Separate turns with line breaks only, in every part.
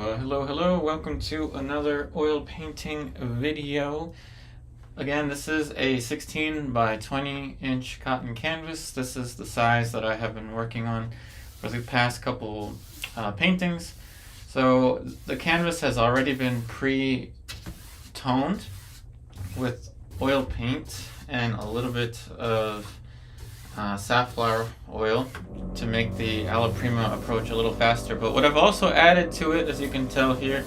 Well, hello, welcome to another oil painting video. Again, this is a 16 by 20 inch cotton canvas. This is the size that I have been working on for the past couple paintings. So the canvas has already been pre-toned with oil paint and a little bit of safflower oil to make the alla prima approach a little faster. But what I've also added to it, as you can tell here,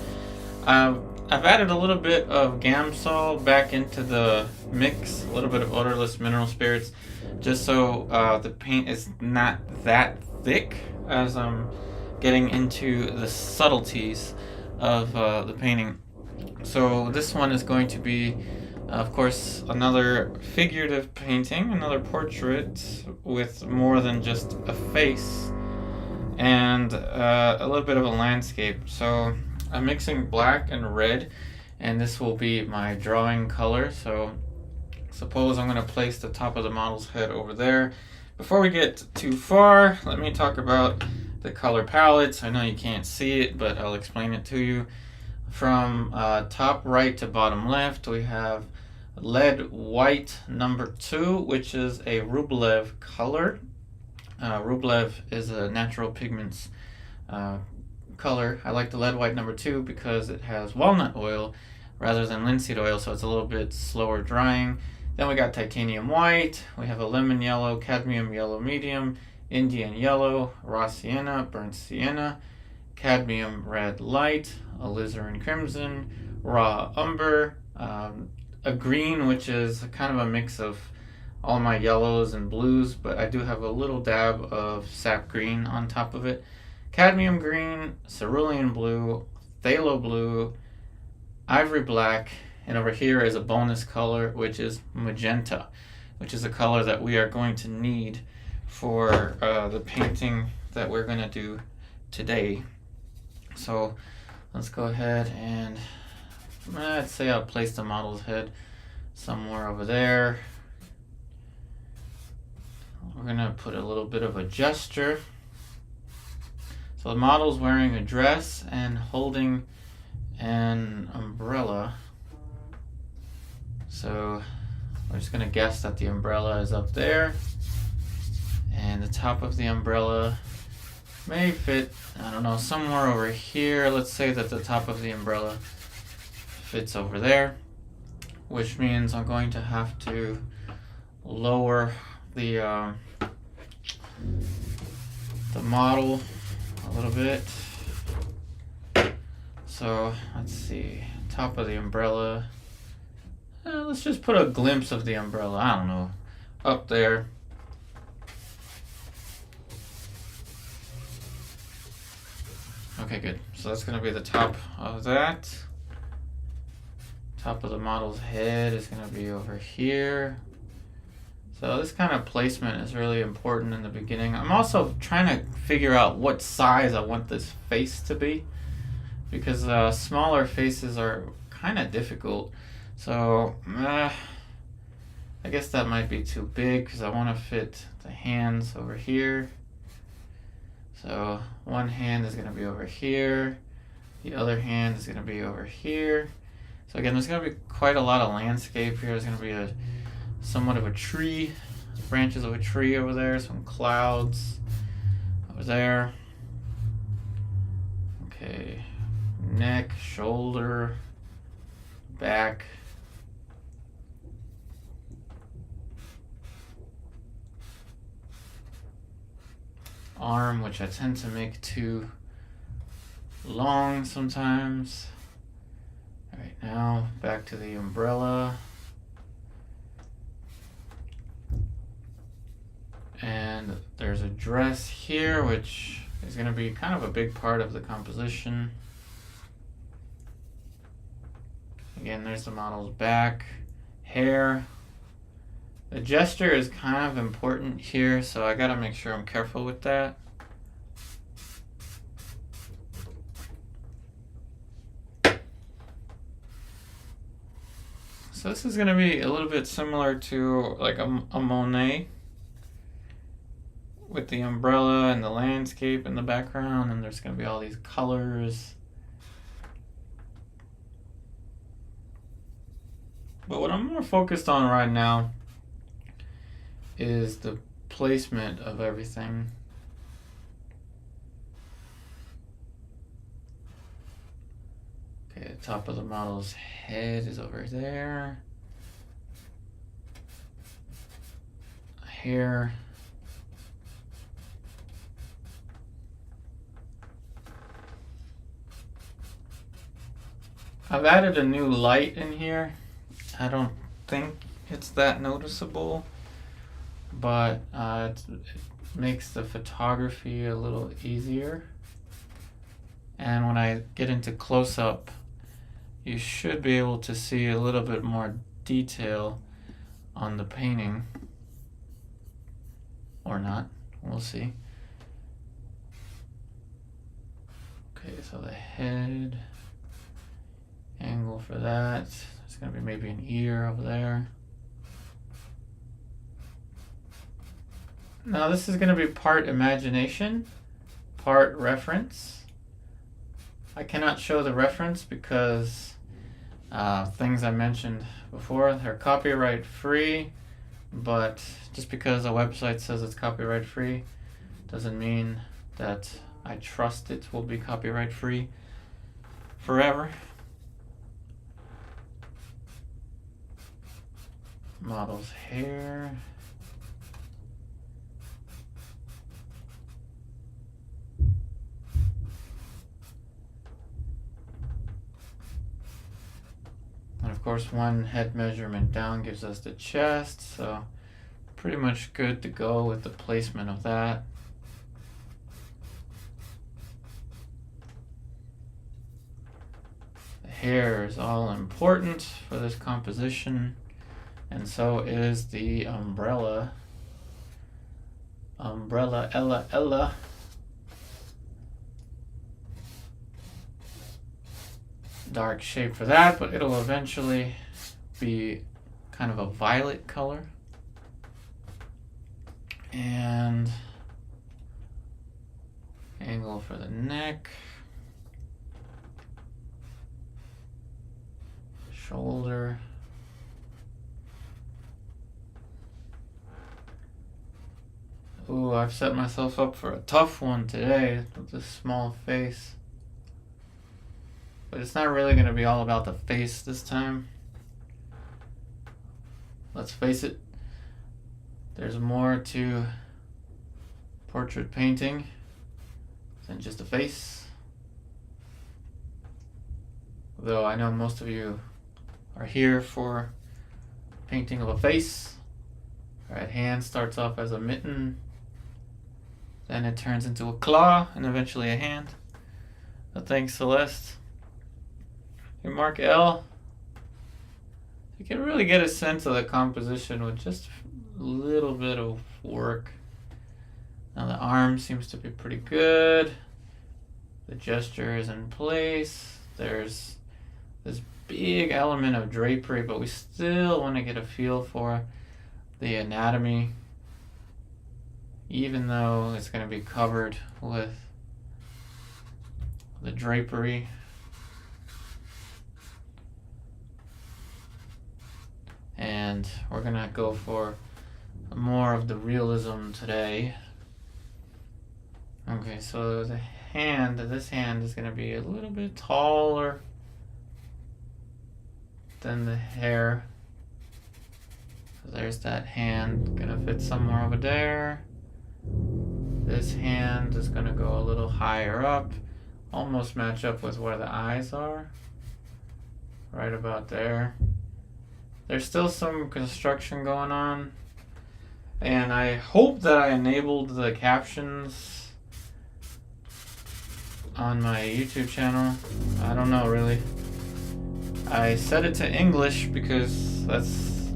I've added a little bit of Gamsol back into the mix, a little bit of odorless mineral spirits, just so the paint is not that thick as I'm getting into the subtleties of the painting. So this one is going to be, of course, another figurative painting, another portrait with more than just a face and a little bit of a landscape. So I'm mixing black and red, and this will be my drawing color. So suppose I'm going to place the top of the model's head over there. Before we get too far, let me talk about the color palettes. I know you can't see it, but I'll explain it to you. From top right to bottom left, we have Lead White number 2, which is a Rublev color. Rublev is a natural pigments color. I like the Lead White number 2 because it has walnut oil rather than linseed oil, so it's a little bit slower drying. Then we got Titanium White, we have a Lemon Yellow, Cadmium Yellow Medium, Indian Yellow, Raw Sienna, Burnt Sienna, Cadmium Red Light, Alizarin Crimson, Raw Umber, a green, which is kind of a mix of all my yellows and blues, but I do have a little dab of sap green on top of it, cadmium green, cerulean blue, phthalo blue, ivory black, and over here is a bonus color, which is magenta, which is a color that we are going to need for the painting that we're going to do today. So let's go ahead and I'd say I'll place the model's head somewhere over there. We're going to put a little bit of a gesture. So the model's wearing a dress and holding an umbrella. So we're just going to guess that the umbrella is up there. And the top of the umbrella may fit, I don't know, somewhere over here. Let's say that the top of the umbrella fits over there, which means I'm going to have to lower the model a little bit. So let's see, top of the umbrella. Let's just put a glimpse of the umbrella, I don't know, up there. Okay, good. So that's going to be the top of that. Top of the model's head is going to be over here. So this kind of placement is really important in the beginning. I'm also trying to figure out what size I want this face to be, because smaller faces are kind of difficult. So I guess that might be too big because I want to fit the hands over here. So one hand is going to be over here. The other hand is going to be over here. So again, there's going to be quite a lot of landscape here. There's going to be somewhat of a tree, branches of a tree over there, some clouds over there. Okay, neck, shoulder, back. Arm, which I tend to make too long sometimes. All right, now back to the umbrella. And there's a dress here, which is going to be kind of a big part of the composition. Again, there's the model's back, hair. The gesture is kind of important here, so I got to make sure I'm careful with that. So this is going to be a little bit similar to like a Monet, with the umbrella and the landscape in the background, and there's going to be all these colors But what I'm more focused on right now is the placement of everything. Okay, the top of the model's head is over there. Here. I've added a new light in here. I don't think it's that noticeable, but it makes the photography a little easier. And when I get into close-up, you should be able to see a little bit more detail on the painting. Or not, we'll see. Okay, so the head angle for that, it's gonna be maybe an ear over there. Now this is gonna be part imagination, part reference. I cannot show the reference because things I mentioned before, they're copyright free, but just because a website says it's copyright free doesn't mean that I trust it will be copyright free forever. Model's hair. And of course, one head measurement down gives us the chest, so pretty much good to go with the placement of that. The hair is all important for this composition, and so is the umbrella. Umbrella Ella. Dark shape for that, but it'll eventually be kind of a violet color. And angle for the neck, shoulder, ooh, I've set myself up for a tough one today with this small face. But it's not really going to be all about the face this time. Let's face it, there's more to portrait painting than just a face. Though I know most of you are here for painting of a face. Alright, hand starts off as a mitten, then it turns into a claw, and eventually a hand. So thanks, Celeste. Hey, Mark L. You can really get a sense of the composition with just a little bit of work. Now the arm seems to be pretty good. The gesture is in place. There's this big element of drapery, but we still want to get a feel for the anatomy, even though it's going to be covered with the drapery. And we're going to go for more of the realism today. Okay, so the hand, this hand is going to be a little bit taller than the hair. There's that hand, gonna fit somewhere over there. This hand is gonna go a little higher up, almost match up with where the eyes are. Right about there. There's still some construction going on, and I hope that I enabled the captions on my YouTube channel. I don't know really. I set it to English because that's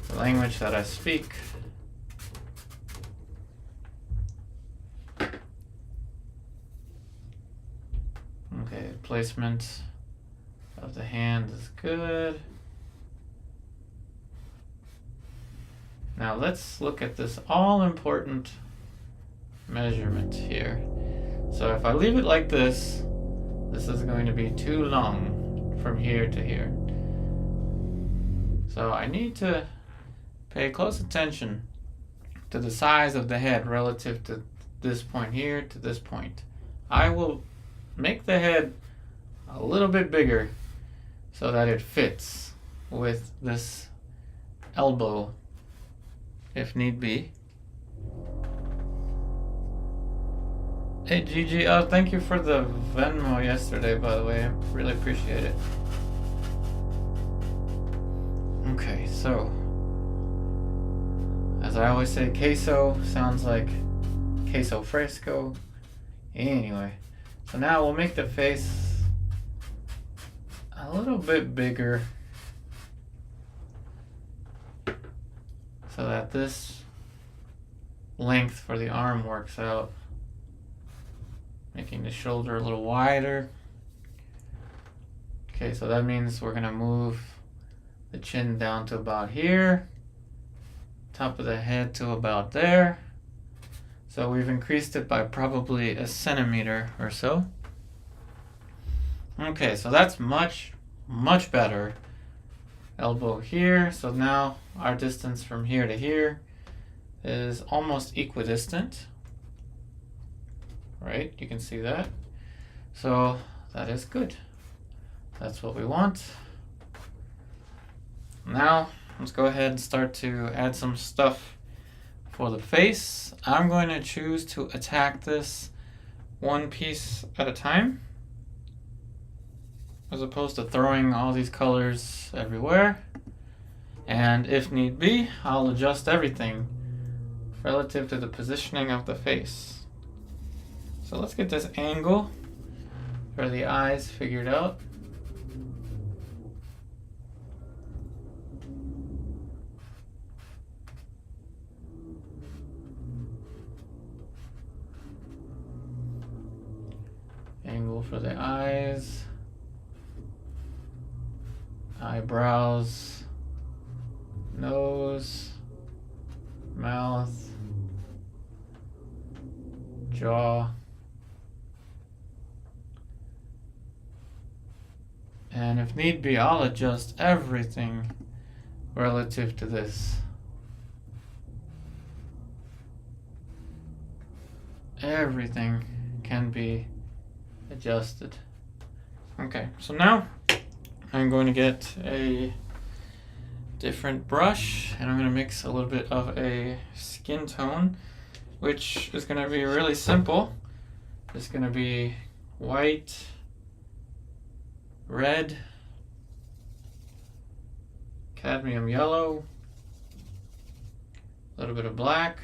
the language that I speak. Okay, placement of the hand is good. Now let's look at this all-important measurement here. So if I leave it like this, this is going to be too long from here to here. So I need to pay close attention to the size of the head relative to this point here to this point. I will make the head a little bit bigger so that it fits with this elbow if need be. Hey Gigi, thank you for the Venmo yesterday, by the way. I really appreciate it. Okay, so as I always say, queso sounds like queso fresco. Anyway, so now we'll make the face a little bit bigger so that this length for the arm works out, making the shoulder a little wider. Okay, so that means we're gonna move the chin down to about here, top of the head to about there. So we've increased it by probably a centimeter or so. Okay, so that's much better. Elbow here, so now our distance from here to here is almost equidistant. Right, you can see that. So that is good. That's what we want. Now, let's go ahead and start to add some stuff for the face. I'm going to choose to attack this one piece at a time, as opposed to throwing all these colors everywhere. And if need be, I'll adjust everything relative to the positioning of the face. So let's get this angle for the eyes figured out. Angle for the eyes, eyebrows, nose, mouth, jaw, and if need be, I'll adjust everything relative to this. Everything can be adjusted. Okay, so now I'm going to get a different brush and I'm going to mix a little bit of a skin tone, which is going to be really simple. It's going to be white, red, cadmium yellow, a little bit of black,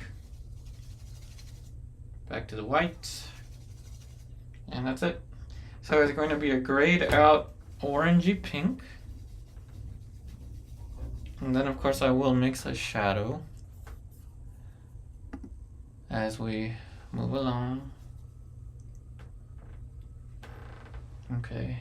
back to the white, and that's it. So it's going to be a grayed out orangey pink. And then of course I will mix a shadow as we move along. Okay.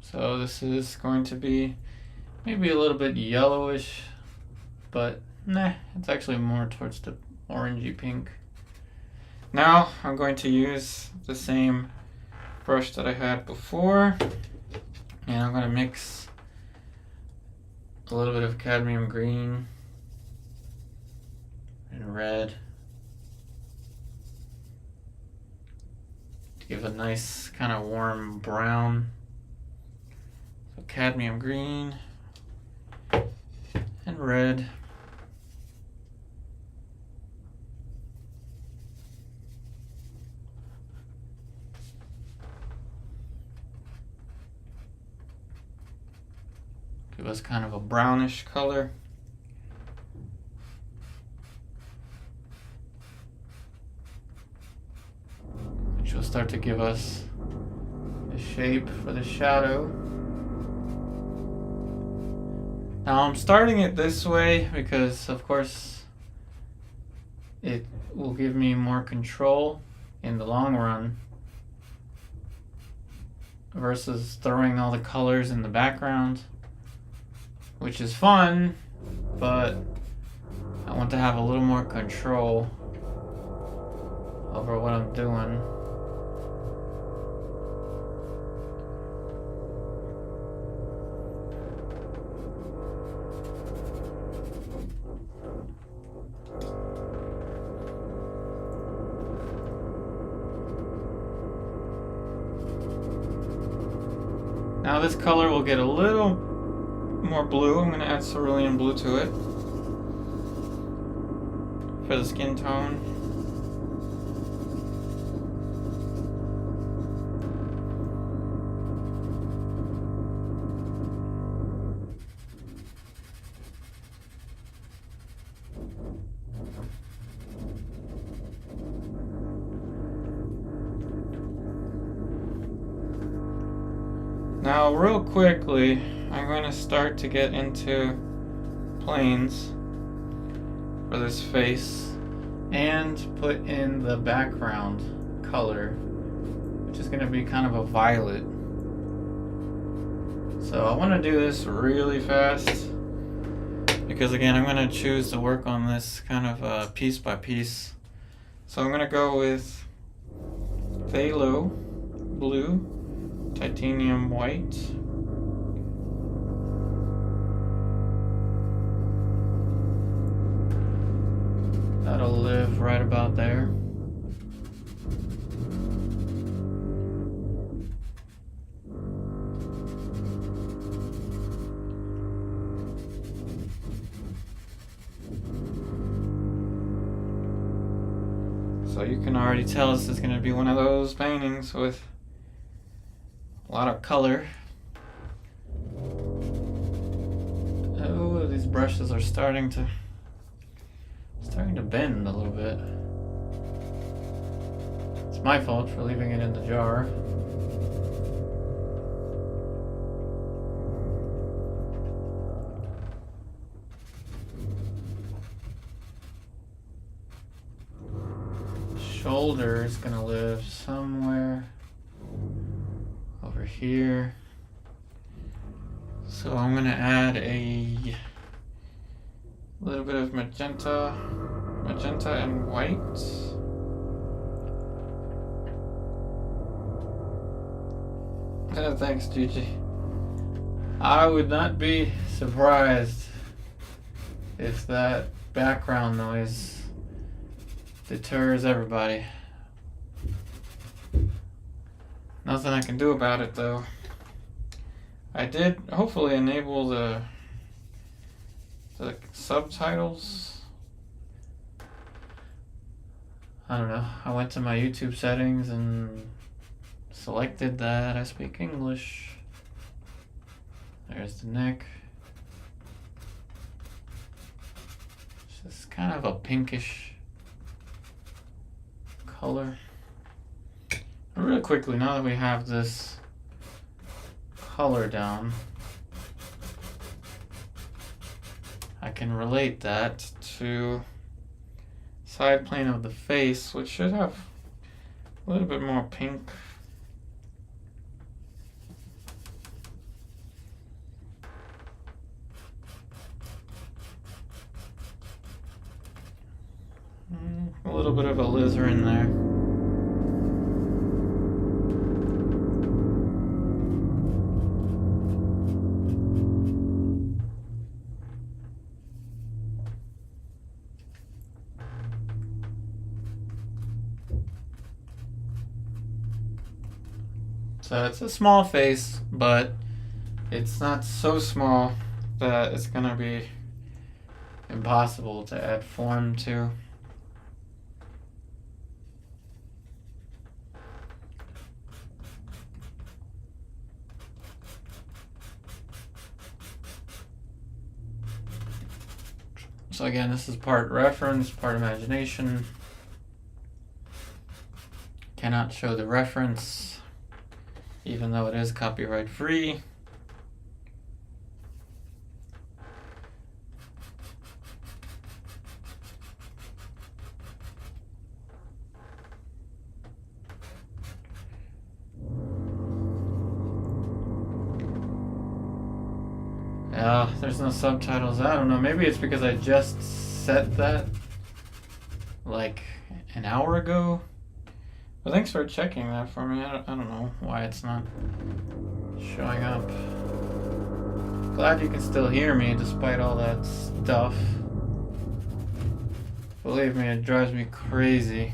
So this is going to be maybe a little bit yellowish, but nah, it's actually more towards the orangey pink. Now I'm going to use the same brush that I had before, and I'm going to mix a little bit of cadmium green and red to give a nice kind of warm brown. So cadmium green and red. Give us kind of a brownish color. Which will start to give us a shape for the shadow. Now I'm starting it this way because, of course, it will give me more control in the long run versus throwing all the colors in the background, which is fun, but I want to have a little more control over what I'm doing. Now this color will get a little more blue. I'm going to add cerulean blue to it for the skin tone. Now, real quickly, I'm going to start to get into planes for this face and put in the background color, which is going to be kind of a violet. So I want to do this really fast because, again, I'm going to choose to work on this kind of piece by piece. So I'm going to go with phthalo blue, titanium white, that'll live right about there. So you can already tell this is going to be one of those paintings with a lot of color. Oh, these brushes are starting to bend a little bit. It's my fault for leaving it in the jar. Shoulder is gonna live somewhere over here. So I'm gonna add a little bit of magenta and white. Thanks, Gigi. I would not be surprised if that background noise deters everybody. Nothing I can do about it, though. I did hopefully enable the subtitles. I don't know. I went to my YouTube settings and selected that I speak English. There's the neck. It's just kind of a pinkish color. Real quickly, now that we have this color down, I can relate that to side plane of the face, which should have a little bit more pink. A little bit of alizarin there. So it's a small face, but it's not so small that it's gonna be impossible to add form to. So again, this is part reference, part imagination. Cannot show the reference, even though it is copyright free. There's no subtitles. I don't know. Maybe it's because I just set that like an hour ago. But thanks for checking that for me. I don't know why it's not showing up. Glad you can still hear me despite all that stuff. Believe me, it drives me crazy.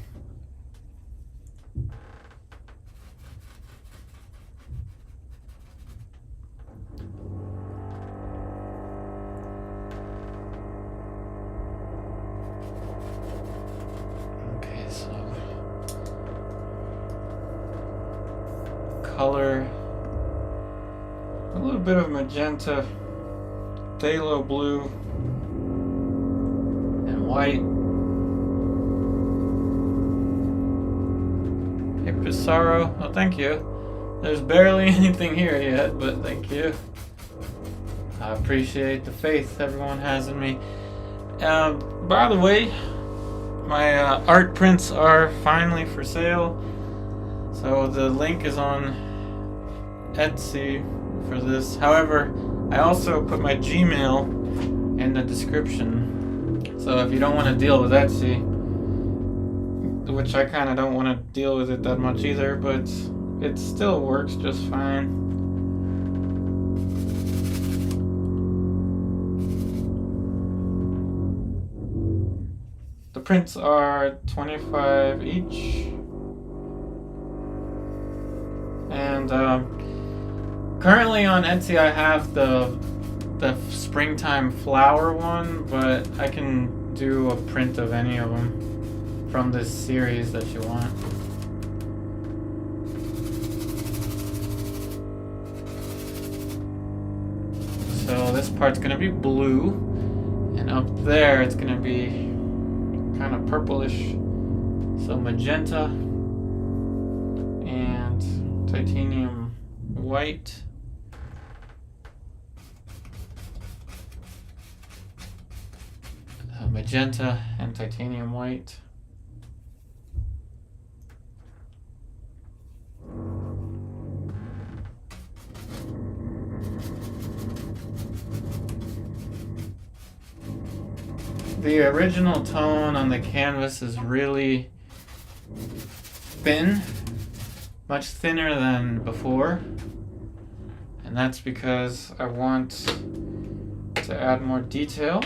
Okay, so color, a little bit of magenta, phthalo blue, and white. Hey Pissarro, oh thank you. There's barely anything here yet, but thank you. I appreciate the faith everyone has in me. By the way, my art prints are finally for sale. So the link is on Etsy for this. However, I also put my Gmail in the description. So if you don't want to deal with Etsy, which I kind of don't want to deal with it that much either, but it still works just fine. The prints are $25 each. And currently on Etsy I have the springtime flower one, but I can do a print of any of them from this series that you want. So this part's gonna be blue, and up there it's gonna be kind of purplish. So magenta and titanium white. Magenta and titanium white. The original tone on the canvas is really thin, much thinner than before, and that's because I want to add more detail.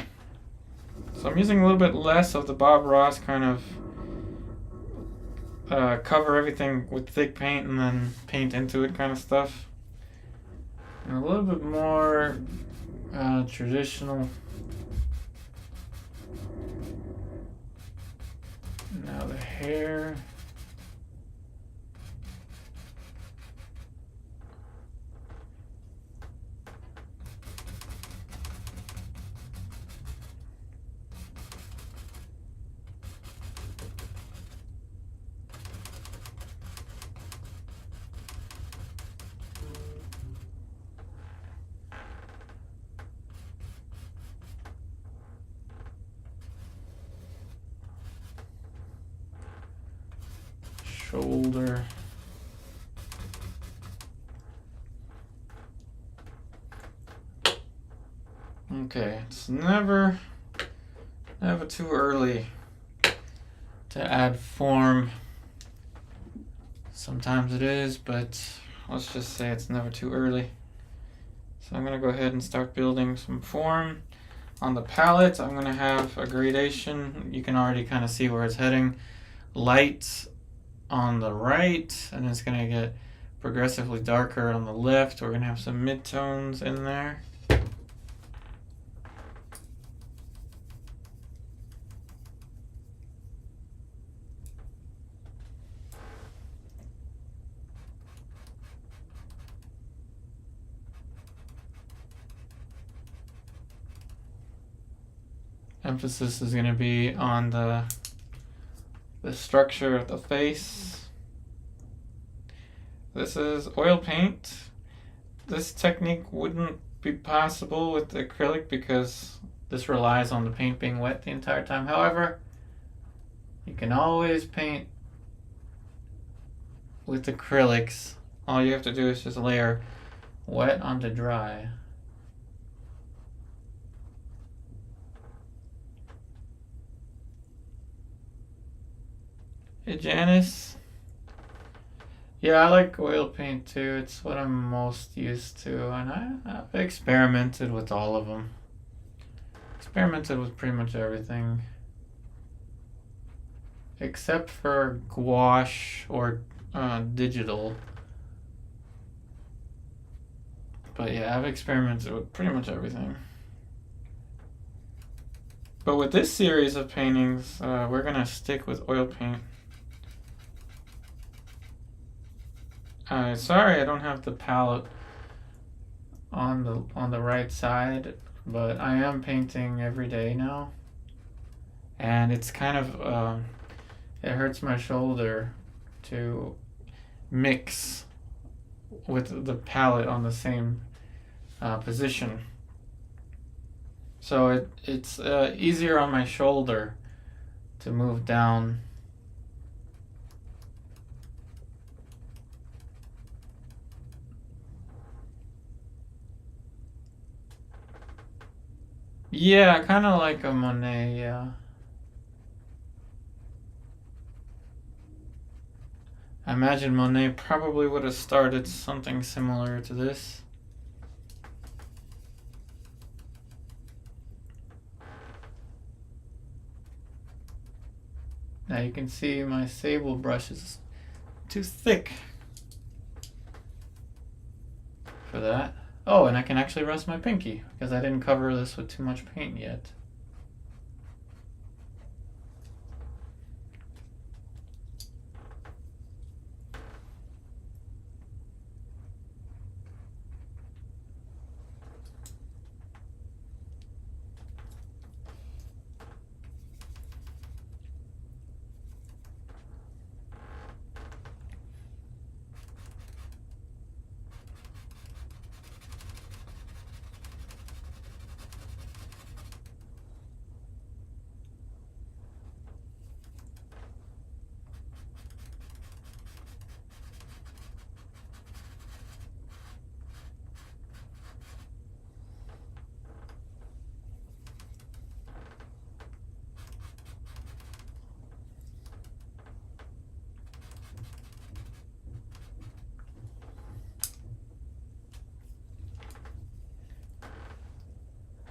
So I'm using a little bit less of the Bob Ross kind of cover everything with thick paint and then paint into it kind of stuff, and a little bit more traditional. Now the hair. Shoulder. Okay, it's never too early to add form. Sometimes it is, but let's just say it's never too early. So I'm gonna go ahead and start building some form. On the palette, I'm gonna have a gradation. You can already kind of see where it's heading. Light on the right, and it's going to get progressively darker on the left. We're going to have some midtones in there. Emphasis is going to be on the structure of the face. This is oil paint. This technique wouldn't be possible with the acrylic because this relies on the paint being wet the entire time. However, you can always paint with acrylics. All you have to do is just layer wet onto dry. Hey Janice. Yeah, I like oil paint too. It's what I'm most used to, and I've experimented with all of them. Experimented with pretty much everything. Except for gouache or digital. But yeah, I've experimented with pretty much everything. But with this series of paintings, we're gonna stick with oil paint. Sorry, I don't have the palette on the right side, but I am painting every day now, and it's kind of it hurts my shoulder to mix with the palette on the same position. So it's easier on my shoulder to move down. Yeah, kind of like a Monet, yeah. I imagine Monet probably would have started something similar to this. Now you can see my sable brush is too thick for that. Oh, and I can actually rest my pinky because I didn't cover this with too much paint yet.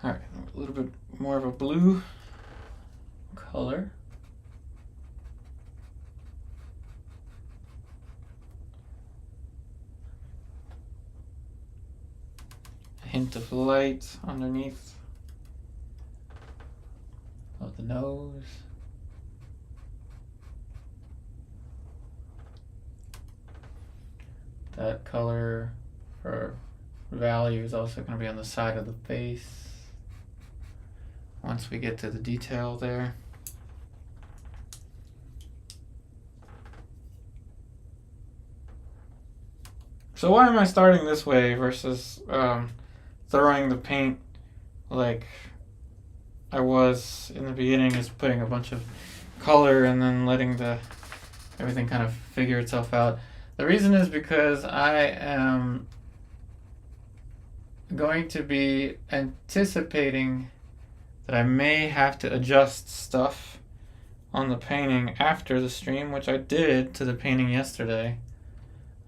Alright, a little bit more of a blue color. A hint of light underneath of the nose. That color for value is also going to be on the side of the face. Once we get to the detail there. So why am I starting this way versus throwing the paint like I was in the beginning, is putting a bunch of color and then letting everything kind of figure itself out? The reason is because I am going to be anticipating that I may have to adjust stuff on the painting after the stream, which I did to the painting yesterday.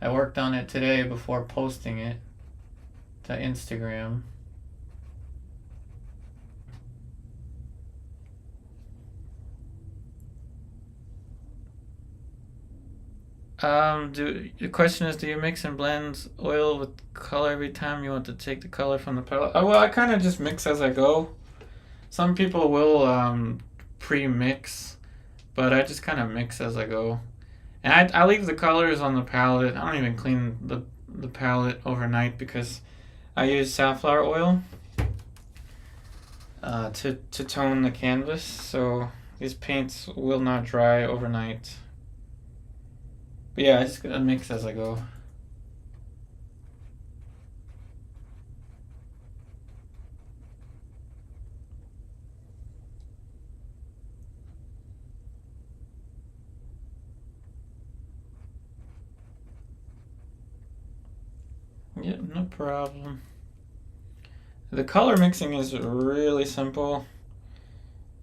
I worked on it today before posting it to Instagram. The question is, do you mix and blend oil with color every time you want to take the color from the palette? Well, I kind of just mix as I go. Some people will pre-mix, but I just kind of mix as I go. And I leave the colors on the palette. I don't even clean the palette overnight because I use safflower oil to tone the canvas. So these paints will not dry overnight. But yeah, I just gotta mix as I go. Yeah, no problem. The color mixing is really simple.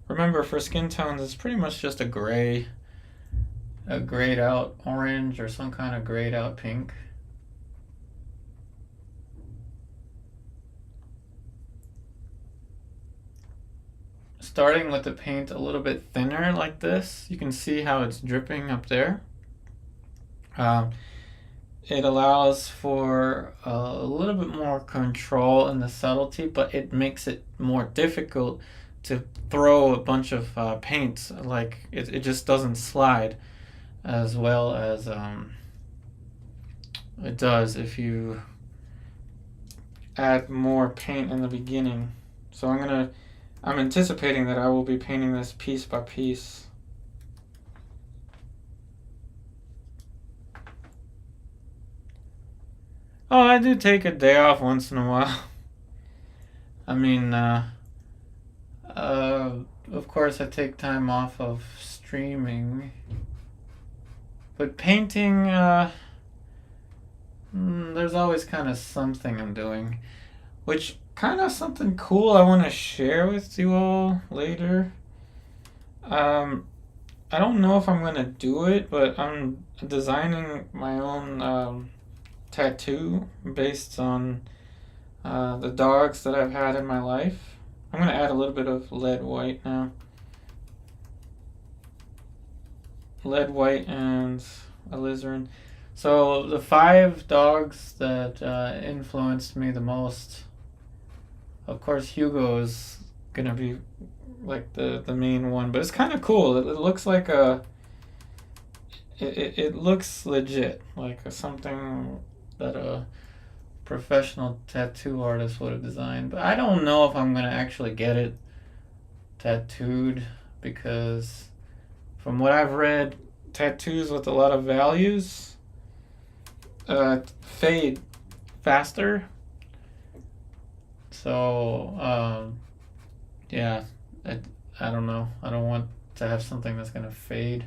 Remember, for skin tones, it's pretty much just a gray a grayed out orange or some kind of grayed out pink. Starting with the paint a little bit thinner like this, you can see how it's dripping up there. It allows for a little bit more control in the subtlety, but it makes it more difficult to throw a bunch of paints. Like it just doesn't slide as well as it does if you add more paint in the beginning. So I'm anticipating that I will be painting this piece by piece. Oh, I do take a day off once in a while. I mean, of course I take time off of streaming. But painting, there's always kind of something I'm doing. Which kind of something cool I want to share with you all later. I don't know if I'm going to do it, but I'm designing my own tattoo based on the dogs that I've had in my life. I'm going to add a little bit of lead white now. Lead white and alizarin. So the 5 dogs that influenced me the most, of course Hugo is going to be like the main one, but it's kind of cool. It looks like it looks legit, like something that a professional tattoo artist would have designed. But I don't know if I'm going to actually get it tattooed, because from what I've read, tattoos with a lot of values fade faster. So yeah, I don't know. I don't want to have something that's going to fade.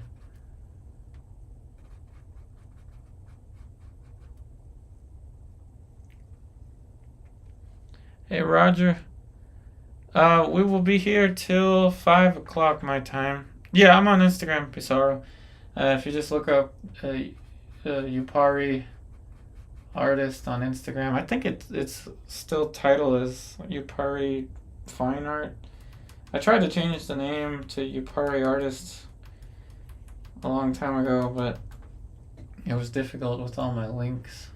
Hey Roger, we will be here till 5 o'clock my time. Yeah, I'm on Instagram, Pizarro. If you just look up Yupari Artist on Instagram, I think it's still titled as Yupari Fine Art. I tried to change the name to Yupari Artist a long time ago, but it was difficult with all my links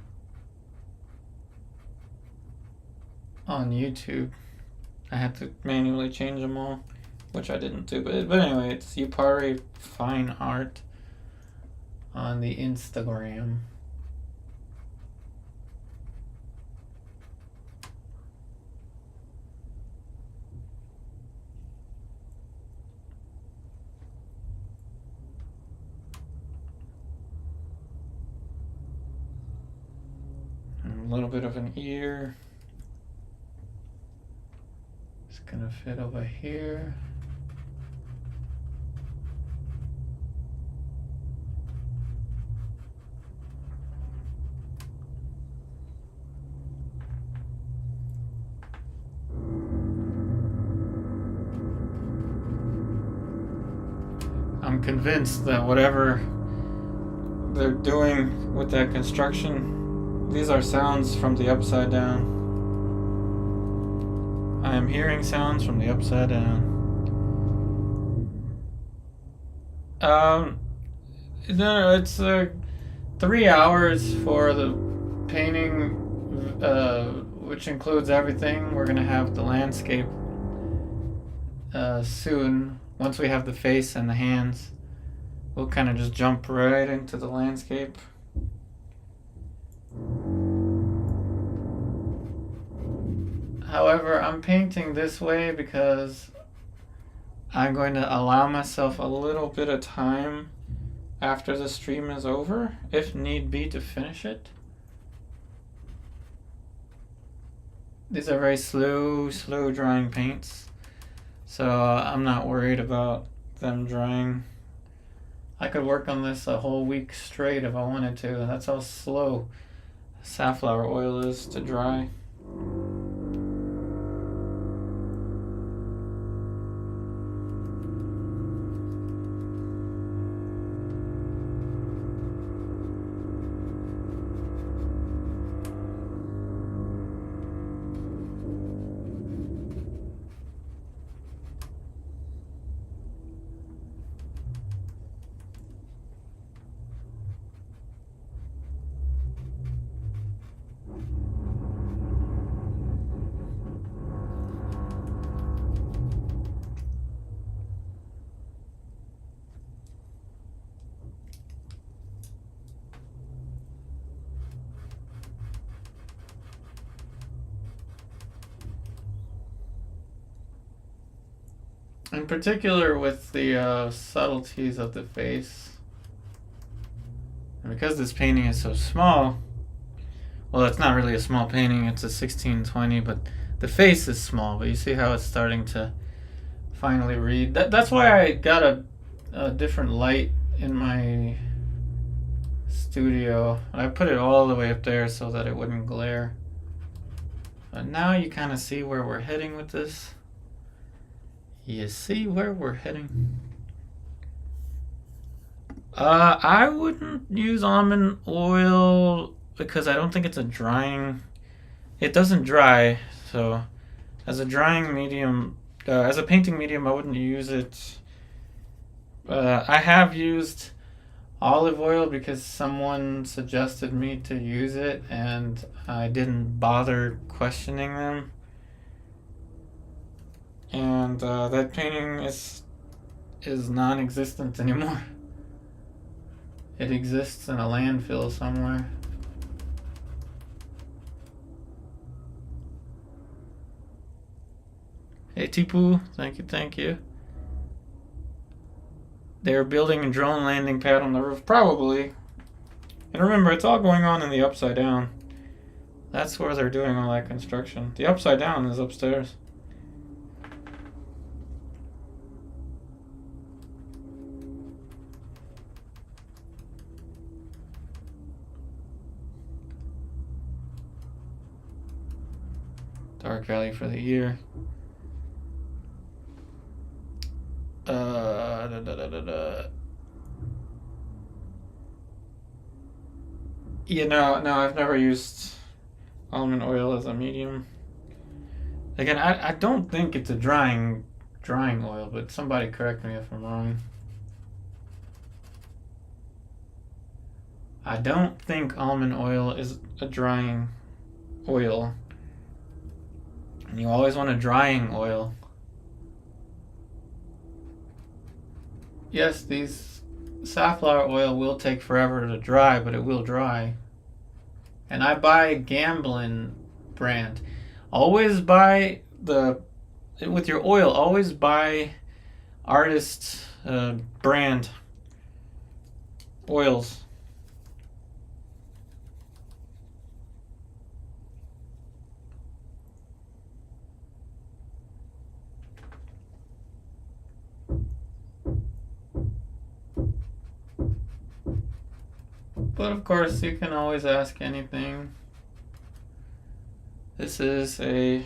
on YouTube. I had to manually change them all, which I didn't do. But anyway, it's Yupari Fine Art on the Instagram. And a little bit of an ear. It's gonna fit over here. I'm convinced that whatever they're doing with that construction, these are sounds from the upside down. I am hearing sounds from the upside down. No, it's 3 hours for the painting, which includes everything. We're gonna have the landscape soon. Once we have the face and the hands, we'll kind of just jump right into the landscape. However, I'm painting this way because I'm going to allow myself a little bit of time after the stream is over, if need be, to finish it. These are very slow drying paints, so I'm not worried about them drying. I could work on this a whole week straight if I wanted to. That's how slow safflower oil is to dry. in particular with the subtleties of the face. And because this painting is so small, well, it's not really a small painting, it's a 1620, but the face is small, but you see how it's starting to finally read. That's why I got a different light in my studio. I put it all the way up there so that it wouldn't glare. But now you kind of see where we're heading with this. You see where we're heading? I wouldn't use almond oil because I don't think it's a drying. It doesn't dry, so as a drying medium, as a painting medium, I wouldn't use it. I have used olive oil because someone suggested me to use it, and I didn't bother questioning them. And that painting is non-existent anymore. It exists in a landfill somewhere. Hey Tipu, thank you. They're building a drone landing pad on the roof, probably. And remember, it's all going on in the upside down. That's where they're doing all that construction. The upside down is upstairs. Dark Alley for the year. Yeah, no, I've never used almond oil as a medium. Again, I don't think it's a drying oil, but somebody correct me if I'm wrong. I don't think almond oil is a drying oil. And you always want a drying oil. Yes, these safflower oil will take forever to dry, but it will dry. And I buy Gamblin brand. Always buy with your oil, always buy artist brand oils. But of course, you can always ask anything. This is a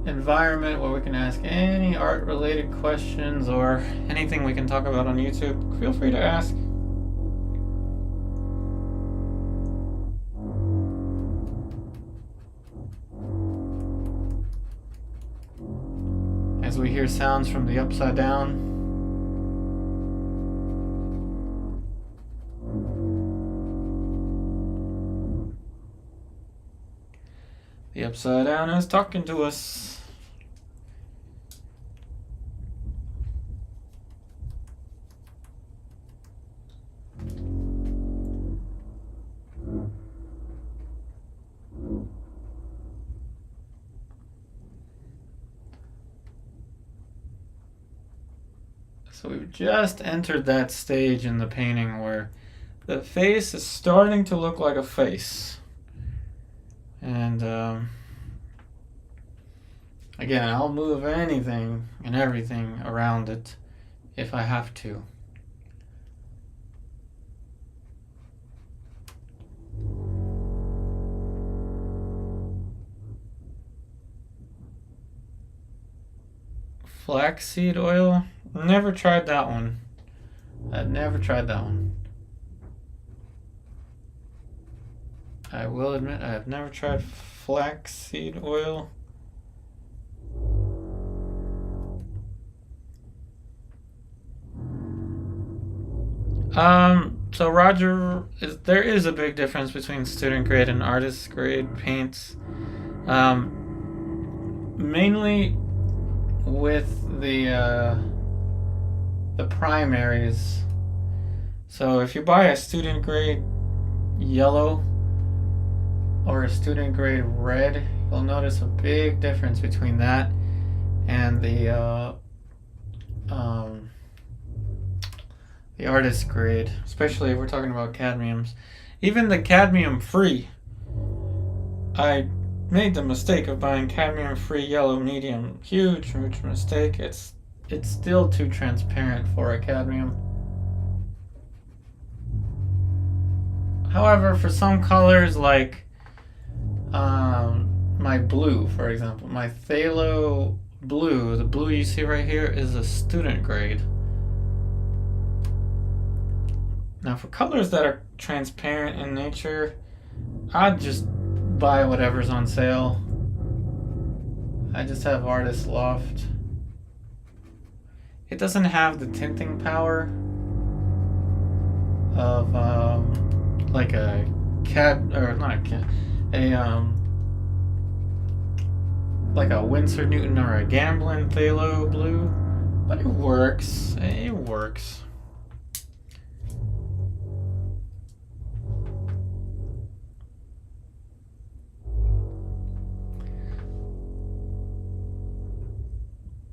environment where we can ask any art-related questions or anything we can talk about on YouTube. Feel free to ask. As we hear sounds from the upside down. The upside down is talking to us. So we've just entered that stage in the painting where the face is starting to look like a face. And again, I'll move anything and everything around it if I have to. Flaxseed oil? Never tried that one. I've never tried that one. I will admit I have never tried flaxseed oil. So Roger, there is a big difference between student grade and artist grade paints. Mainly with the primaries. So if you buy a student grade yellow or a student grade red, You'll notice a big difference between that and the artist grade, especially if we're talking about cadmiums. Even the cadmium free, I made the mistake of buying cadmium free yellow medium. Huge mistake. It's still too transparent for a cadmium. However, for some colors like my blue, for example, my phthalo blue, the blue you see right here is a student grade. Now for colors that are transparent in nature, I'd just buy whatever's on sale. I just have Artist Loft. It doesn't have the tinting power of like a like a Winsor Newton or a Gamblin Phthalo blue, but it works. It works.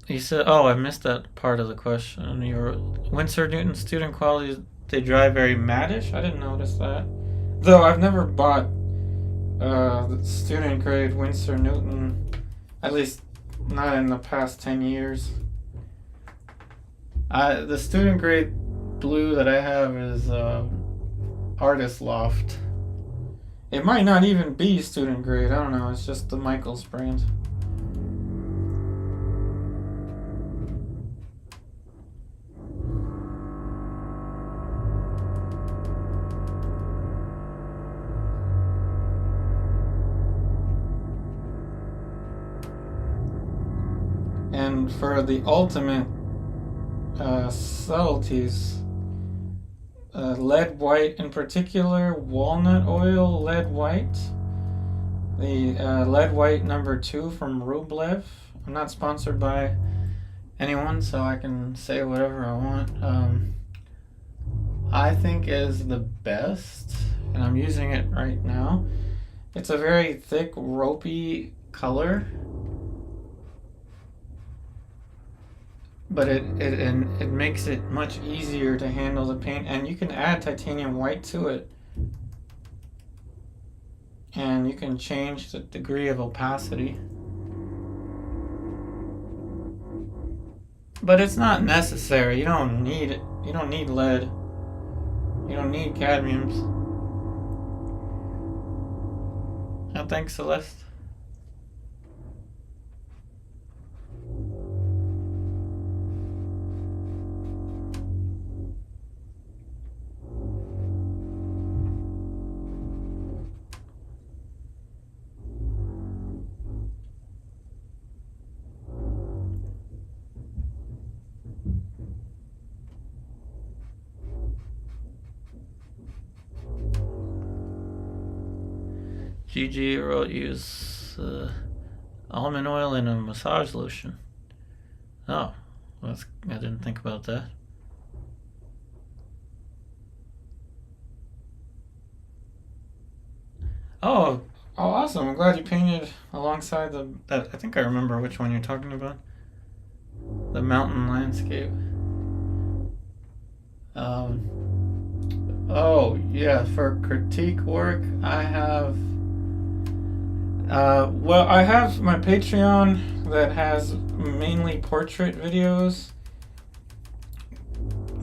You said, oh, I missed that part of the question. Your Winsor Newton student qualities, they dry very mattish? I didn't notice that. Though I've never bought the student grade Winsor Newton, at least not in the past 10 years. The student grade blue that I have is Artist Loft. It might not even be student grade, I don't know, it's just the Michaels brand. And for the ultimate subtleties, lead white in particular, walnut oil lead white, the lead white #2 from Rublev. I'm not sponsored by anyone, so I can say whatever I want. I think is the best, and I'm using it right now. It's a very thick, ropey color. But it makes it much easier to handle the paint, and you can add titanium white to it, and you can change the degree of opacity. But it's not necessary. You don't need it. You don't need lead. You don't need cadmiums. Oh, thanks, Celeste. GG wrote use almond oil and a massage lotion. Oh, I didn't think about that. Oh, awesome! I'm glad you painted alongside that. I think I remember which one you're talking about. The mountain landscape. Oh yeah, for critique work, I have. Well, I have my Patreon that has mainly portrait videos,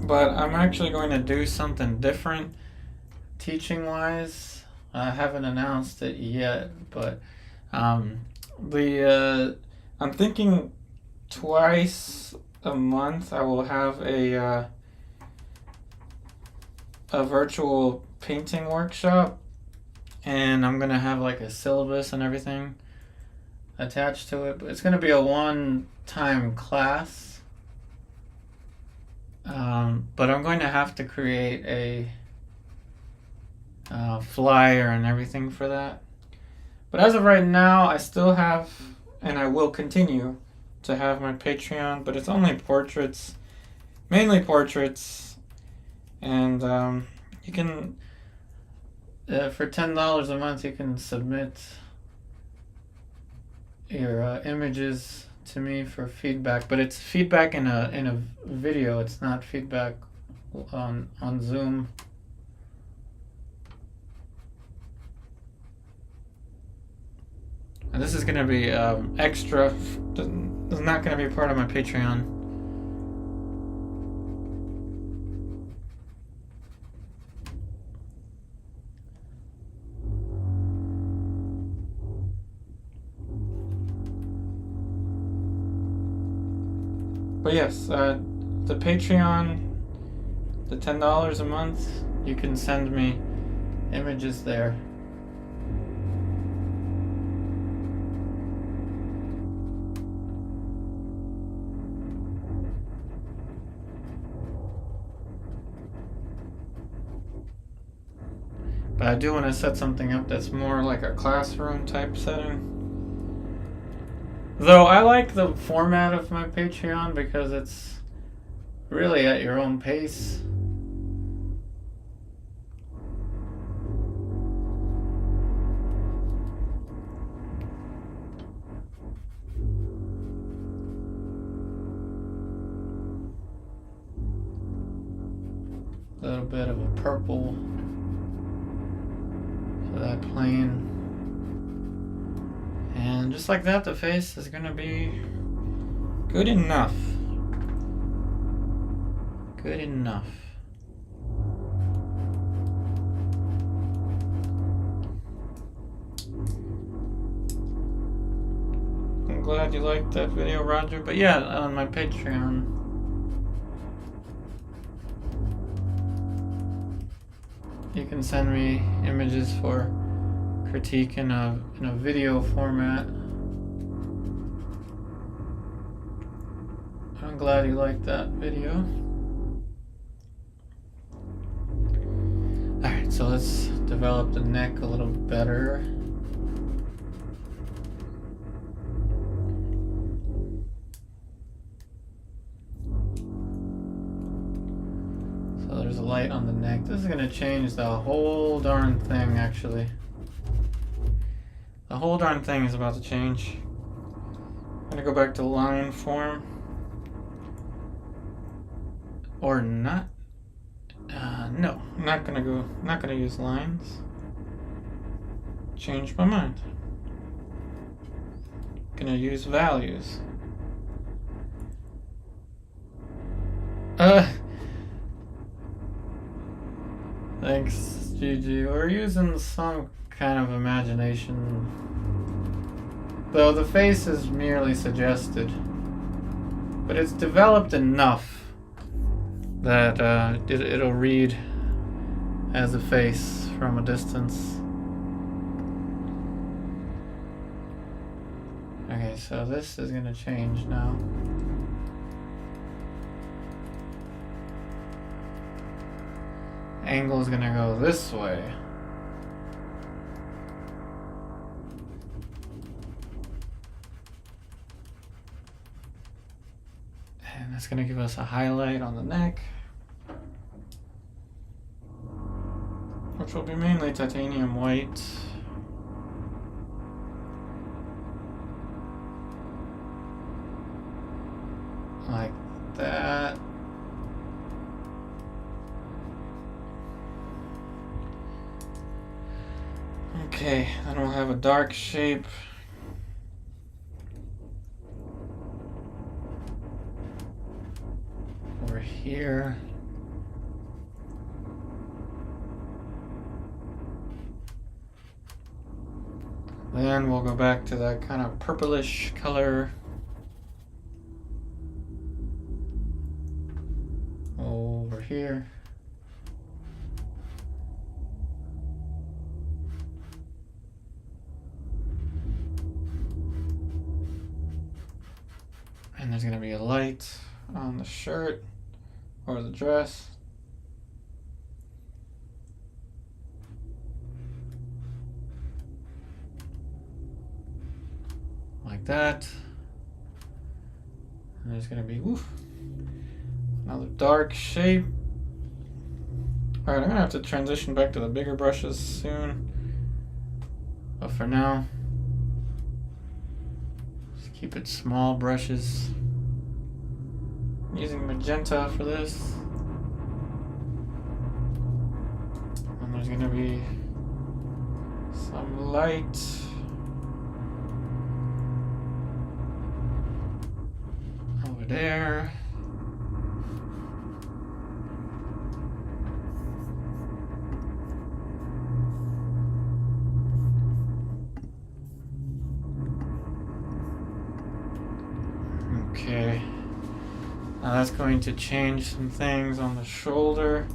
but I'm actually going to do something different teaching-wise. I haven't announced it yet, but I'm thinking twice a month I will have a virtual painting workshop. And I'm going to have like a syllabus and everything attached to it. But it's going to be a one-time class. But I'm going to have to create a flyer and everything for that. But as of right now, I still have, and I will continue to have my Patreon. But it's only portraits, mainly portraits. And you can... for $10 a month, you can submit your images to me for feedback, but it's feedback in a video. It's not feedback on Zoom. And this is going to be extra. This is not going to be part of my Patreon. But yes, the Patreon, the $10 a month, you can send me images there. But I do want to set something up that's more like a classroom type setting. Though I like the format of my Patreon because it's really at your own pace. A little bit of a purple for that plane. And just like that, the face is gonna be good enough. Good enough. I'm glad you liked that video, Roger. But yeah, on my Patreon, you can send me images for critique in a video format. I'm glad you liked that video. Alright, so let's develop the neck a little better. So there's a light on the neck. This is going to change the whole darn thing, actually. The whole darn thing is about to change. I'm gonna go back to line form. Or not. No, I'm not gonna use lines. Change my mind. Gonna use values. Thanks, GG. We're using some kind of imagination, though the face is merely suggested, but it's developed enough that it'll read as a face from a distance. Okay, so this is gonna change now. Angle is gonna go this way. And that's going to give us a highlight on the neck, which will be mainly titanium white. Like that. Okay, then we'll have a dark shape. Over here. Then we'll go back to that kind of purplish color. Over here. And there's going to be a light on the shirt or the dress. Like that. And there's going to be another dark shape. Alright, I'm going to have to transition back to the bigger brushes soon. But for now, Keep it small brushes. I'm using magenta for this. And there's gonna be some light. Over there. Okay, now that's going to change some things on the shoulder.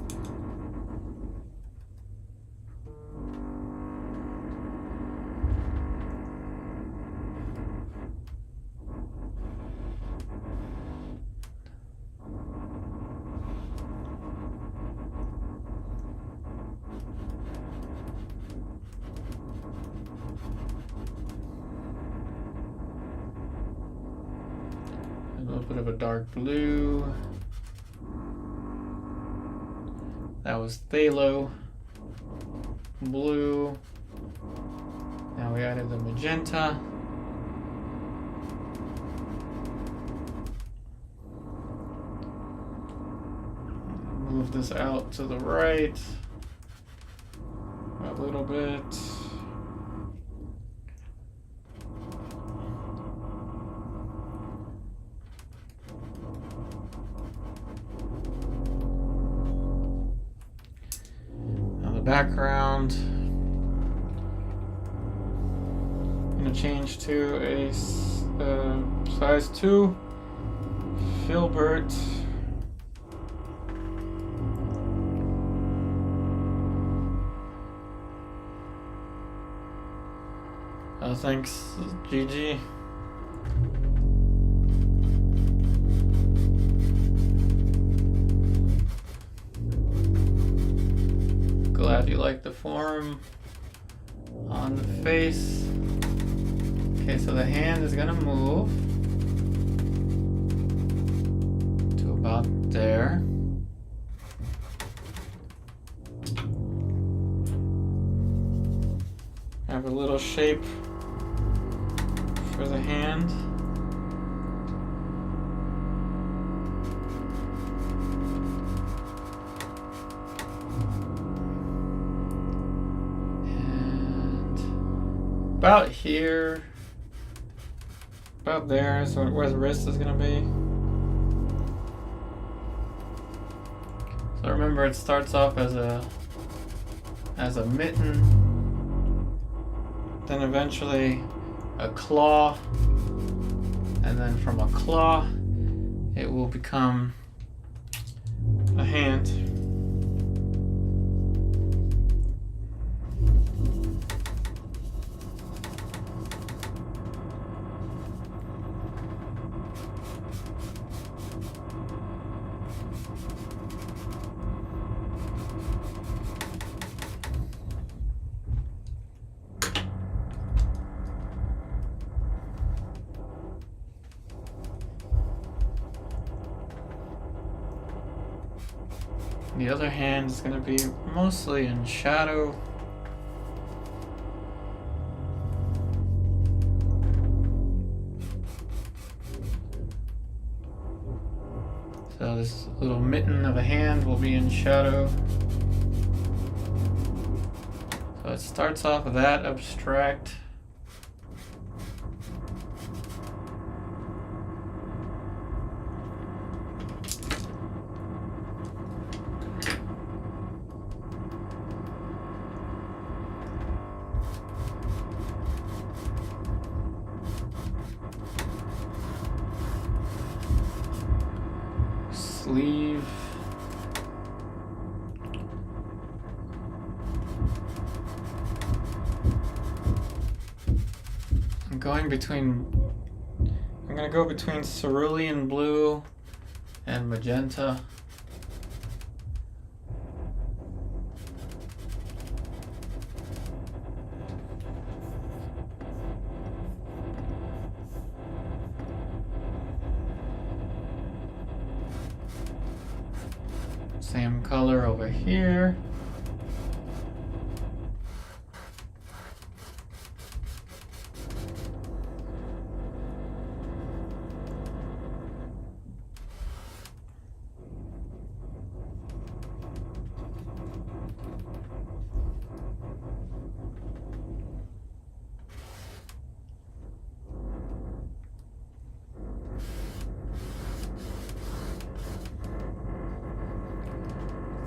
A little bit of a dark blue. That was phthalo blue. Now we added the magenta. Move this out to the right a little bit. Background. I'm going to change to a size 2 filbert. Thanks, Gigi. Glad you like the form on the face. Okay, so the hand is gonna move to about there. Have a little shape for the hand. About here, about there is where the wrist is going to be. So remember, it starts off as a mitten, then eventually a claw, and then from a claw it will become a hand. The other hand is going to be mostly in shadow. So this little mitten of a hand will be in shadow. So it starts off with that abstract. Sleeve. I'm going to go between cerulean blue and magenta. Same color over here.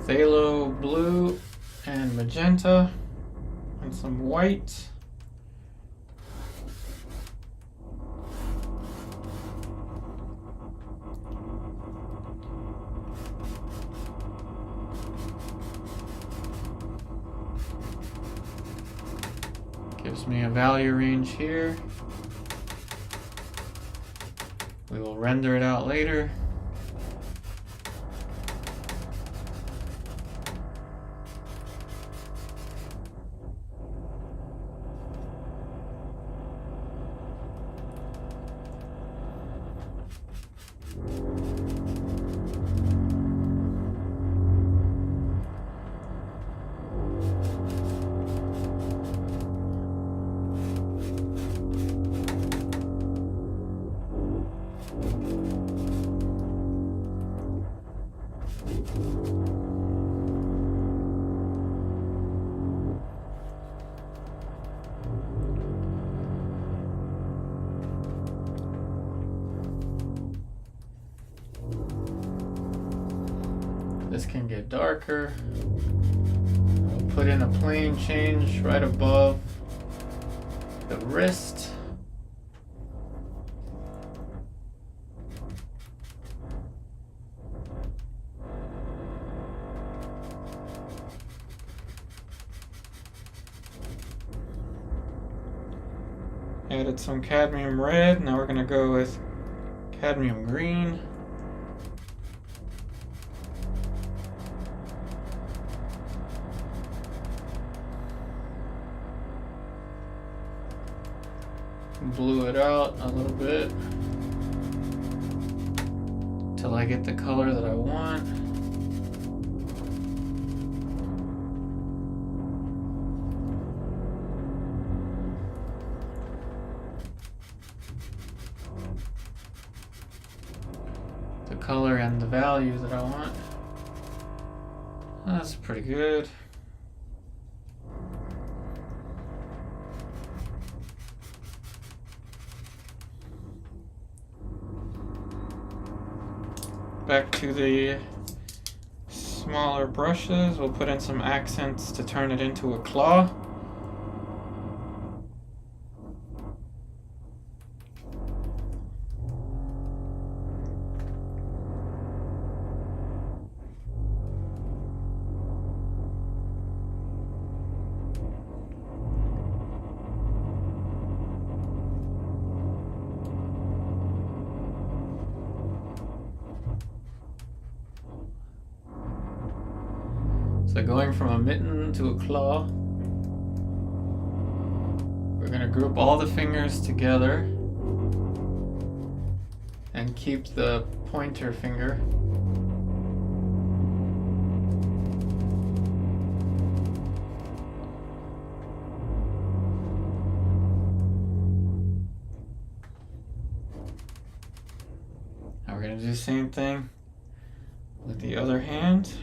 phthalo blue and magenta and some white. Gives me a value range here. We will render it out later. This can get darker. I'll put in a plane change right above the wrist. Added some cadmium red. Now we're going to go with cadmium green. Blew it out a little bit till I get the color that I want. The color and the value that I want. That's pretty good. Back to the smaller brushes, we'll put in some accents to turn it into a claw. So going from a mitten to a claw, we're going to group all the fingers together and keep the pointer finger. Now we're going to do the same thing with the other hand.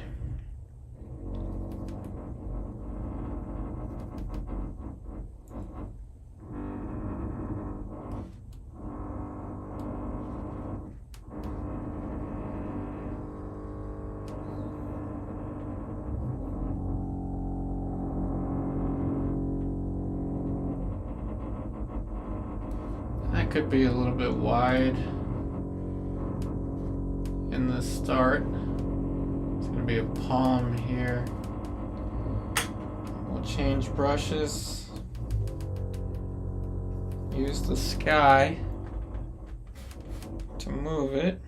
That could be a little bit wide in the start. It's going to be a palm here. We'll change brushes. Use the sky to move it.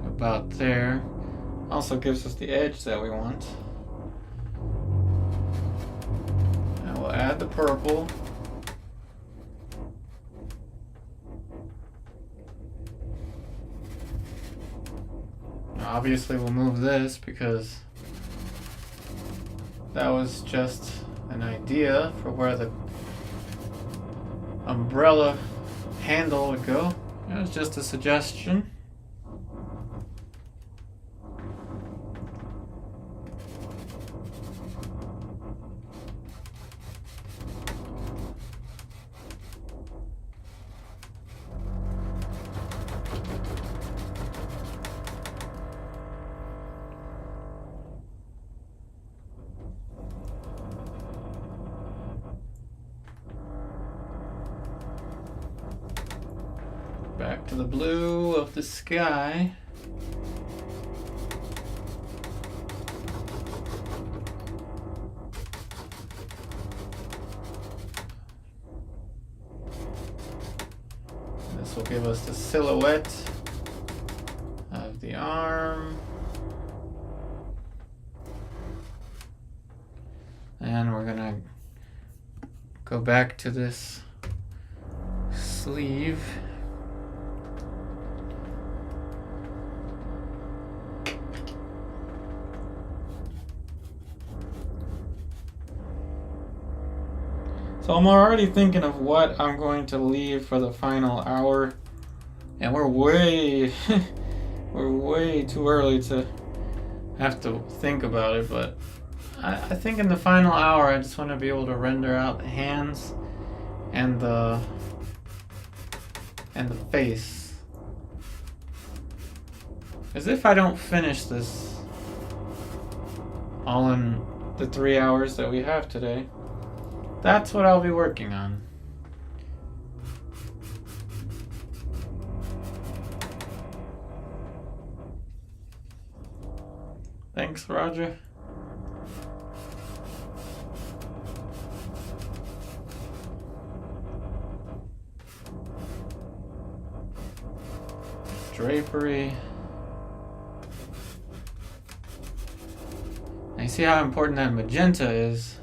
About there. Also gives us the edge that we want. Now we'll add the purple. Now obviously we'll move this because that was just an idea for where the umbrella handle would go. It was just a suggestion. Back to the blue of the sky. This will give us the silhouette of the arm. And we're gonna go back to this sleeve. So I'm already thinking of what I'm going to leave for the final hour, and we're way we're way too early to have to think about it, but I think in the final hour I just want to be able to render out the hands and the face. As if I don't finish this all in the 3 hours that we have today. That's what I'll be working on. Thanks, Roger. Drapery. Now you see how important that magenta is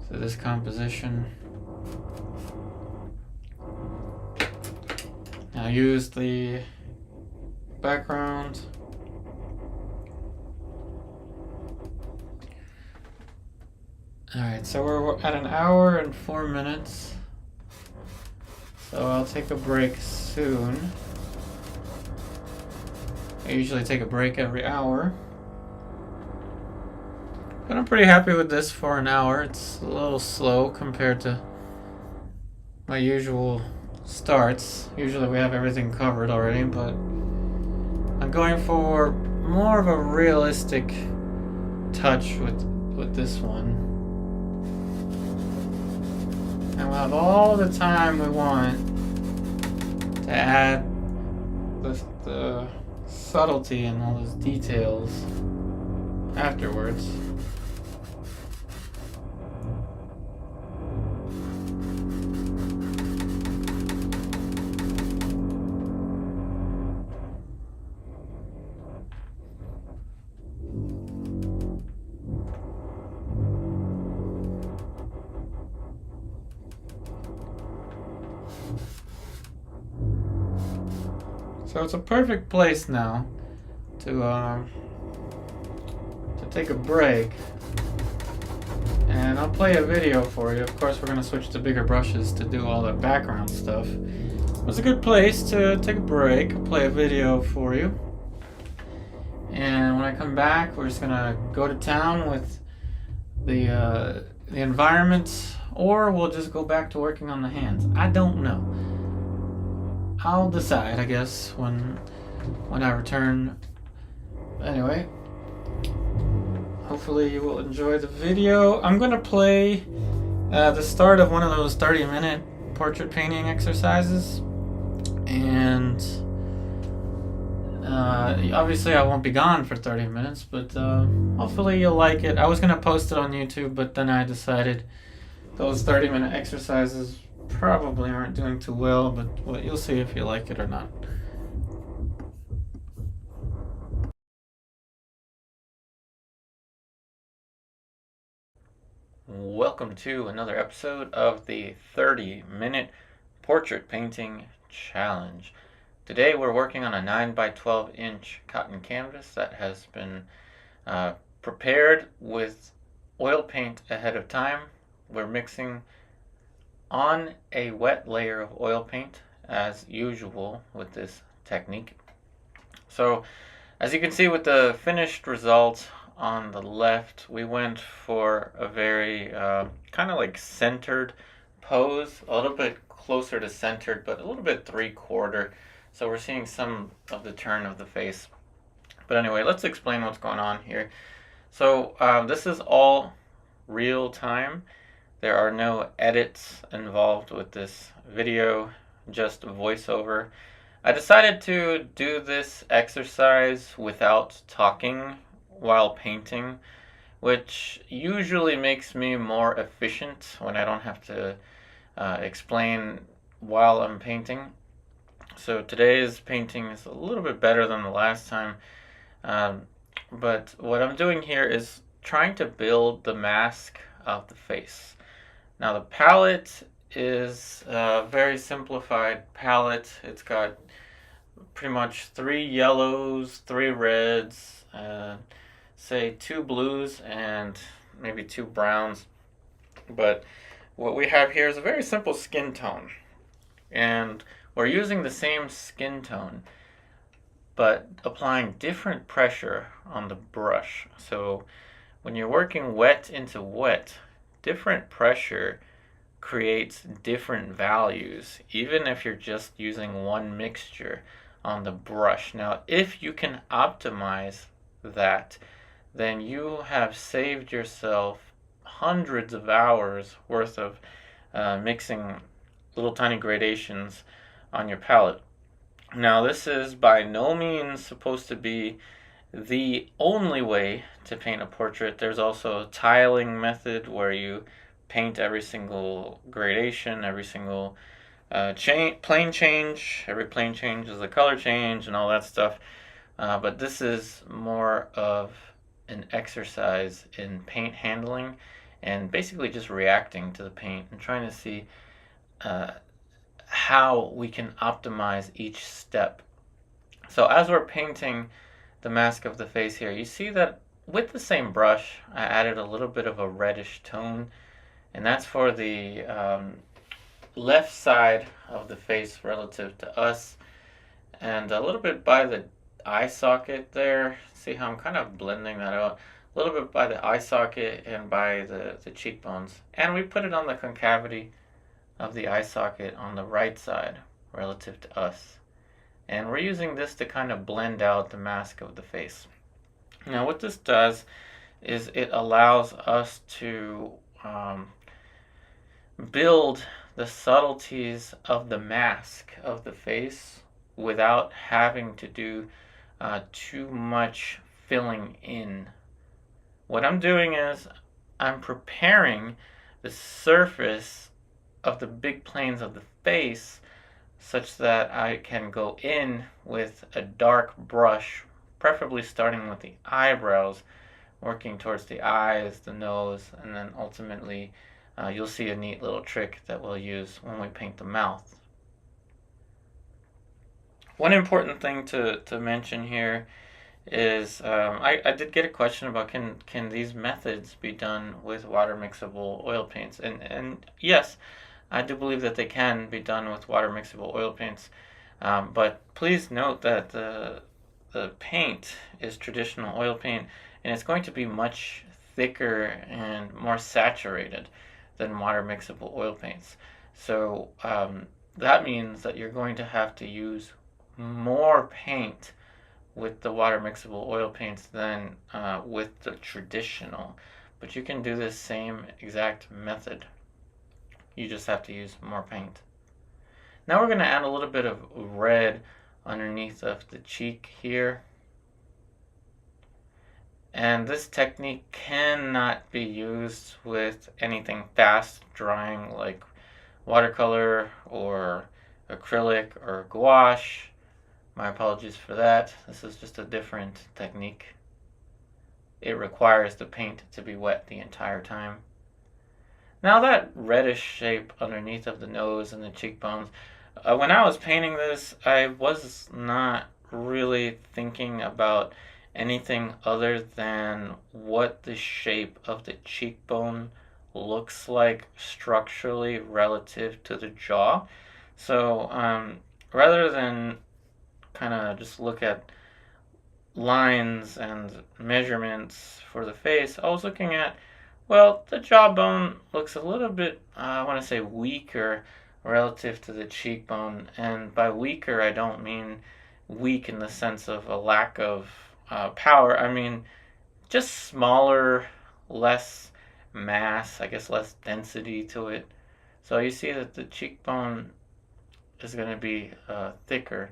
to this composition. Now use the background. Alright, so we're at 1 hour and 4 minutes. So I'll take a break soon. I usually take a break every hour. But I'm pretty happy with this for 1 hour. It's a little slow compared to my usual starts. Usually we have everything covered already, but I'm going for more of a realistic touch with this one. And we'll have all the time we want to add the subtlety and all those details afterwards. So it's a perfect place now to take a break, and I'll play a video for you. Of course, we're going to switch to bigger brushes to do all the background stuff. It's a good place to take a break. I'll play a video for you, and when I come back, we're just going to go to town with the environment, or we'll just go back to working on the hands. I don't know. I'll decide, I guess, when I return. Anyway, hopefully you will enjoy the video. I'm going to play the start of one of those 30-minute portrait painting exercises. And obviously I won't be gone for 30 minutes, but hopefully you'll like it. I was going to post it on YouTube, but then I decided those 30-minute exercises probably aren't doing too well, but you'll see if you like it or not. Welcome to another episode of the 30-minute portrait painting challenge. Today we're working on a 9 by 12 inch cotton canvas that has been prepared with oil paint ahead of time. We're mixing on a wet layer of oil paint as usual with this technique. So as you can see with the finished result on the left, we went for a very kind of like centered pose, a little bit closer to centered, but a little bit 3/4. So we're seeing some of the turn of the face. But anyway, let's explain what's going on here. So this is all real time. There are no edits involved with this video. just voiceover. I decided to do this exercise without talking while painting, which usually makes me more efficient when I don't have to explain while I'm painting. So today's painting is a little bit better than the last time, um, but what I'm doing here is trying to build the mask of the face. Now the palette is a very simplified palette. It's got pretty much 3 yellows, 3 reds, say 2 blues, and maybe 2 browns. But what we have here is a very simple skin tone. And we're using the same skin tone, but applying different pressure on the brush. So when you're working wet into wet, different pressure creates different values, even if you're just using one mixture on the brush. Now, if you can optimize that, then you have saved yourself hundreds of hours worth of mixing little tiny gradations on your palette. Now, this is by no means supposed to be the only way to paint a portrait. There's also a tiling method where you paint every single gradation, every single plane change. Every plane change is a color change and all that stuff. But this is more of an exercise in paint handling and basically just reacting to the paint and trying to see how we can optimize each step. So as we're painting the mask of the face here, you see that with the same brush, I added a little bit of a reddish tone, and that's for the left side of the face relative to us, and a little bit by the eye socket there. See how I'm kind of blending that out? A little bit by the eye socket and by the cheekbones. And we put it on the concavity of the eye socket on the right side relative to us. And we're using this to kind of blend out the mask of the face. Now what this does is it allows us to build the subtleties of the mask of the face without having to do too much filling in. What I'm doing is I'm preparing the surface of the big planes of the face such that I can go in with a dark brush, preferably starting with the eyebrows, working towards the eyes, the nose, and then ultimately you'll see a neat little trick that we'll use when we paint the mouth. One important thing to mention here is I did get a question about can these methods be done with water mixable oil paints, and yes, I do believe that they can be done with water mixable oil paints, but please note that the paint is traditional oil paint, and it's going to be much thicker and more saturated than water mixable oil paints. So that means that you're going to have to use more paint with the water mixable oil paints than with the traditional, but you can do this same exact method. You just have to use more paint. Now we're going to add a little bit of red underneath of the cheek here. And this technique cannot be used with anything fast drying like watercolor or acrylic or gouache. My apologies for that. This is just a different technique. It requires the paint to be wet the entire time. Now that reddish shape underneath of the nose and the cheekbones, when I was painting this, I was not really thinking about anything other than what the shape of the cheekbone looks like structurally relative to the jaw. So rather than kind of just look at lines and measurements for the face, I was looking at, well, the jawbone looks a little bit, I want to say weaker relative to the cheekbone. And by weaker, I don't mean weak in the sense of a lack of power. I mean just smaller, less mass, I guess less density to it. So you see that the cheekbone is going to be thicker,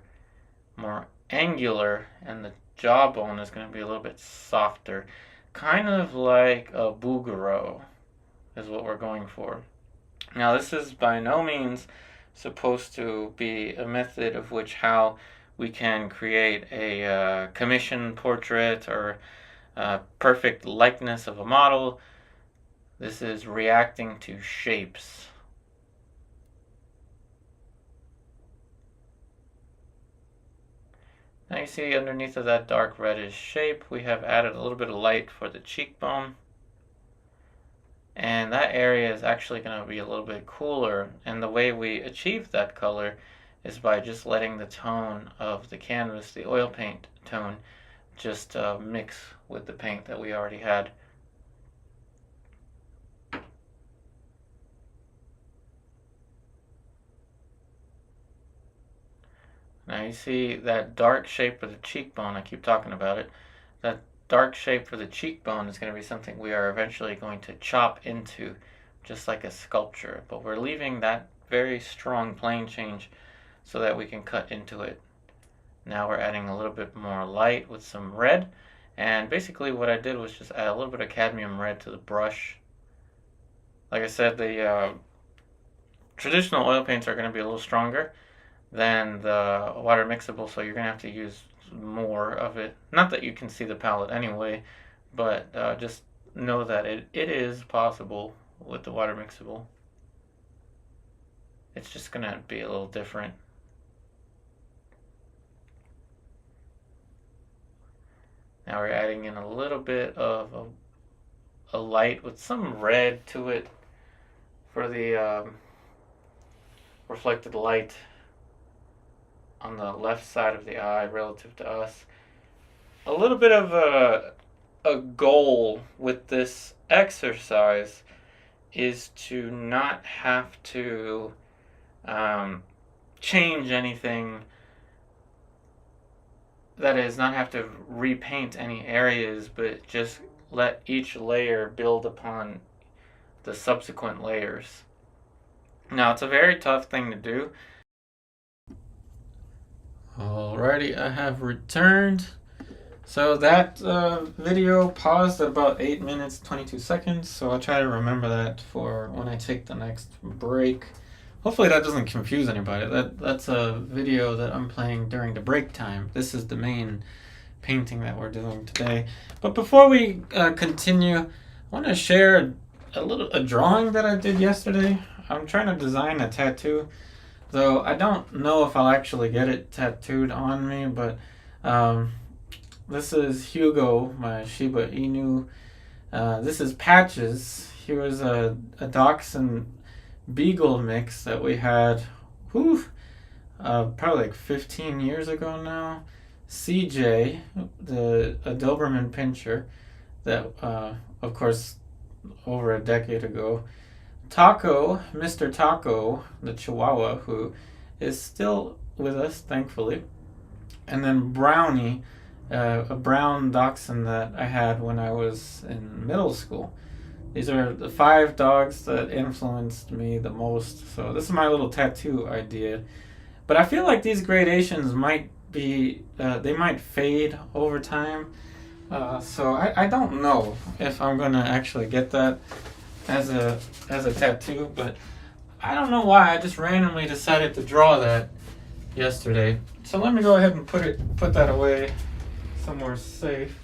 more angular, and the jawbone is going to be a little bit softer. Kind of like a bouguereau is what we're going for. Now, this is by no means supposed to be a method of which how we can create a commission portrait or a perfect likeness of a model. This is reacting to shapes. Now you see underneath of that dark reddish shape, we have added a little bit of light for the cheekbone. And that area is actually going to be a little bit cooler. And the way we achieve that color is by just letting the tone of the canvas, the oil paint tone, just mix with the paint that we already had. Now you see that dark shape for the cheekbone, I keep talking about it. That dark shape for the cheekbone is going to be something we are eventually going to chop into, just like a sculpture. But we're leaving that very strong plane change so that we can cut into it. Now we're adding a little bit more light with some red. And basically what I did was just add a little bit of cadmium red to the brush. Like I said, the traditional oil paints are going to be a little stronger than the water mixable, so you're going to have to use more of it. Not that you can see the palette anyway, but just know that it is possible with the water mixable. It's just going to be a little different. Now we're adding in a little bit of a light with some red to it for the reflected light on the left side of the eye relative to us. A little bit of a goal with this exercise is to not have to change anything. That is, not have to repaint any areas, but just let each layer build upon the subsequent layers. Now, it's a very tough thing to do. Alrighty, I have returned. So that video paused at about 8 minutes 22 seconds, so I'll try to remember that for when I take the next break. Hopefully that doesn't confuse anybody. That's a video that I'm playing during the break time. This is the main painting that we're doing today. But before we continue, I want to share a drawing that I did yesterday. I'm trying to design a tattoo, though I don't know if I'll actually get it tattooed on me, but this is Hugo, my Shiba Inu. This is Patches. He was a dachshund beagle mix that we had probably like 15 years ago now. CJ, a Doberman Pinscher, that of course over a decade ago. Taco, Mr. Taco, the Chihuahua, who is still with us, thankfully. And then Brownie, a brown dachshund that I had when I was in middle school. These are the 5 dogs that influenced me the most. So this is my little tattoo idea. But I feel like these gradations might be, they might fade over time. So I don't know if I'm going to actually get that as a tattoo. But I don't know why. I just randomly decided to draw that yesterday. So let me go ahead and put that away somewhere safe.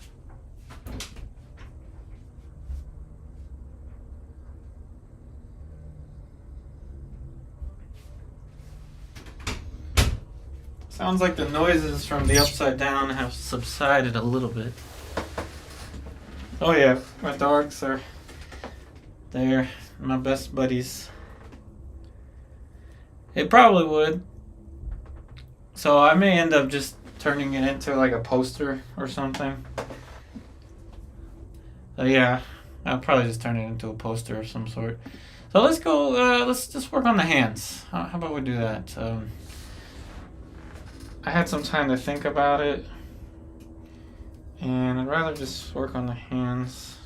Sounds like the noises from the upside down have subsided a little bit. Oh yeah, my dogs are there, my best buddies. It probably would. So I may end up just turning it into like a poster or something. Yeah, I'll probably just turn it into a poster of some sort. So let's go, let's just work on the hands. How about we do that? I had some time to think about it, and I'd rather just work on the hands.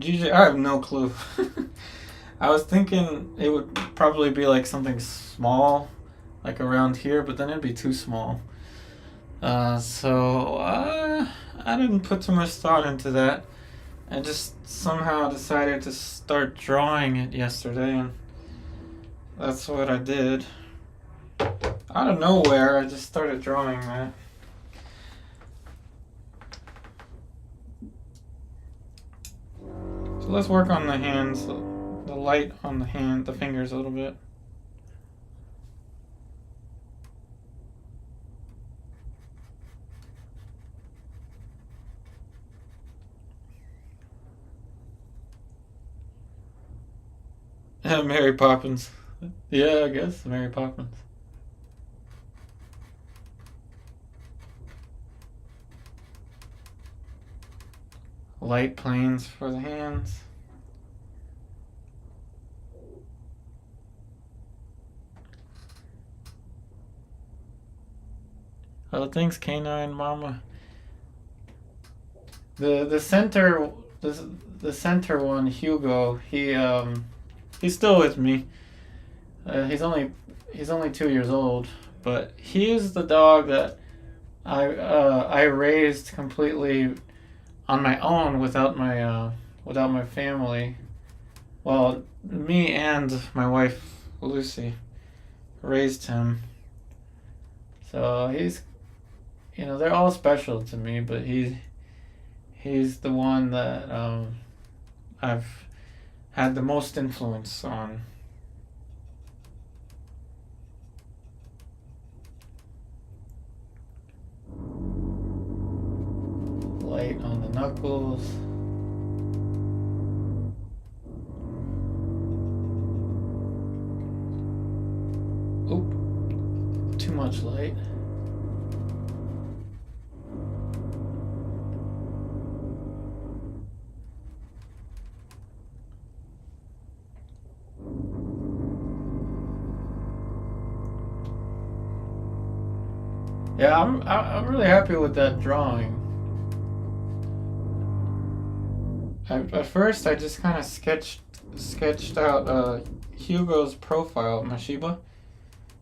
Usually I have no clue. I was thinking it would probably be like something small, like around here, but then it'd be too small. So I didn't put too much thought into that. I just somehow decided to start drawing it yesterday, and that's what I did. Out of nowhere, I just started drawing that. So let's work on the hands, the light on the fingers a little bit. Mary Poppins. Yeah, I guess Mary Poppins. Light planes for the hands. Oh, thanks, Canine Mama. The center one, Hugo. He's still with me. He's only 2 years old, but he is the dog that I raised completely on my own without my family. Well, me and my wife Lucy raised him. So they're all special to me, but he's the one that I've had the most influence on. Light on the knuckles. Oop, too much light. Yeah, I'm really happy with that drawing. At first, I just kind of sketched out Hugo's profile, Mashiba,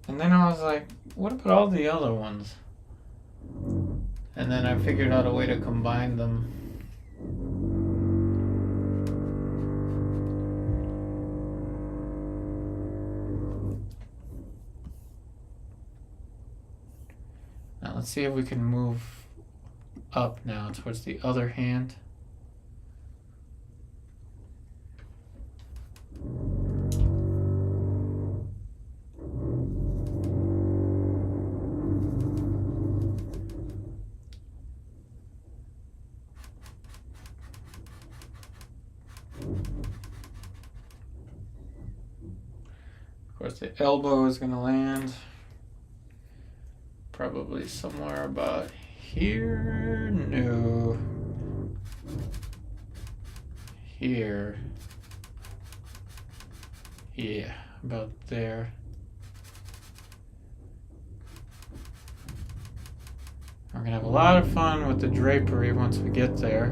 and then I was like, what about all the other ones? And then I figured out a way to combine them. Now let's see if we can move up now towards the other hand. Of course, the elbow is going to land probably somewhere about here. No. Here. Yeah, about there. We're gonna have a lot of fun with the drapery once we get there.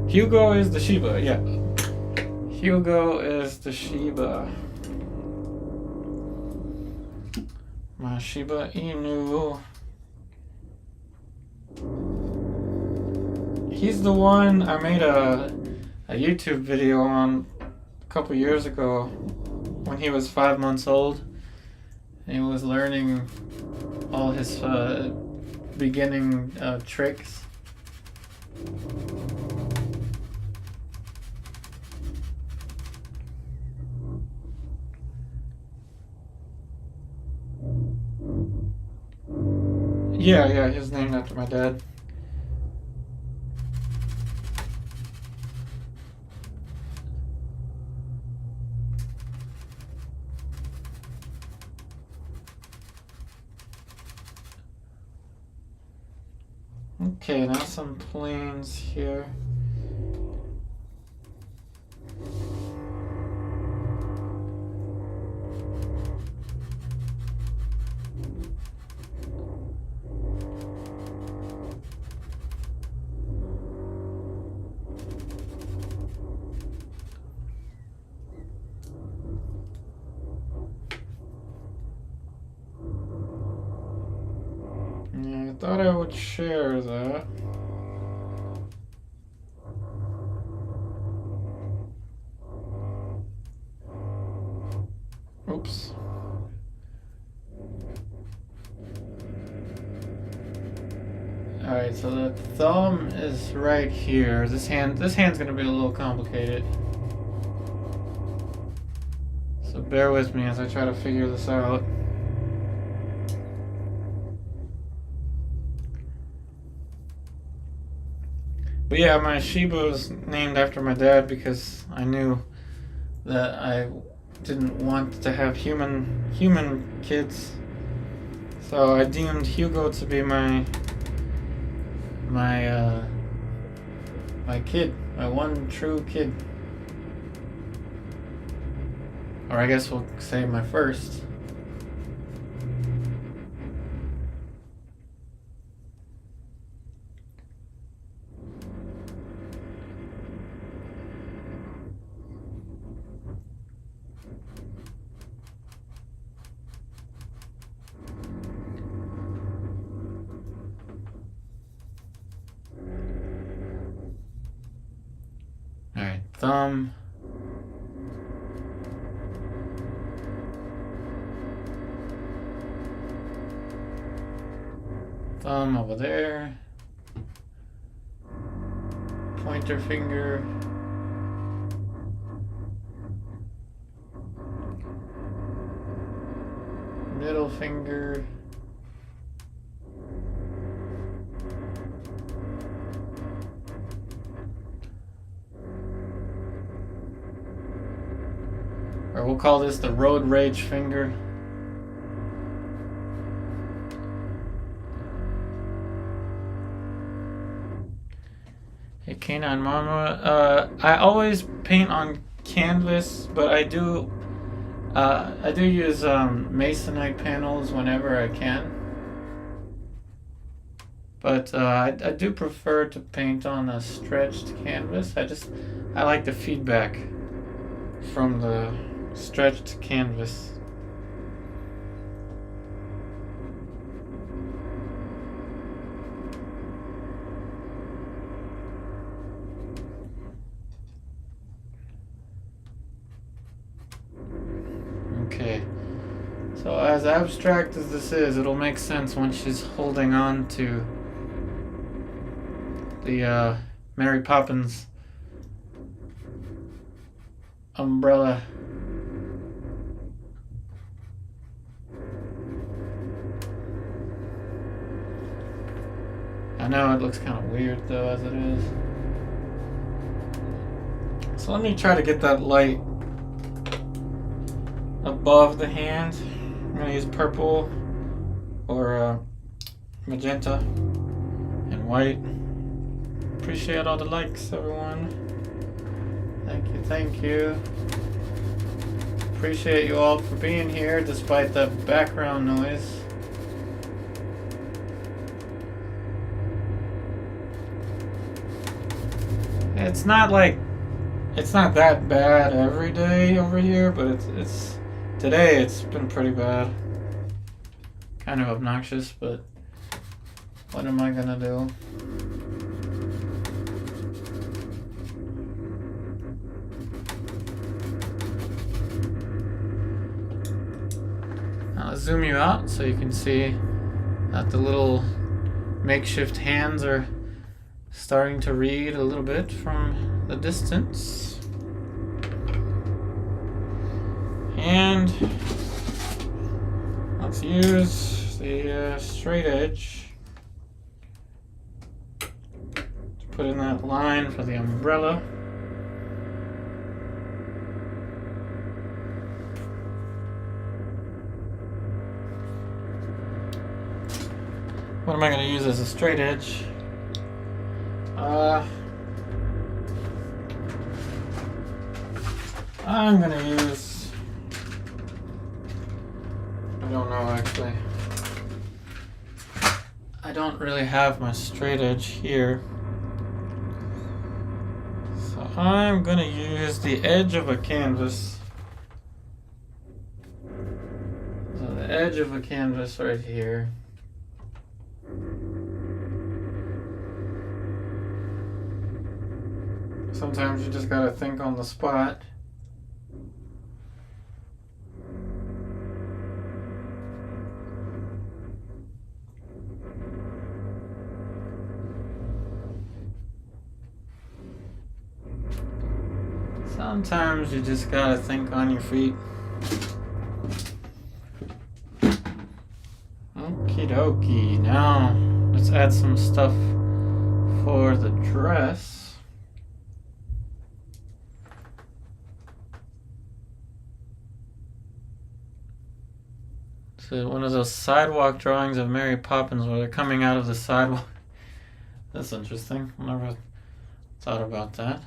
Hugo is the Shiba, yeah. Hugo is the Shiba. My Shiba Inu. He's the one I made a YouTube video on a couple years ago when he was 5 months old. And he was learning all his beginning tricks. Yeah, he was named after my dad. Okay, now some planes here. what chair is that? Oops. Alright, so the thumb is right here. This hand's gonna be a little complicated. So bear with me as I try to figure this out. But yeah, my Shiba was named after my dad because I knew that I didn't want to have human kids. So I deemed Hugo to be my kid, my one true kid. Or I guess we'll say my first. Alright, thumb. Thumb over there. Pointer finger. Middle finger. Or we'll call this the road rage finger. Hey, Canine Mama. I always paint on canvas, but I do use masonite panels whenever I can. But I do prefer to paint on a stretched canvas. I like the feedback from the stretched canvas. Okay, so as abstract as this is, it'll make sense when she's holding on to the Mary Poppins umbrella. I know it looks kind of weird though as it is. So let me try to get that light above the hand. I'm going to use purple or magenta and white. Appreciate all the likes, everyone. Thank you. Appreciate you all for being here despite the background noise. It's not that bad every day over here, but it's today it's been pretty bad. Kind of obnoxious, but what am I gonna do? I'll zoom you out so you can see that the little makeshift hands are starting to read a little bit from the distance. And let's use the straight edge to put in that line for the umbrella. What am I going to use as a straight edge? I'm going to use... I don't know actually. I don't really have my straight edge here. So I'm going to use the edge of a canvas. So the edge of a canvas right here. Sometimes you just gotta think on the spot. Sometimes you just gotta think on your feet. Okie dokie. Now let's add some stuff for the dress. So one of those sidewalk drawings of Mary Poppins where they're coming out of the sidewalk. That's interesting. I never thought about that.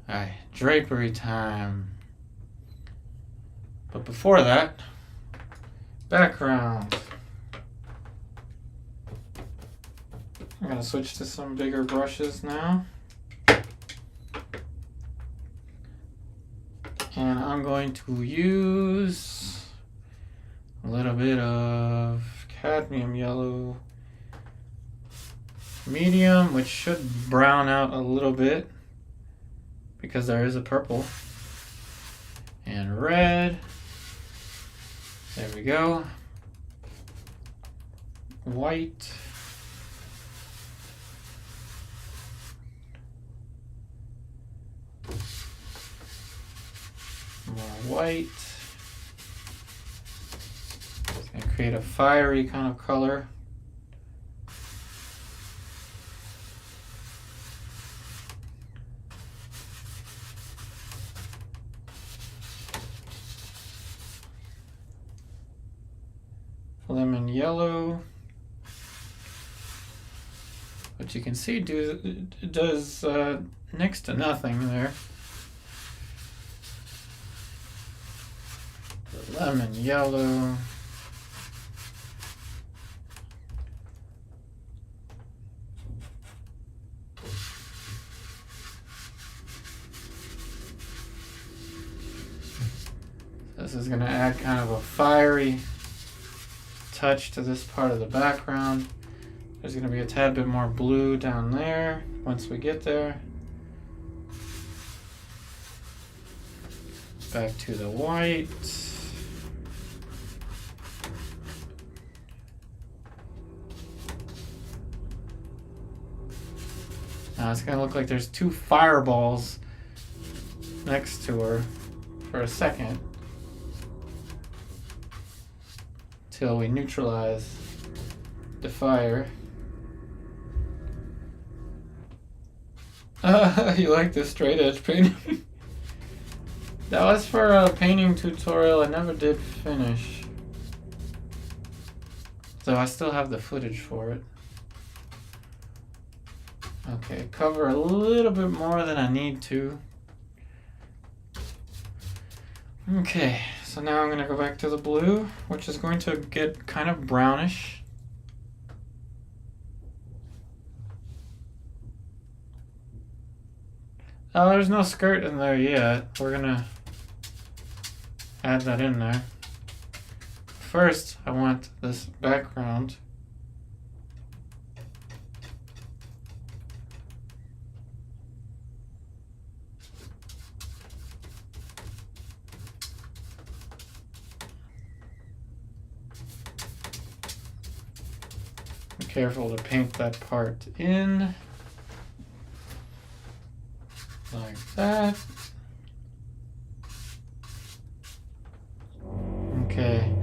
Alright, drapery time. But before that, background. I'm gonna switch to some bigger brushes now. And I'm going to use a little bit of cadmium yellow medium, which should brown out a little bit because there is a purple. And red. There we go. White. More white. It's going to create a fiery kind of color. Lemon yellow, but you can see it does next to nothing there. The lemon yellow. This is going to add kind of a fiery touch to this part of the background. There's going to be a tad bit more blue down there once we get there. Back to the white. Now it's going to look like there's two fireballs next to her for a second. Till we neutralize the fire. You like the straight edge painting? That was for a painting tutorial I never did finish. So I still have the footage for it. Okay, cover a little bit more than I need to. Okay. So now I'm going to go back to the blue, which is going to get kind of brownish. Oh, there's no skirt in there yet. We're going to add that in there. First, I want this background. Careful to paint that part in like that. Okay,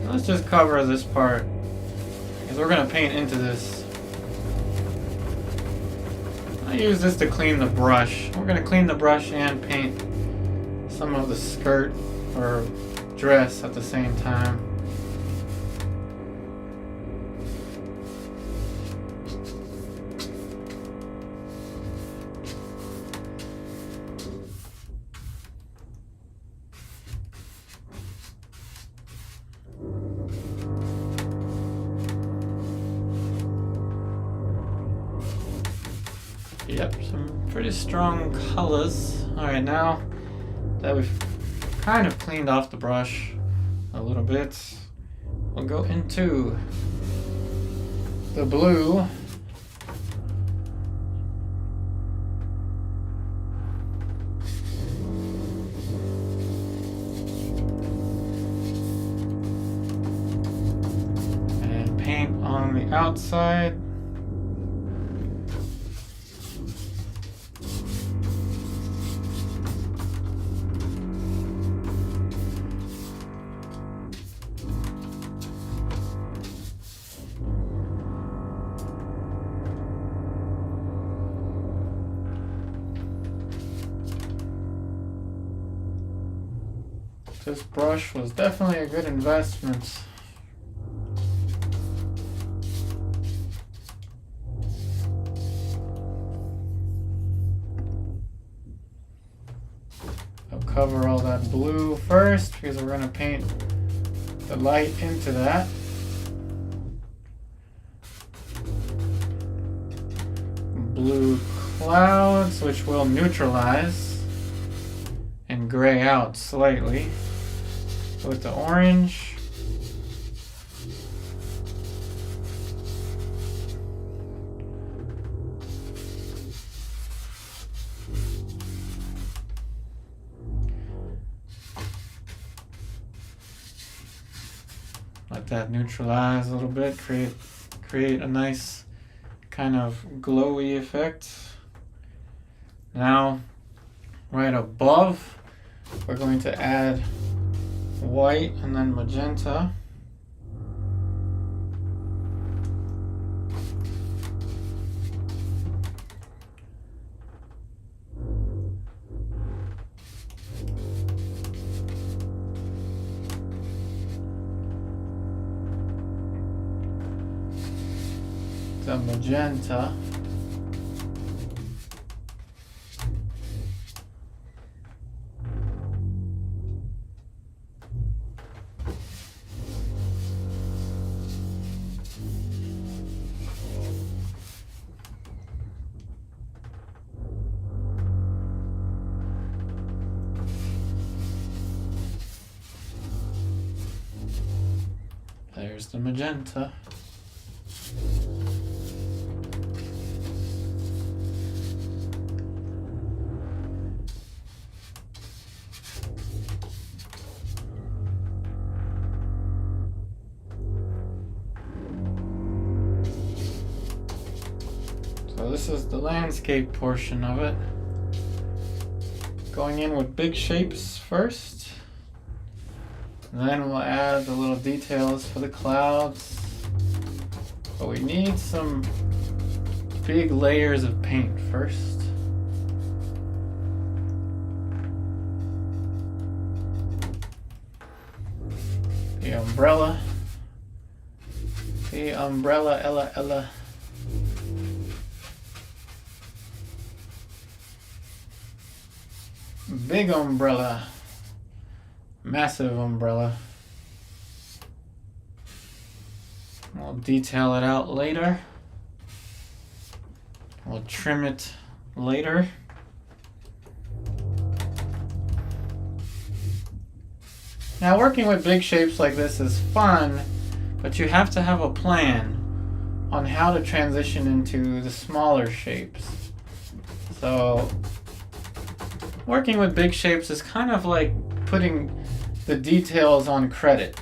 let's just cover this part because we're going to paint into this. I use this to clean the brush. We're going to clean the brush and paint some of the skirt or dress at the same time. Yep, some pretty strong colors. Alright, now that we've kind of cleaned off the brush a little bit, we'll go into the blue. outside. This brush was definitely a good investment. I'll cover all that blue first because we're going to paint the light into that. Blue clouds, which will neutralize and gray out slightly. With the orange, let that neutralize a little bit, create a nice kind of glowy effect. Now, right above, we're going to add white and then magenta. The magenta. There's the magenta. So this is the landscape portion of it. Going in with big shapes first. Then we'll add the little details for the clouds. But we need some big layers of paint first. The umbrella. The umbrella, Ella. Big umbrella. Massive umbrella. We'll detail it out later. We'll trim it later. Now, working with big shapes like this is fun, but you have to have a plan on how to transition into the smaller shapes. So, working with big shapes is kind of like putting the details on credit,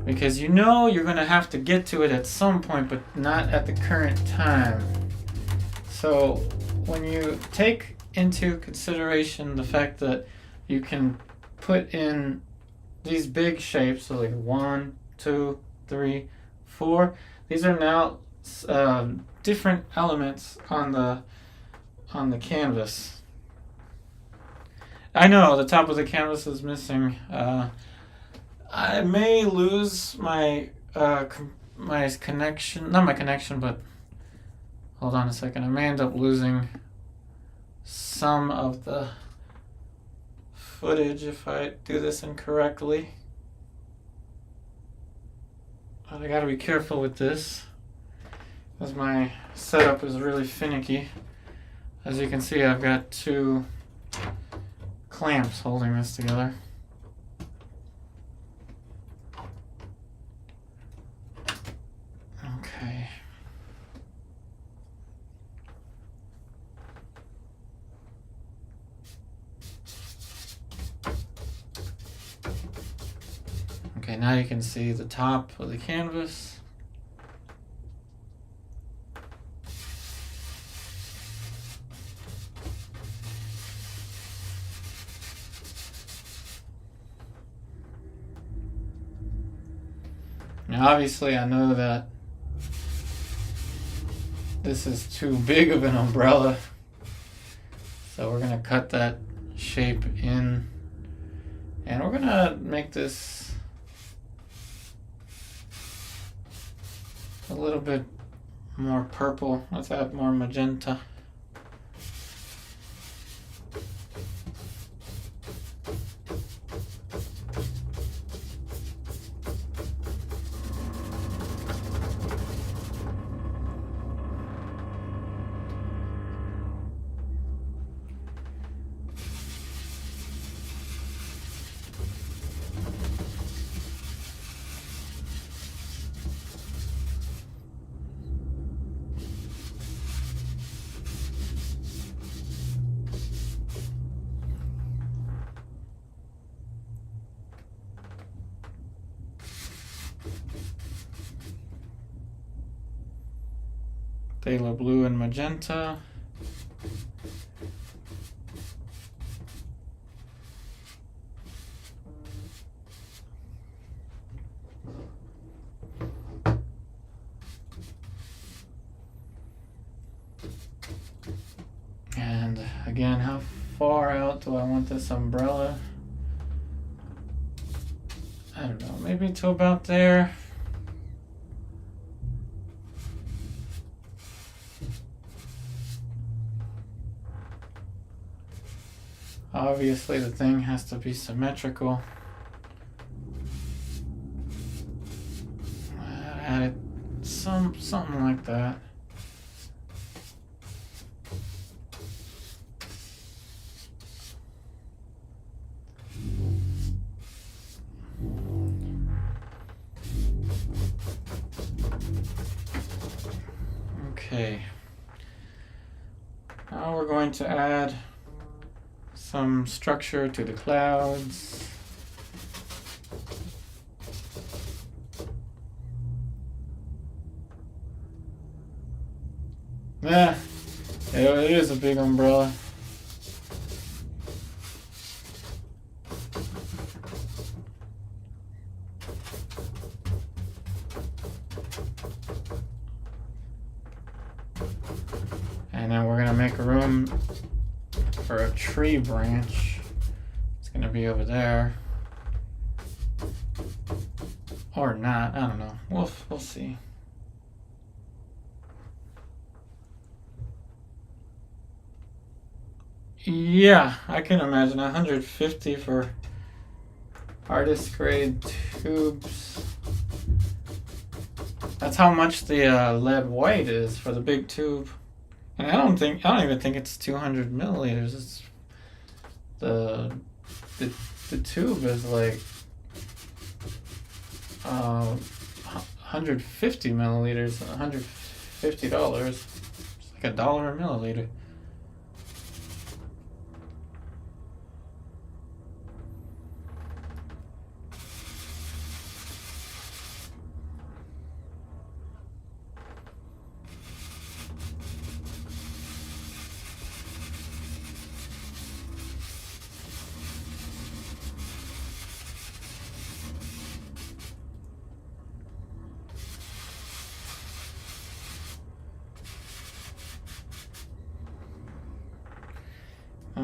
because you know you're going to have to get to it at some point, but not at the current time. So when you take into consideration the fact that you can put in these big shapes, so like 1, 2, 3, 4, these are now different elements on the canvas. I know the top of the canvas is missing. I may lose my my connection, not my connection, but hold on a second. I may end up losing some of the footage if I do this incorrectly. But I gotta be careful with this, because my setup is really finicky. As you can see, I've got 2 clamps holding this together. Okay. Okay, now you can see the top of the canvas. Now obviously I know that this is too big of an umbrella, so we're gonna cut that shape in, and we're gonna make this a little bit more purple. Let's add more magenta. Phthalo blue and magenta. And again, how far out do I want this umbrella? I don't know, maybe to about there. Obviously the thing has to be symmetrical. Add something like that. Okay. Now we're going to add some structure to the clouds. Yeah, it is a big umbrella. And then we're gonna make room for a tree branch. It's gonna be over there, or not. I don't know. We'll see. Yeah, I can imagine 150 for artist grade tubes. That's how much the lead white is for the big tube. And I don't even think it's 200 milliliters. It's the tube is like 150 milliliters, $150. It's like $1 a milliliter.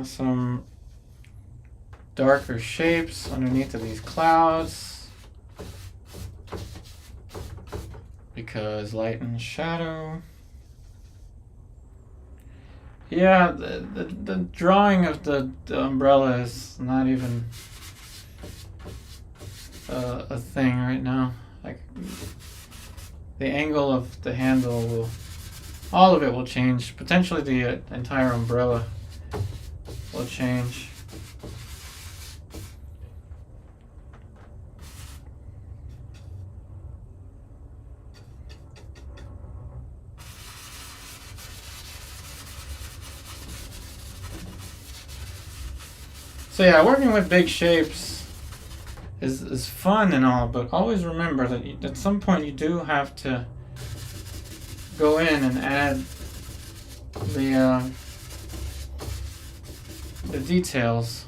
Some darker shapes underneath of these clouds because light and shadow. Yeah, the drawing of the umbrella is not even a thing right now. Like the angle of the handle will, all of it will change. Potentially the entire umbrella will change. So yeah, working with big shapes is fun and all, but always remember that at some point you do have to go in and add the details.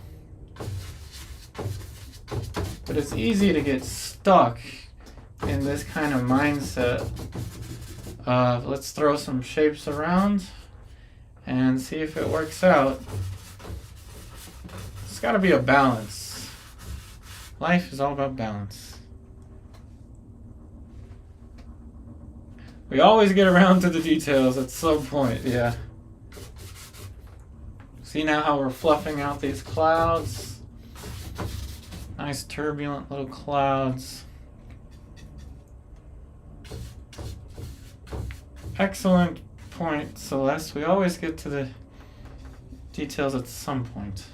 But it's easy to get stuck in in this kind of mindset of let's throw some shapes around and see if it works out. It's got to be a balance. Life is all about balance. We always get around to the details at some point, yeah. See now how we're fluffing out these clouds? Nice turbulent little clouds. Excellent point, Celeste. We always get to the details at some point.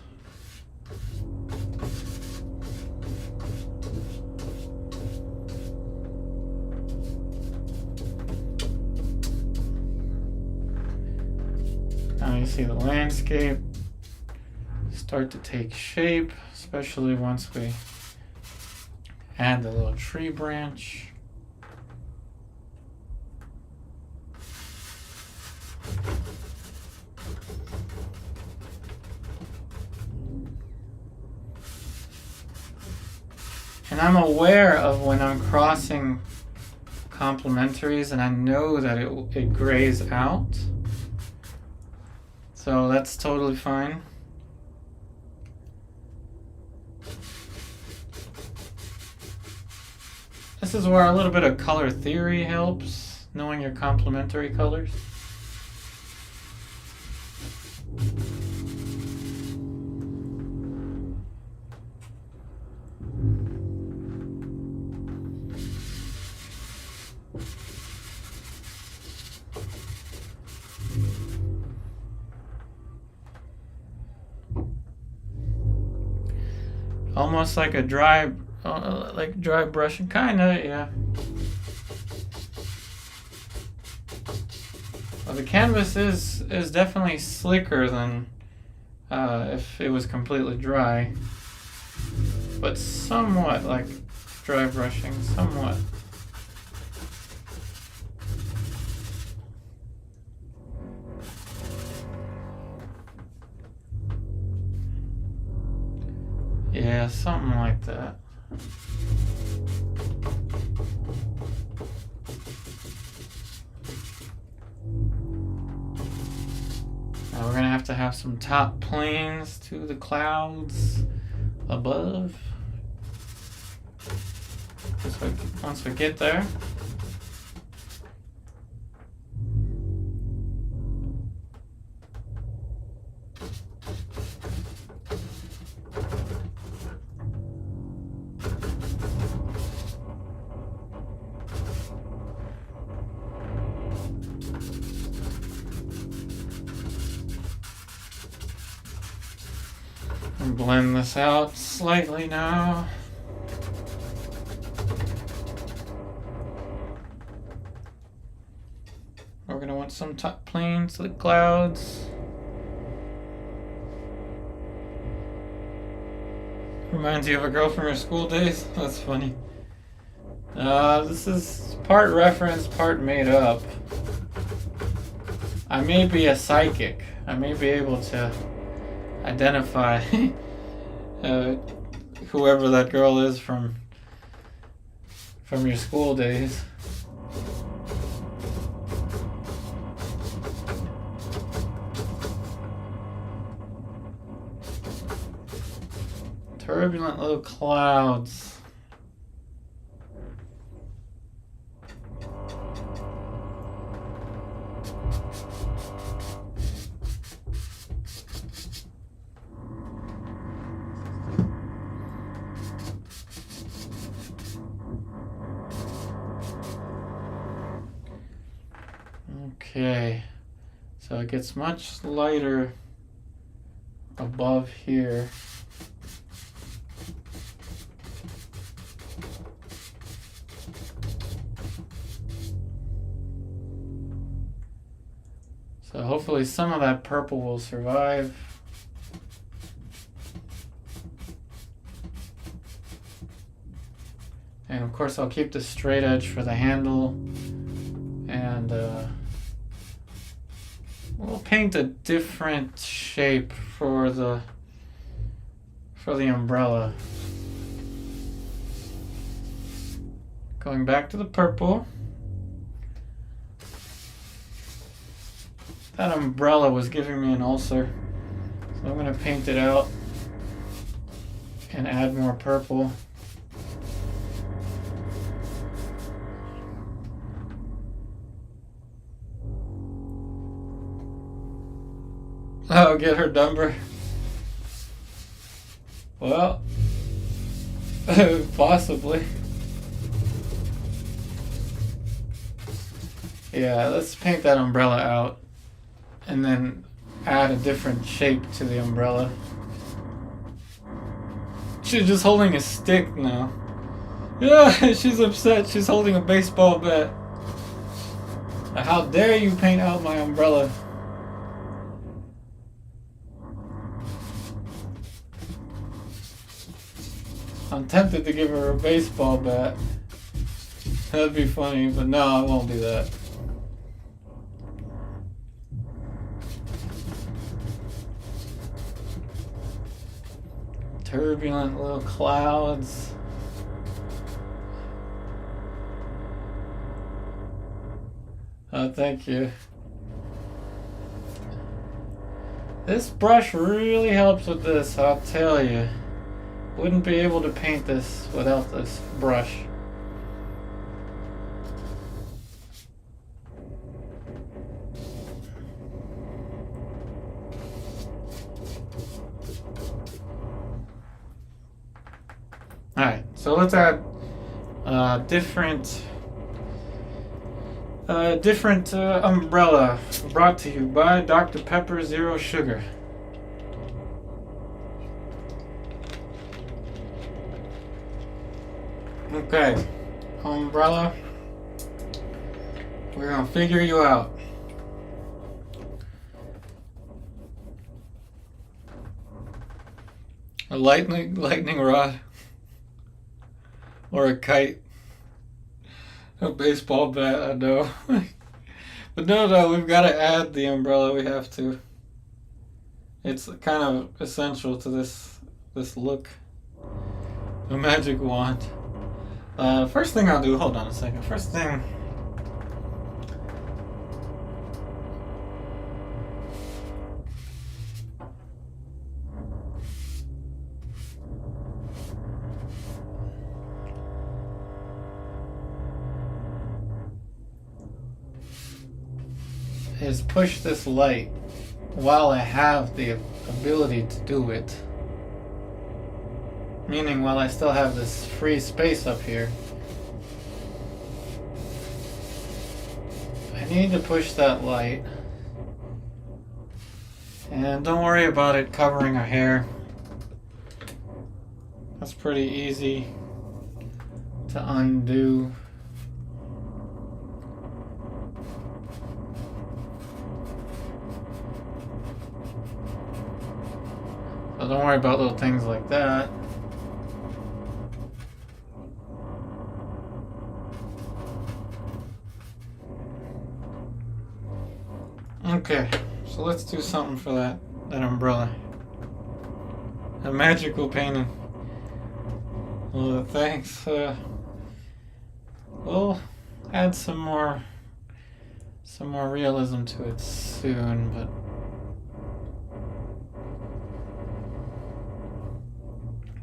Now you see the landscape start to take shape, especially once we add the little tree branch. And I'm aware of when I'm crossing complementaries and I know that it grays out. So that's totally fine. This is where a little bit of color theory helps, knowing your complementary colors. Almost like a dry brushing, kinda, yeah. Well, the canvas is definitely slicker than if it was completely dry, but somewhat like dry brushing, somewhat. Yeah, something like that. Now we're gonna have to have some top planes to the clouds above. Once we get there. And blend this out slightly now. We're going to want some top planes to the clouds. Reminds you of a girl from your school days? That's funny. This is part reference, part made up. I may be a psychic. I may be able to identify whoever that girl is from your school days. Turbulent little clouds. Okay, so it gets much lighter above here. So hopefully some of that purple will survive. And of course I'll keep the straight edge for the handle, and we'll paint a different shape for the umbrella. Going back to the purple. That umbrella was giving me an ulcer, so I'm going to paint it out and add more purple. Oh, get her number. Well, possibly. Yeah, let's paint that umbrella out and then add a different shape to the umbrella. She's just holding a stick now. Yeah, she's upset. She's holding a baseball bat. How dare you paint out my umbrella? I'm tempted to give her a baseball bat. That'd be funny, but no, I won't do that. Turbulent little clouds. Oh, thank you. This brush really helps with this, I'll tell you. Wouldn't be able to paint this without this brush. Alright, so let's add different umbrella brought to you by Dr. Pepper Zero Sugar. Okay, umbrella, we're gonna figure you out. A lightning rod, or a kite, a baseball bat, I know. But no, we've got to add the umbrella, we have to. It's kind of essential to this look. A magic wand. First thing I'll do, hold on a second. First thing, is push this light while I have the ability to do it. Meaning while I still have this free space up here. I need to push that light. And don't worry about it covering our hair. That's pretty easy to undo. So don't worry about little things like that. Okay, so let's do something for that umbrella. A magical painting. Well, thanks. We'll add some more realism to it soon, but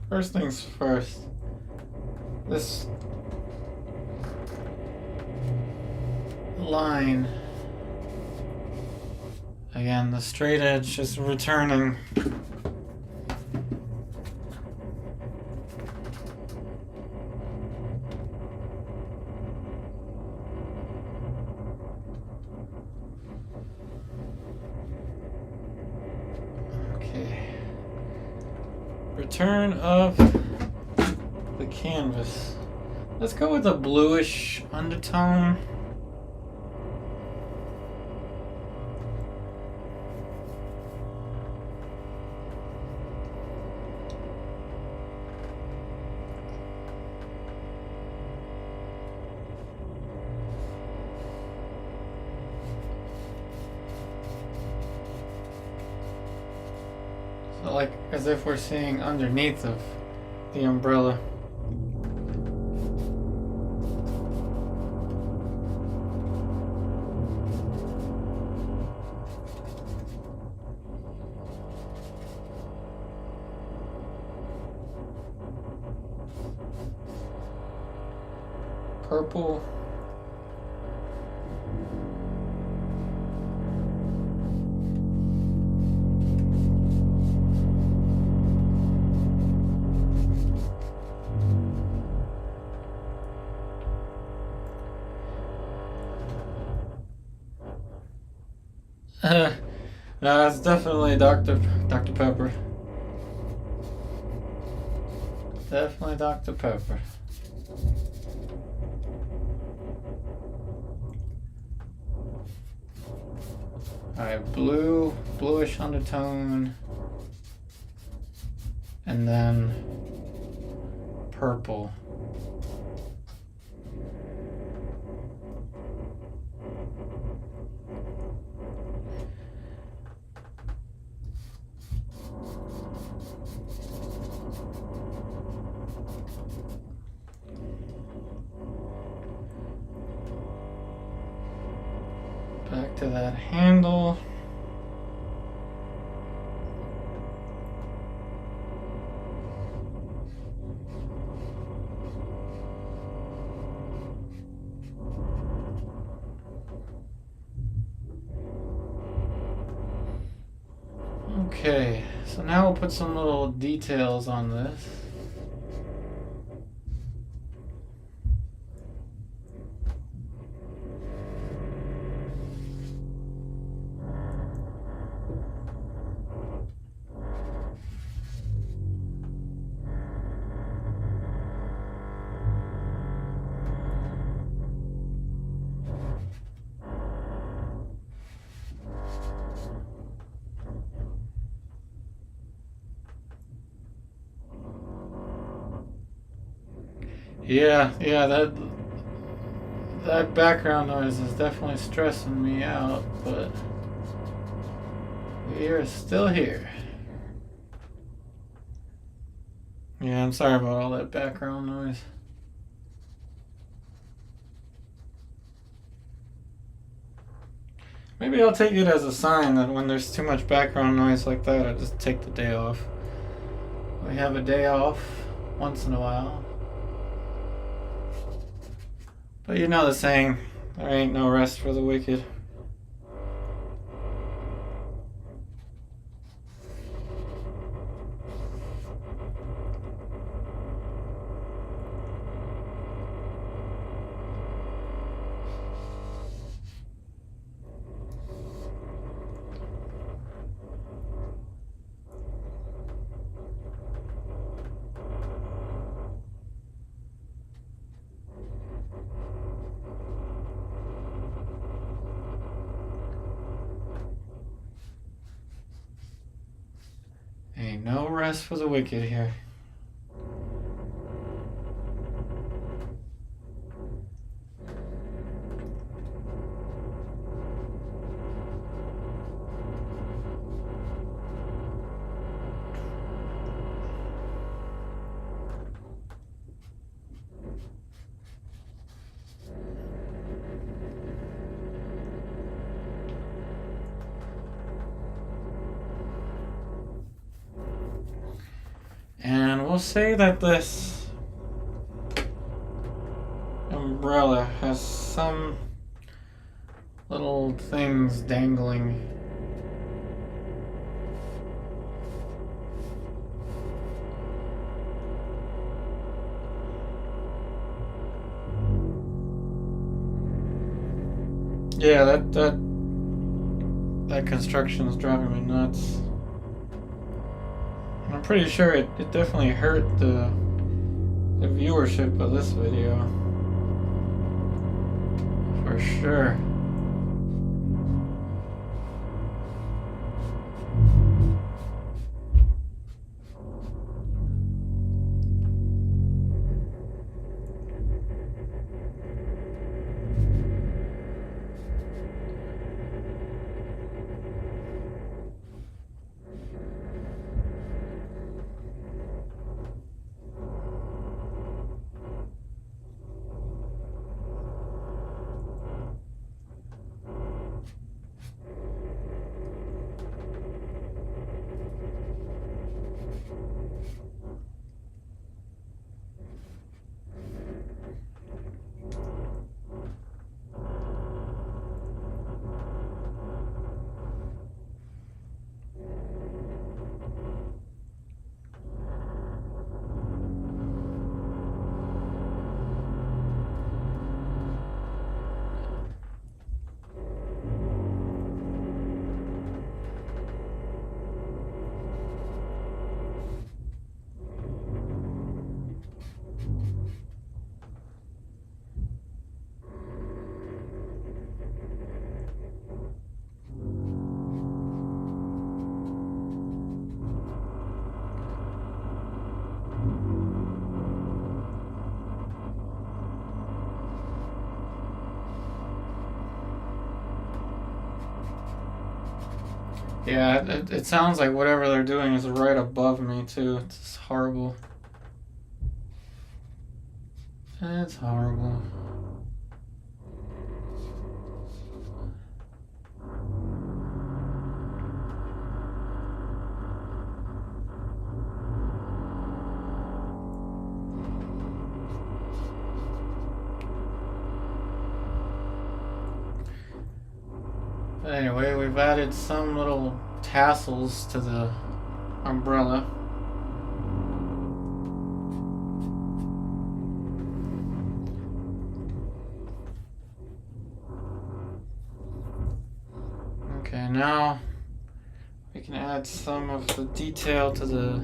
first things first. This line. Again, the straight edge is returning. Okay. Return of the canvas. Let's go with a bluish undertone. Like as if we're seeing underneath of the umbrella. purple. No, it's definitely Dr. Pepper. Definitely Dr. Pepper. Alright, bluish undertone. And then purple. Back to that handle. Okay, so now we'll put some little details on this. Yeah, that background noise is definitely stressing me out, but we are still here. Yeah, I'm sorry about all that background noise. Maybe I'll take it as a sign that when there's too much background noise like that, I just take the day off. We have a day off once in a while. But you know the saying, there ain't no rest for the wicked. Ain't no rest for the wicked here. And we'll say that this umbrella has some little things dangling. Yeah, that construction is driving me nuts. I'm pretty sure it definitely hurt the viewership of this video. For sure. Yeah, it sounds like whatever they're doing is right above me too. It's horrible. It's horrible. Anyway, we've added some little tassels to the umbrella. Okay, now we can add some of the detail to the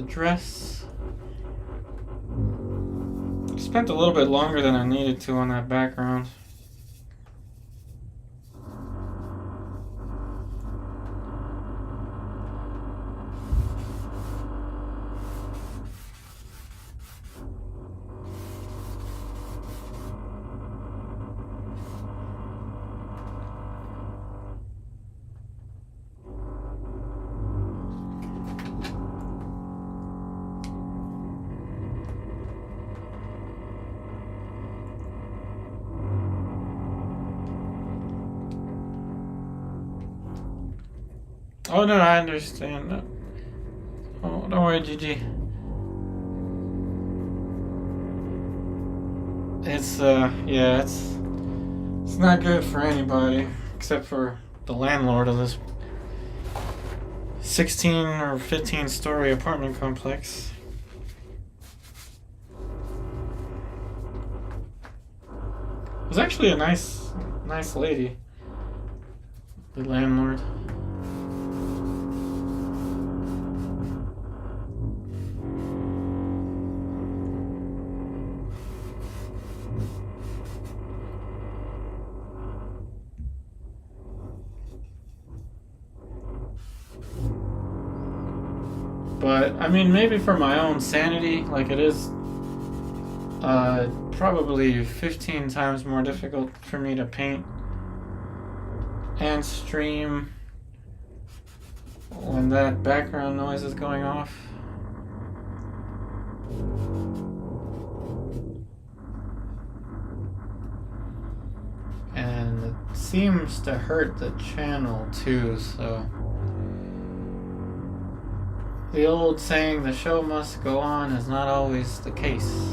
dress. Spent a little bit longer than I needed to on that background. Oh no, I understand. No. Oh, don't worry, Gigi. It's yeah, it's not good for anybody except for the landlord of this 16 or 15 story apartment complex. It was actually a nice lady, the landlord. But I mean, maybe for my own sanity, like it is probably 15 times more difficult for me to paint and stream when that background noise is going off. And it seems to hurt the channel too, so the old saying, the show must go on, is not always the case.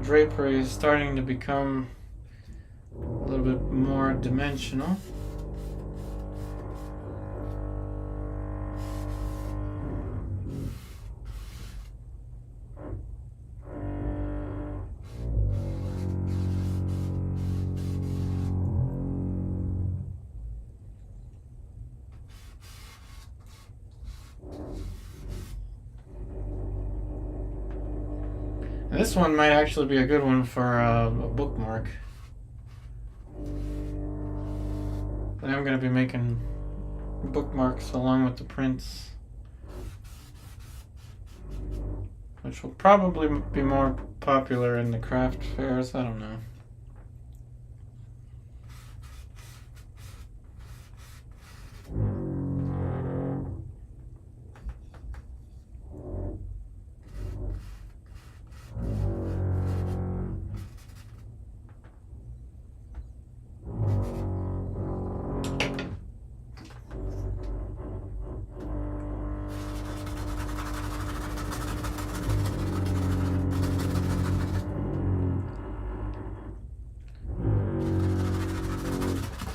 Drapery is starting to become a little bit more dimensional. This one might actually be a good one for a bookmark. But I'm going to be making bookmarks along with the prints, which will probably be more popular in the craft fairs. I don't know.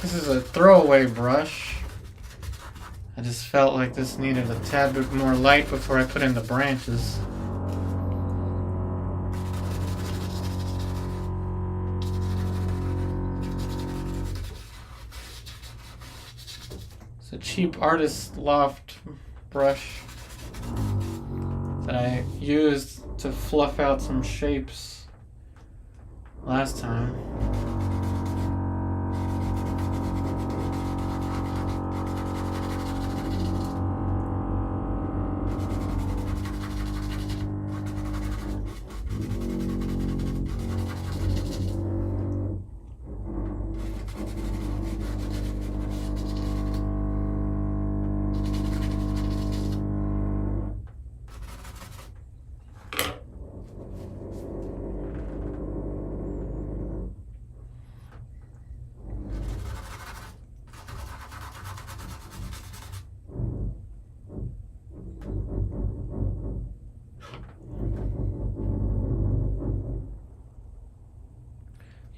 This is a throwaway brush. I just felt like this needed a tad bit more light before I put in the branches. It's a cheap artist loft brush that I used to fluff out some shapes last time.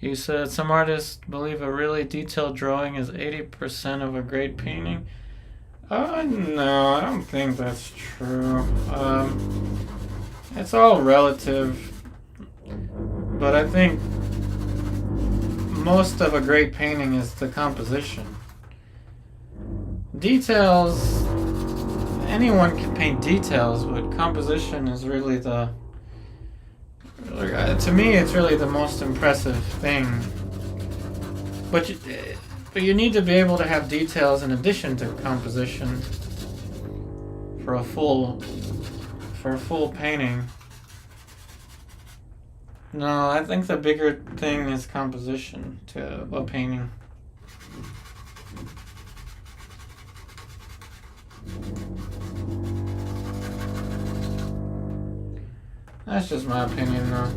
You said some artists believe a really detailed drawing is 80% of a great painting. No, I don't think that's true. It's all relative, but I think most of a great painting is the composition. Details, anyone can paint details, but composition is really to me, it's really the most impressive thing. But you need to be able to have details in addition to composition for a full painting. No, I think the bigger thing is composition to a painting. That's just my opinion, though.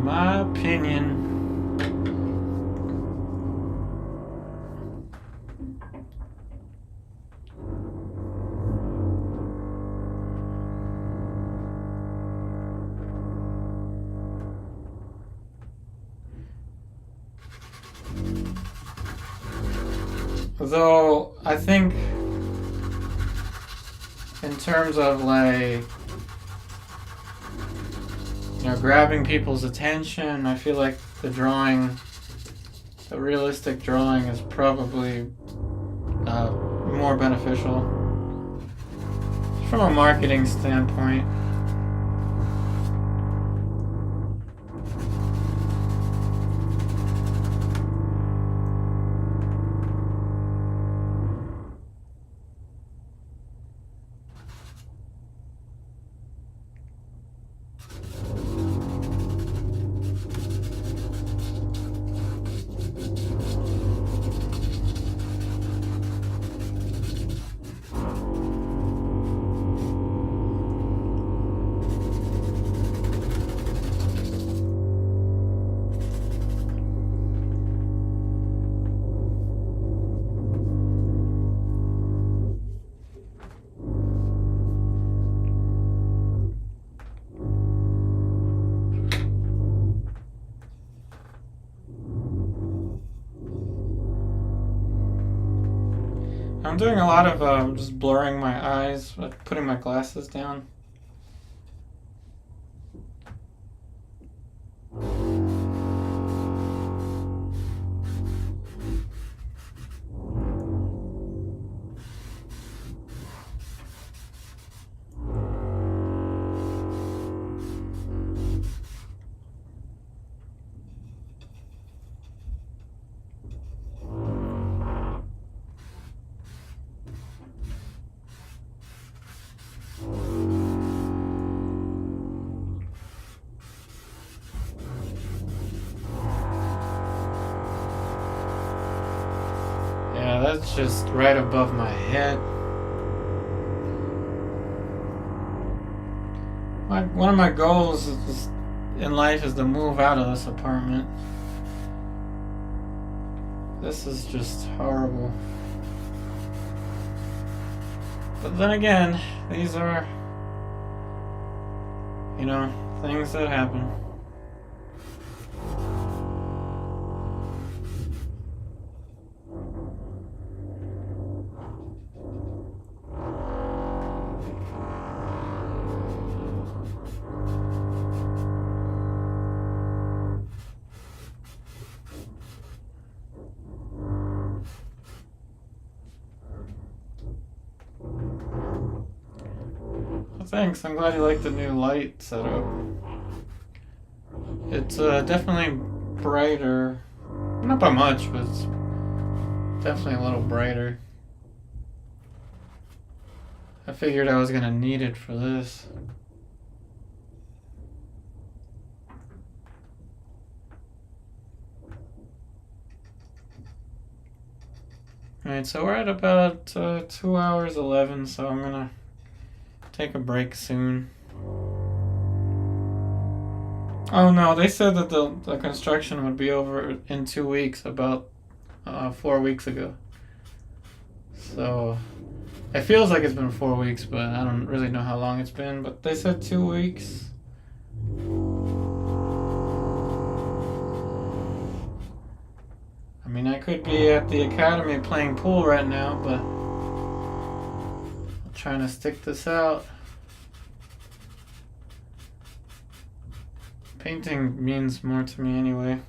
My opinion. Though I think in terms of like, grabbing people's attention, I feel like the realistic drawing is probably more beneficial from a marketing standpoint. I'm doing a lot of just blurring my eyes, putting my glasses down. Wow, that's just right above my head. One of my goals in life is to move out of this apartment. This is just horrible. But then again, these are, you know, things that happen. Thanks, I'm glad you like the new light setup. It's definitely brighter. Not by much, but it's definitely a little brighter. I figured I was gonna need it for this. Alright, so we're at about 2 hours 11, so I'm gonna take a break soon. Oh no, they said that the construction would be over in 2 weeks, about 4 weeks ago. So it feels like it's been 4 weeks, but I don't really know how long it's been. But they said 2 weeks. I mean, I could be at the academy playing pool right now, but I'm trying to stick this out. Painting means more to me anyway.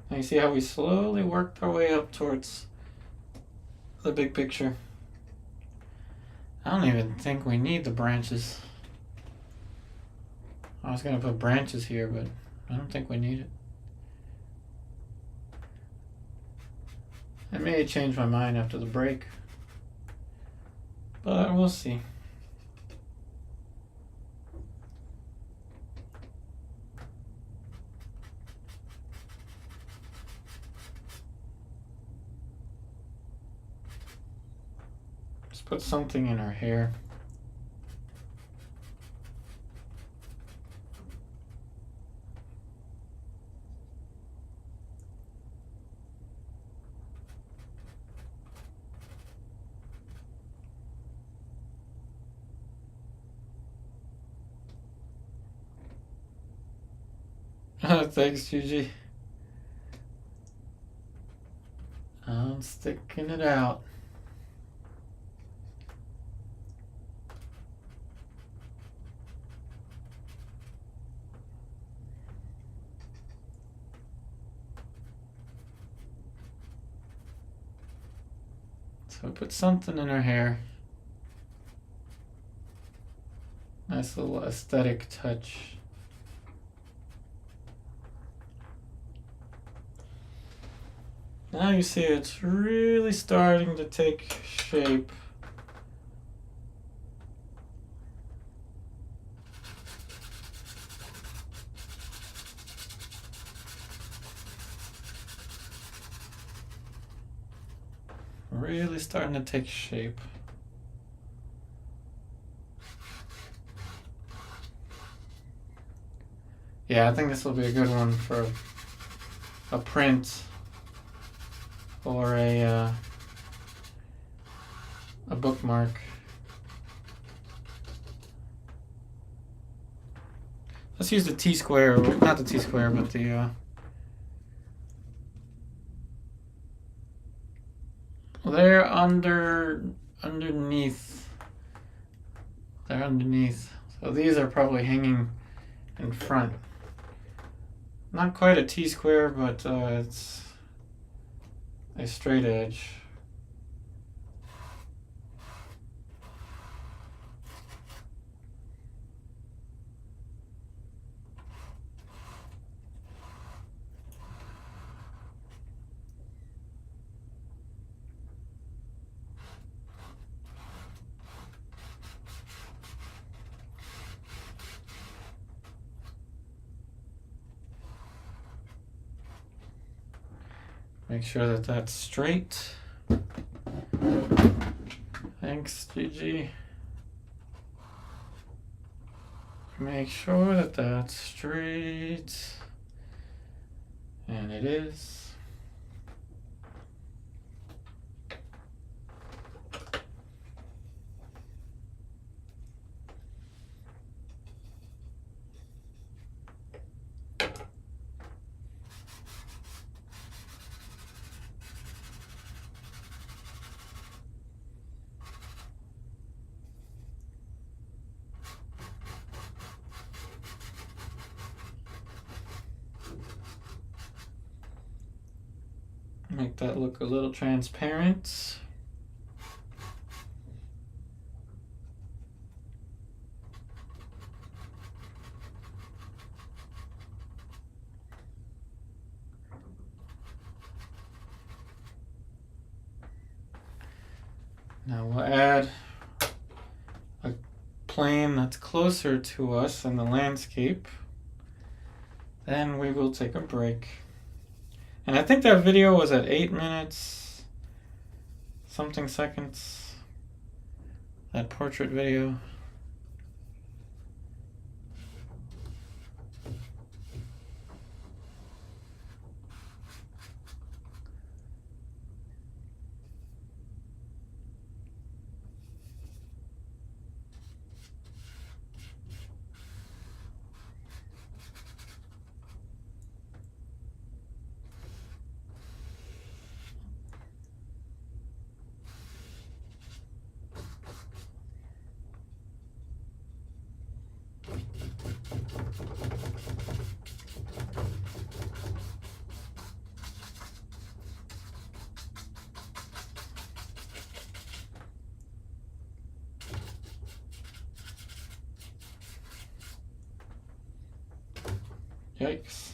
Now you see how we slowly worked our way up towards the big picture. I don't even think we need the branches. I was gonna put branches here, but I don't think we need it. I may change my mind after the break, but we'll see. Let's put something in her hair. Thanks, Gigi. I'm sticking it out. So put something in her hair. Nice little aesthetic touch. Now you see it's really starting to take shape. Really starting to take shape. Yeah, I think this will be a good one for a print. Or a bookmark. Let's use the T-square, not the T-square, but the they're underneath. They're underneath. So these are probably hanging in front. Not quite a T-square, but it's a straight edge. Make sure that that's straight. Thanks, Gigi. Make sure that that's straight. And it is. Make that look a little transparent. Now we'll add a plane that's closer to us in the landscape. Then we will take a break. And I think that video was at 8 minutes something seconds. That portrait video. Yikes.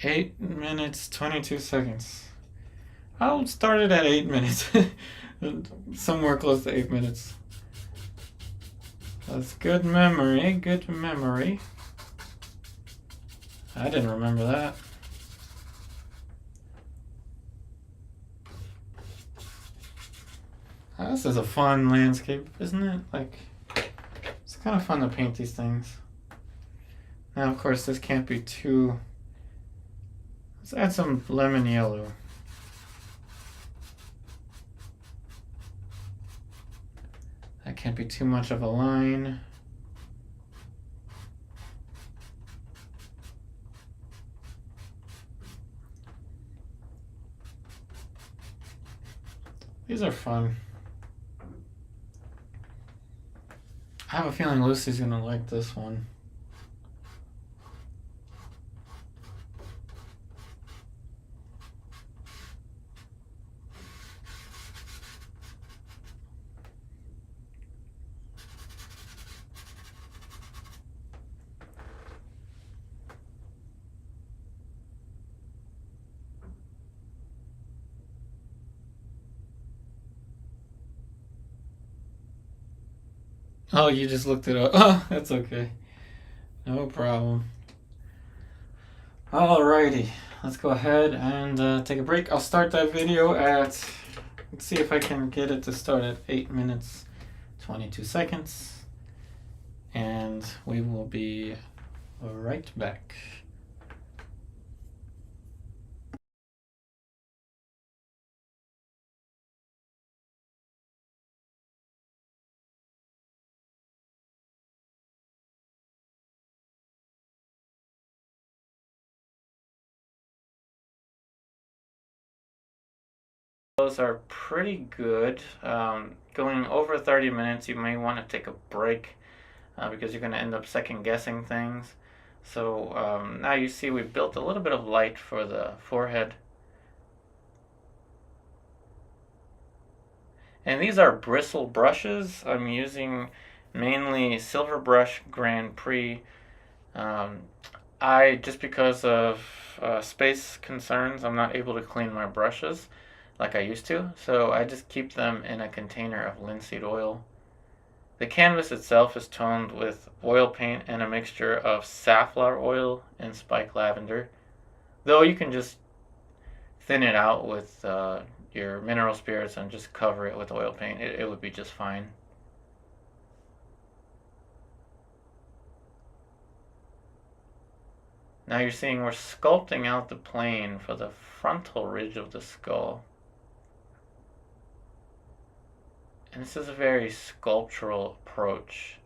Eight minutes, 22 seconds. I'll start it at 8 minutes. Somewhere close to 8 minutes. That's good memory, good memory. I didn't remember that. This is a fun landscape, isn't it? Like, it's kind of fun to paint these things. Now, of course, this can't be too... Let's add some lemon yellow. That can't be too much of a line. These are fun. I have a feeling Lucy's gonna like this one. Oh, you just looked it up. Oh, that's okay. No problem. Alrighty, let's go ahead and take a break. I'll start that video at, let's see if I can get it to start at 8 minutes, 22 seconds. And we will be right back. videos are pretty good. Going over 30 minutes, you may want to take a break because you're going to end up second guessing things. So now you see we built a little bit of light for the forehead. And these are bristle brushes. I'm using mainly Silverbrush Grand Prix. Just because of space concerns, I'm not able to clean my brushes like I used to, so I just keep them in a container of linseed oil. The canvas itself is toned with oil paint and a mixture of safflower oil and spike lavender, though you can just thin it out with your mineral spirits and just cover it with oil paint. It would be just fine. Now you're seeing we're sculpting out the plane for the frontal ridge of the skull. And this is a very sculptural approach.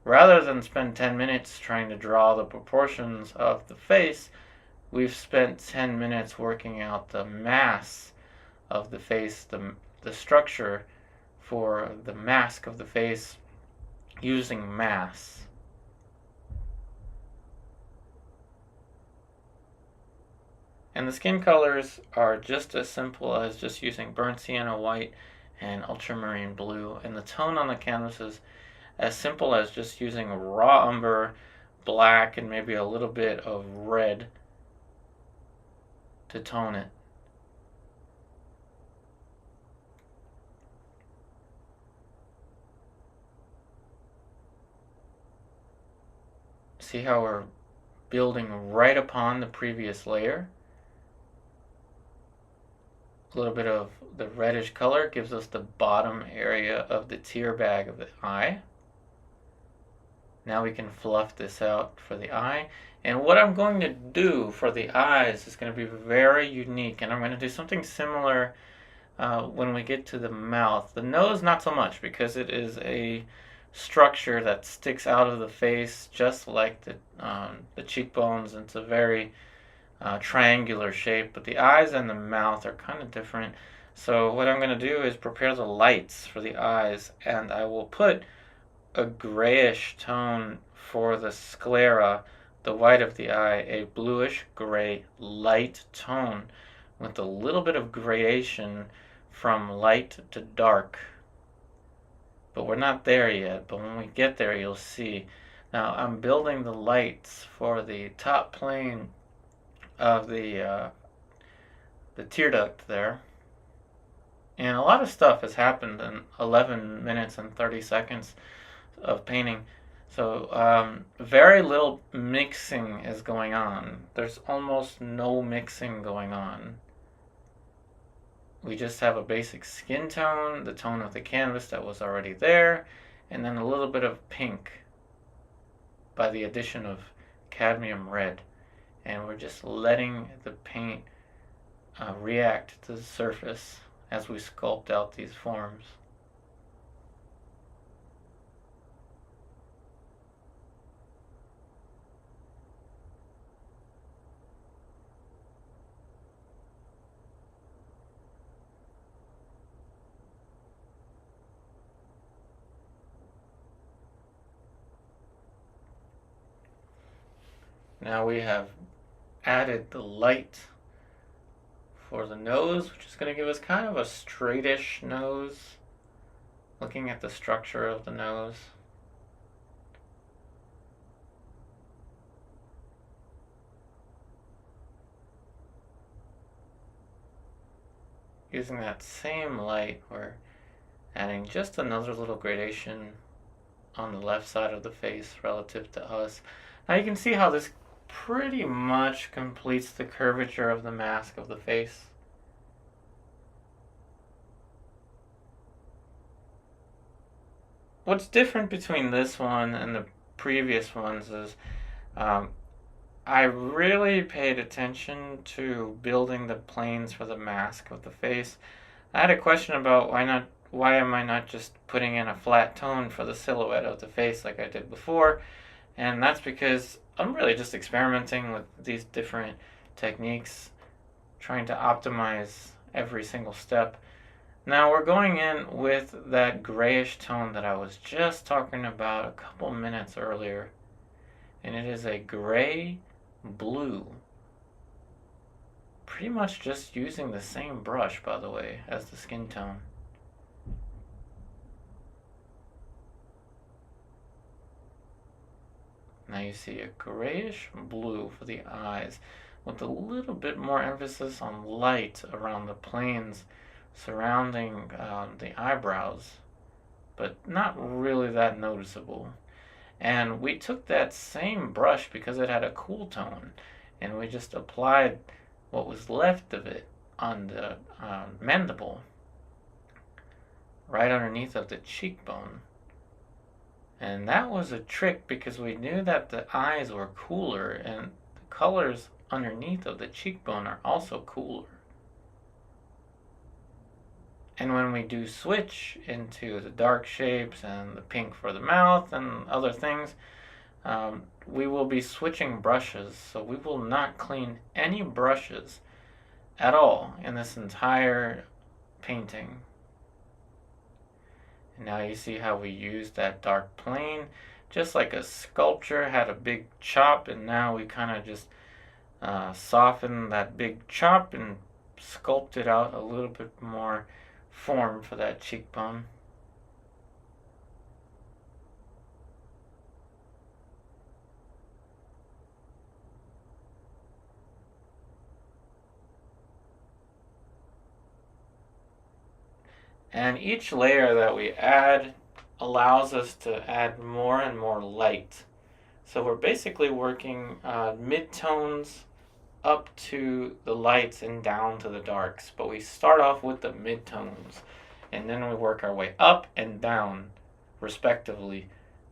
Rather than spend 10 minutes trying to draw the proportions of the face, we've spent 10 minutes working out the mass of the face, the structure for the mask of the face using mass. And the skin colors are just as simple as just using burnt sienna white and ultramarine blue. And the tone on the canvas is as simple as just using raw umber, black, and maybe a little bit of red to tone it. See how we're building right upon the previous layer? A little bit of the reddish color gives us the bottom area of the tear bag of the eye. Now we can fluff this out for the eye. And what I'm going to do for the eyes is going to be very unique. And I'm going to do something similar when we get to the mouth. The nose, not so much, because it is a structure that sticks out of the face just like the cheekbones. It's a very triangular shape, but the eyes and the mouth are kind of different. So what I'm going to do is prepare the lights for the eyes, and I will put a grayish tone for the sclera, the white of the eye, a bluish gray light tone with a little bit of gradation from light to dark. But we're not there yet, but when we get there you'll see. Now I'm building the lights for the top plane of the tear duct there, and a lot of stuff has happened in 11 minutes and 30 seconds of painting, so very little mixing is going on. There's almost no mixing going on. We just have a basic skin tone, the tone of the canvas that was already there, and then a little bit of pink by the addition of cadmium red. And we're just letting the paint react to the surface as we sculpt out these forms. Now we have added the light for the nose, which is going to give us kind of a straightish nose, looking at the structure of the nose. Using that same light, we're adding just another little gradation on the left side of the face relative to us. Now you can see how this pretty much completes the curvature of the mask of the face. What's different between this one and the previous ones is I really paid attention to building the planes for the mask of the face. I had a question about why am I not just putting in a flat tone for the silhouette of the face like I did before, and that's because I'm really just experimenting with these different techniques, trying to optimize every single step. Now we're going in with that grayish tone that I was just talking about a couple minutes earlier. And it is a gray blue. Pretty much just using the same brush, by the way, as the skin tone. Now you see a grayish blue for the eyes with a little bit more emphasis on light around the planes surrounding the eyebrows, but not really that noticeable. And we took that same brush because it had a cool tone, and we just applied what was left of it on the mandible, right underneath of the cheekbone. And that was a trick because we knew that the eyes were cooler, and the colors underneath of the cheekbone are also cooler. And when we do switch into the dark shapes and the pink for the mouth and other things, we will be switching brushes. So we will not clean any brushes at all in this entire painting. And now you see how we used that dark plane, just like a sculpture had a big chop, and now we kind of just soften that big chop and sculpted out a little bit more form for that cheekbone. And each layer that we add allows us to add more and more light. So we're basically working mid-tones up to the lights and down to the darks. But we start off with the mid-tones, and then we work our way up and down, respectively,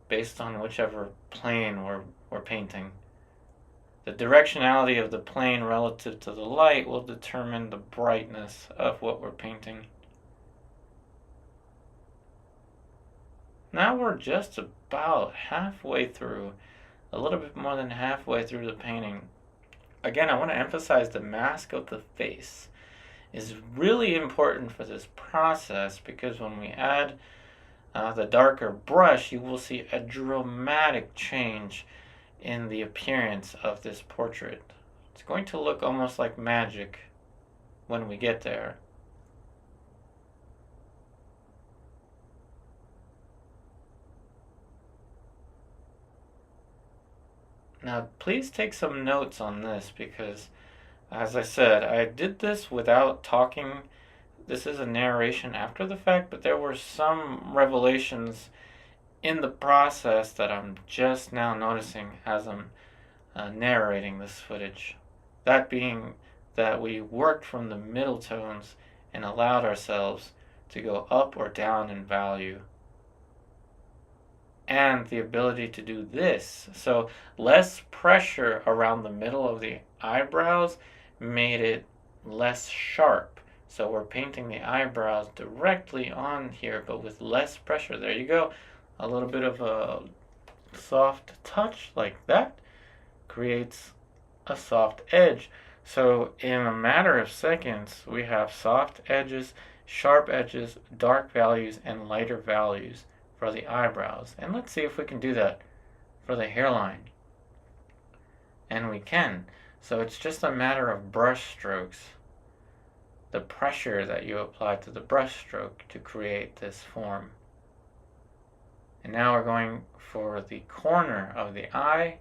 based on whichever plane we're painting. The directionality of the plane relative to the light will determine the brightness of what we're painting. Now we're just about halfway through, a little bit more than halfway through the painting. Again, I want to emphasize the mask of the face is really important for this process, because when we add the darker brush, you will see a dramatic change in the appearance of this portrait. It's going to look almost like magic when we get there. Now, please take some notes on this because, as I said, I did this without talking. This is a narration after the fact, but there were some revelations in the process that I'm just now noticing as I'm narrating this footage. That being that we worked from the middle tones and allowed ourselves to go up or down in value. And the ability to do this. So less pressure around the middle of the eyebrows made it less sharp. So we're painting the eyebrows directly on here, but with less pressure. There you go. A little bit of a soft touch like that creates a soft edge. So in a matter of seconds, we have soft edges, sharp edges, dark values, and lighter values for the eyebrows. And let's see if we can do that for the hairline. And we can. So it's just a matter of brush strokes. The pressure that you apply to the brush stroke to create this form. And now we're going for the corner of the eye,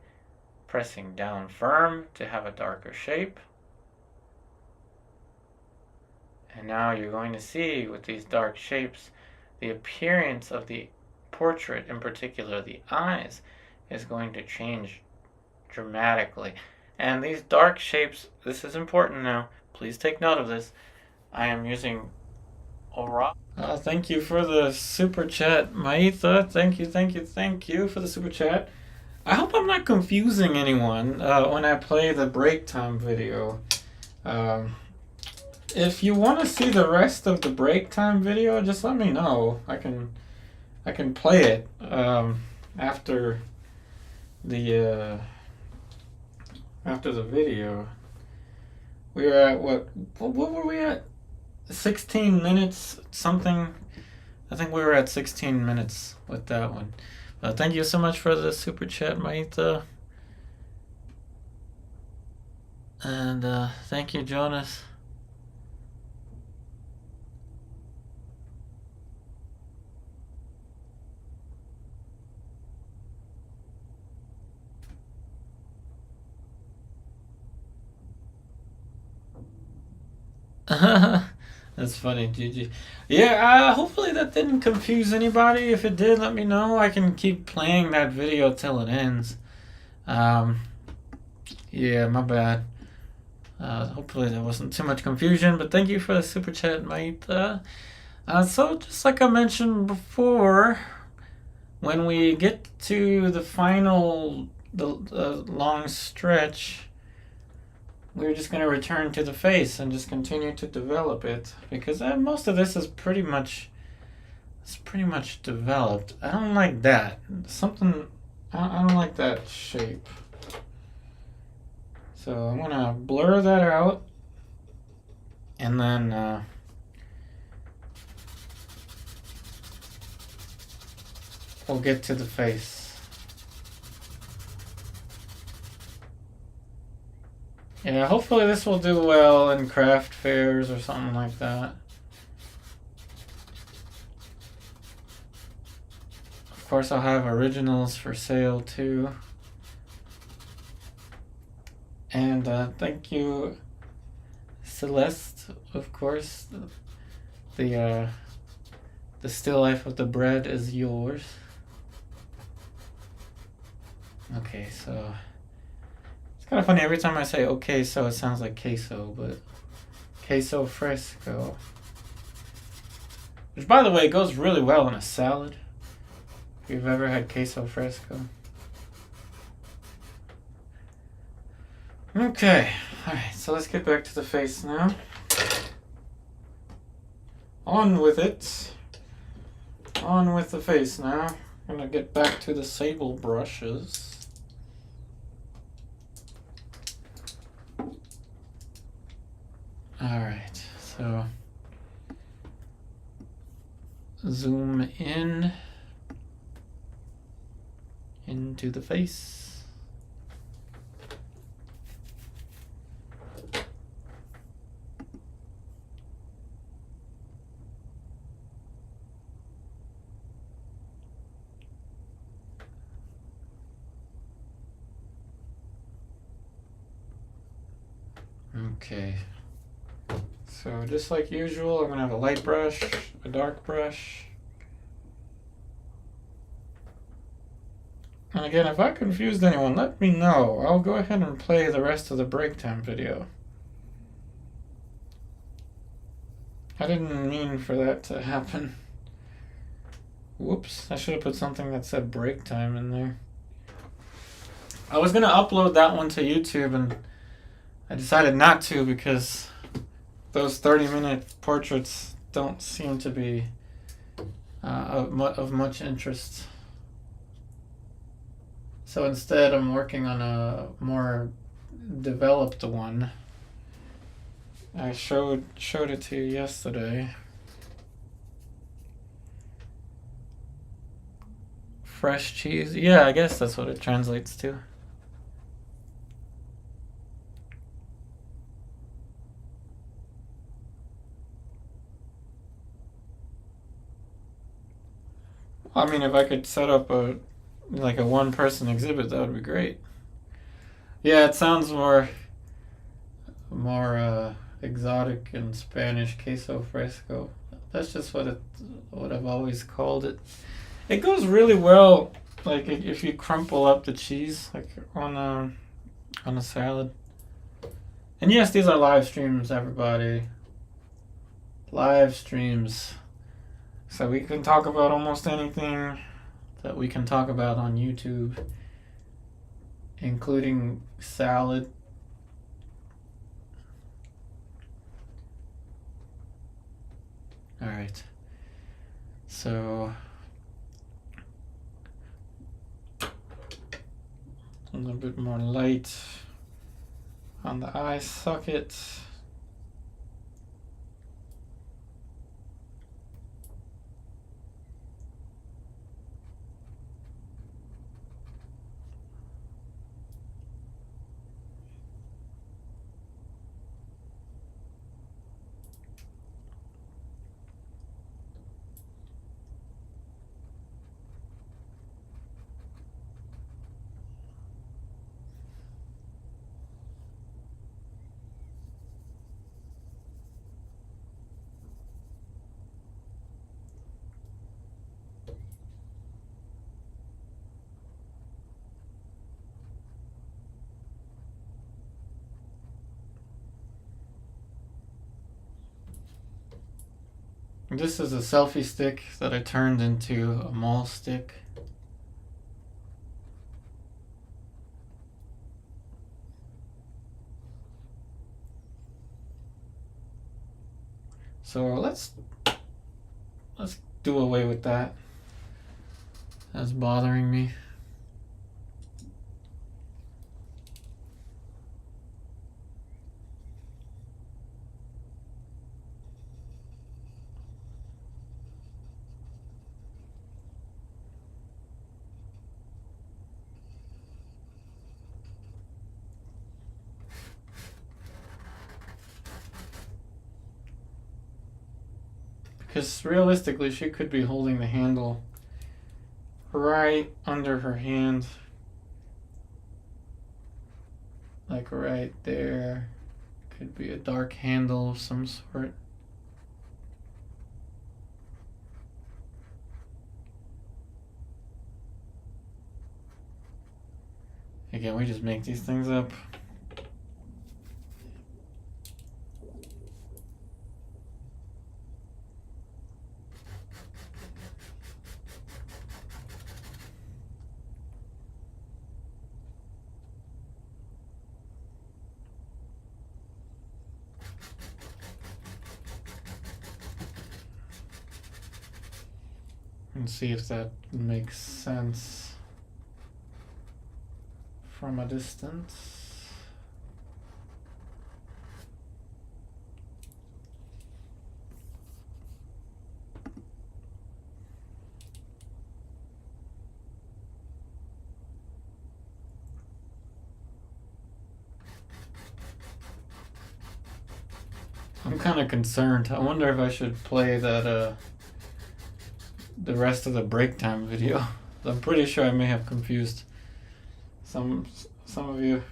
pressing down firm to have a darker shape. And now you're going to see with these dark shapes, the appearance of the portrait, in particular the eyes, is going to change dramatically. And these dark shapes, this is important now, please take note of this. I am using Aura. Thank you for the super chat, Maitha. Thank you for the super chat. I hope I'm not confusing anyone when I play the break time video. If you want to see the rest of the break time video, just let me know. I can play it after the video. We were at what were we at? 16 minutes something. I think we were at 16 minutes with that one. Thank you so much for the super chat, Maita. And thank you, Jonas. That's funny, Gigi. Yeah, hopefully that didn't confuse anybody. If it did, let me know. I can keep playing that video till it ends. Yeah, my bad. Hopefully there wasn't too much confusion, but thank you for the super chat, mate. So just like I mentioned before, when we get to the final, the long stretch, we're just going to return to the face and just continue to develop it, because most of this is pretty much developed. I don't like that. I don't like that shape. So I'm going to blur that out, and then we'll get to the face. Yeah, hopefully this will do well in craft fairs or something like that. Of course, I'll have originals for sale too. And thank you, Celeste, of course. The still life of the bread is yours. Okay, so it's kind of funny, every time I say okay, so it sounds like queso, but queso fresco. Which, by the way, goes really well in a salad. If you've ever had queso fresco. Okay, alright, so let's get back to the face now. On with it. On with the face now. I'm gonna get back to the sable brushes. Alright, so zoom in into the face. Okay, so just like usual, I'm going to have a light brush, a dark brush. And again, if I confused anyone, let me know. I'll go ahead and play the rest of the break time video. I didn't mean for that to happen. Whoops, I should have put something that said break time in there. I was going to upload that one to YouTube, and I decided not to because those 30-minute portraits don't seem to be of much interest. So instead, I'm working on a more developed one. I showed it to you yesterday. Fresh cheese. Yeah, I guess that's what it translates to. I mean, if I could set up a one-person exhibit, that would be great. Yeah, it sounds more exotic in Spanish, queso fresco. That's just what I've always called it. It goes really well, like if you crumple up the cheese, like on a salad. And yes, these are live streams, everybody. Live streams. So we can talk about almost anything that we can talk about on YouTube, including salad. All right. So a little bit more light on the eye socket. This is a selfie stick that I turned into a mall stick. So let's do away with that. That's bothering me. Because realistically, she could be holding the handle right under her hand. Like right there. Could be a dark handle of some sort. Again, we just make these things up. And see if that makes sense from a distance. I'm kind of concerned. I wonder if I should play that the rest of the break time video. I'm pretty sure I may have confused some of you.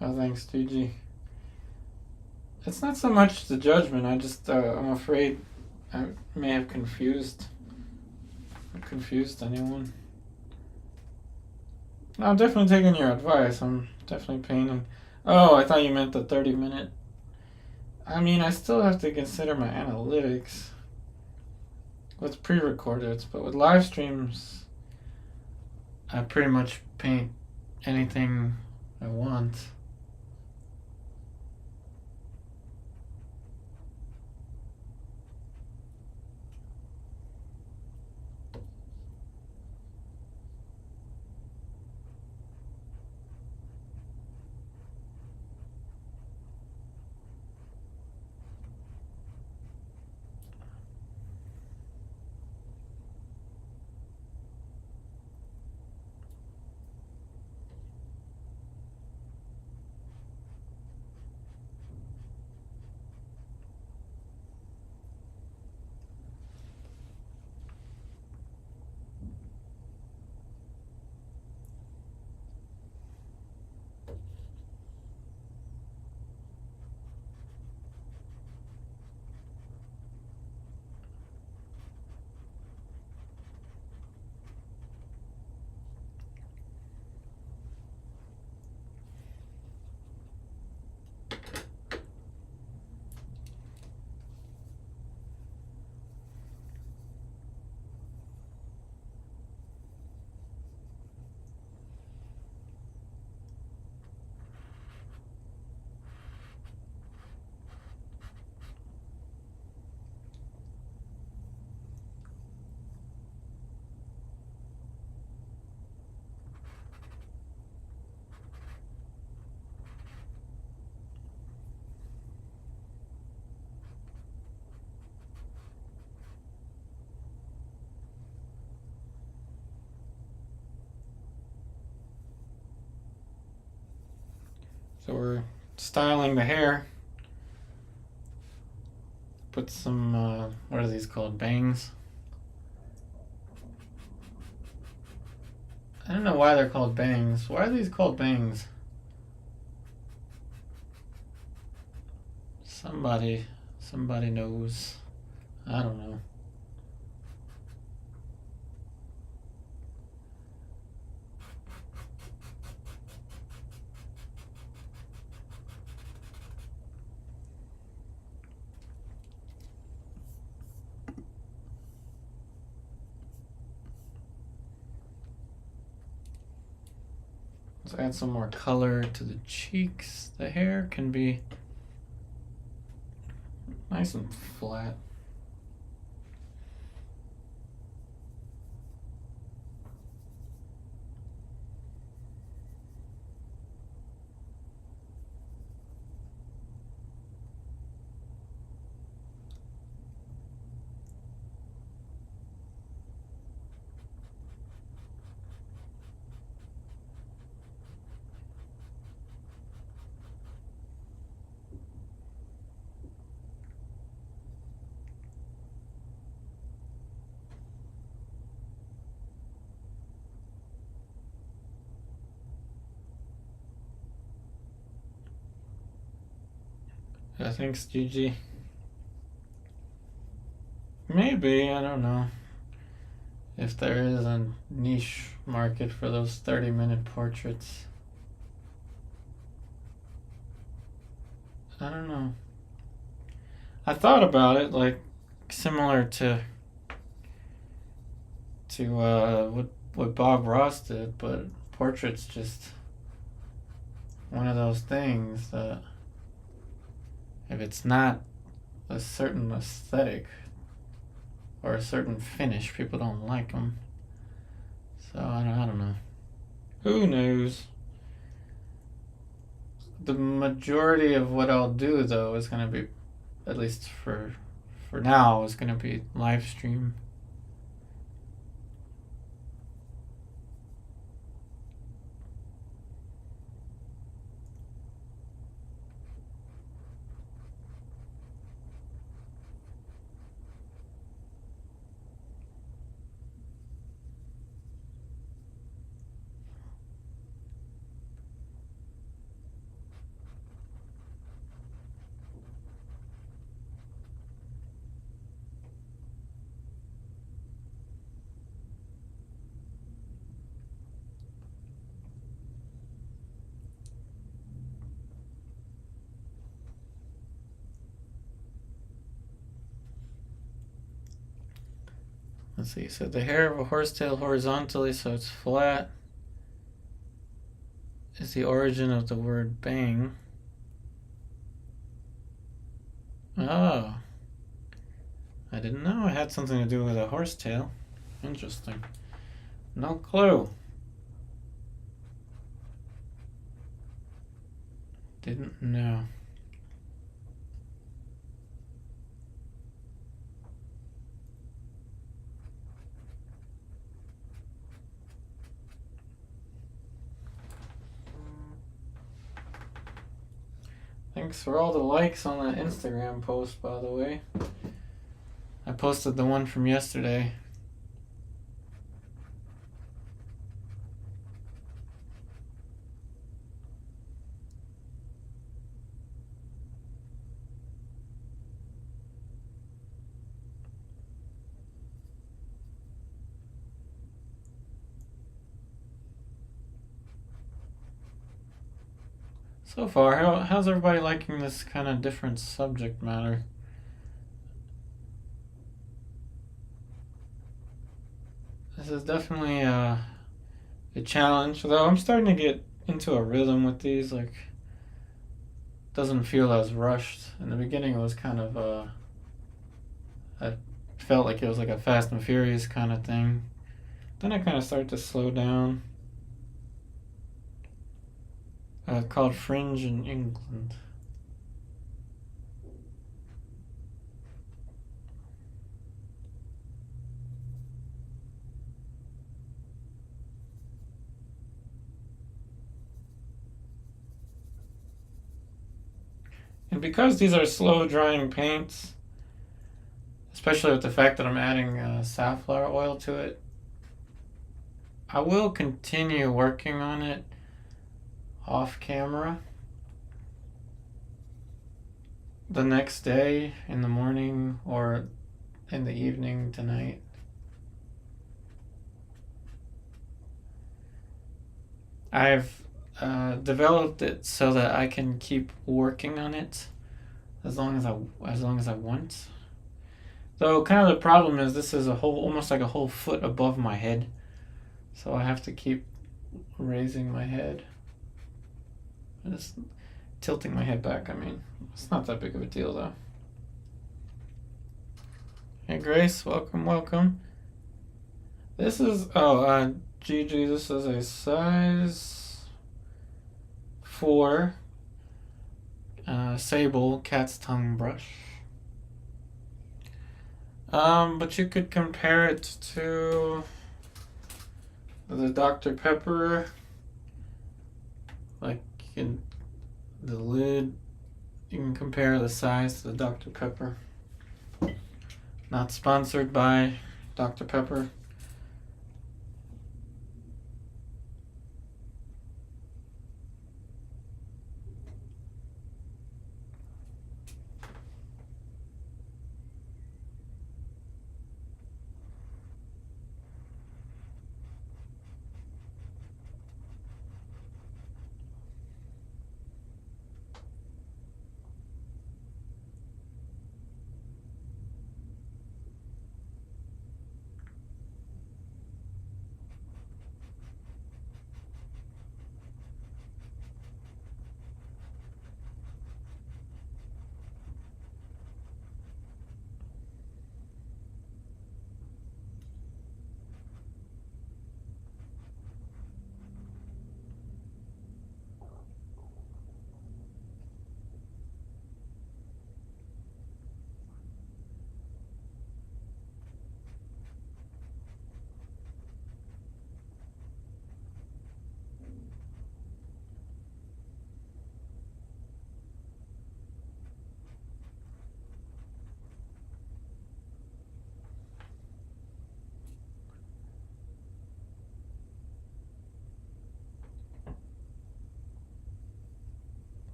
Oh, thanks, GG. It's not so much the judgment. I'm afraid I may have confused anyone. No, I'm definitely taking your advice. I'm definitely paying. Oh, I thought you meant the 30-minute. I mean, I still have to consider my analytics. With pre-recorded, but with live streams, I pretty much paint anything I want. So we're styling the hair. Put some, what are these called? Bangs? I don't know why they're called bangs. Why are these called bangs? Somebody knows. I don't know. Let's add some more color to the cheeks. The hair can be nice and flat. Yeah, thanks, Gigi. Maybe, I don't know. If there is a niche market for those 30-minute portraits. I don't know. I thought about it, like, similar to what Bob Ross did, but portraits just one of those things that if it's not a certain aesthetic or a certain finish, people don't like them. So I don't know. Who knows? The majority of what I'll do, though, is going to be, at least for now, is going to be live stream. Let's see, so the hair of a horsetail horizontally so it's flat is the origin of the word bang. Oh. I didn't know it had something to do with a horsetail. Interesting. No clue. Didn't know. Thanks for all the likes on that Instagram post, by the way. I posted the one from yesterday. So far, how's everybody liking this kind of different subject matter? This is definitely a challenge, though I'm starting to get into a rhythm with these, like, doesn't feel as rushed. In the beginning it was kind of, I felt like it was like a Fast and Furious kind of thing. Then I kind of started to slow down. Called Fringe in England. And because these are slow drying paints, especially with the fact that I'm adding safflower oil to it, I will continue working on it off camera the next day in the morning or in the evening tonight. I've developed it so that I can keep working on it as long as I want. Though kind of the problem is this is almost like a whole foot above my head, so I have to keep raising my head. Just tilting my head back. I mean, it's not that big of a deal though. Hey Grace, welcome. This is Gigi. This is a size 4 sable cat's tongue brush. But you could compare it to the Dr. Pepper, like in the lid. You can compare the size to the Dr. Pepper. Not sponsored by Dr. Pepper.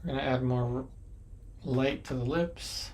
We're going to add more light to the lips.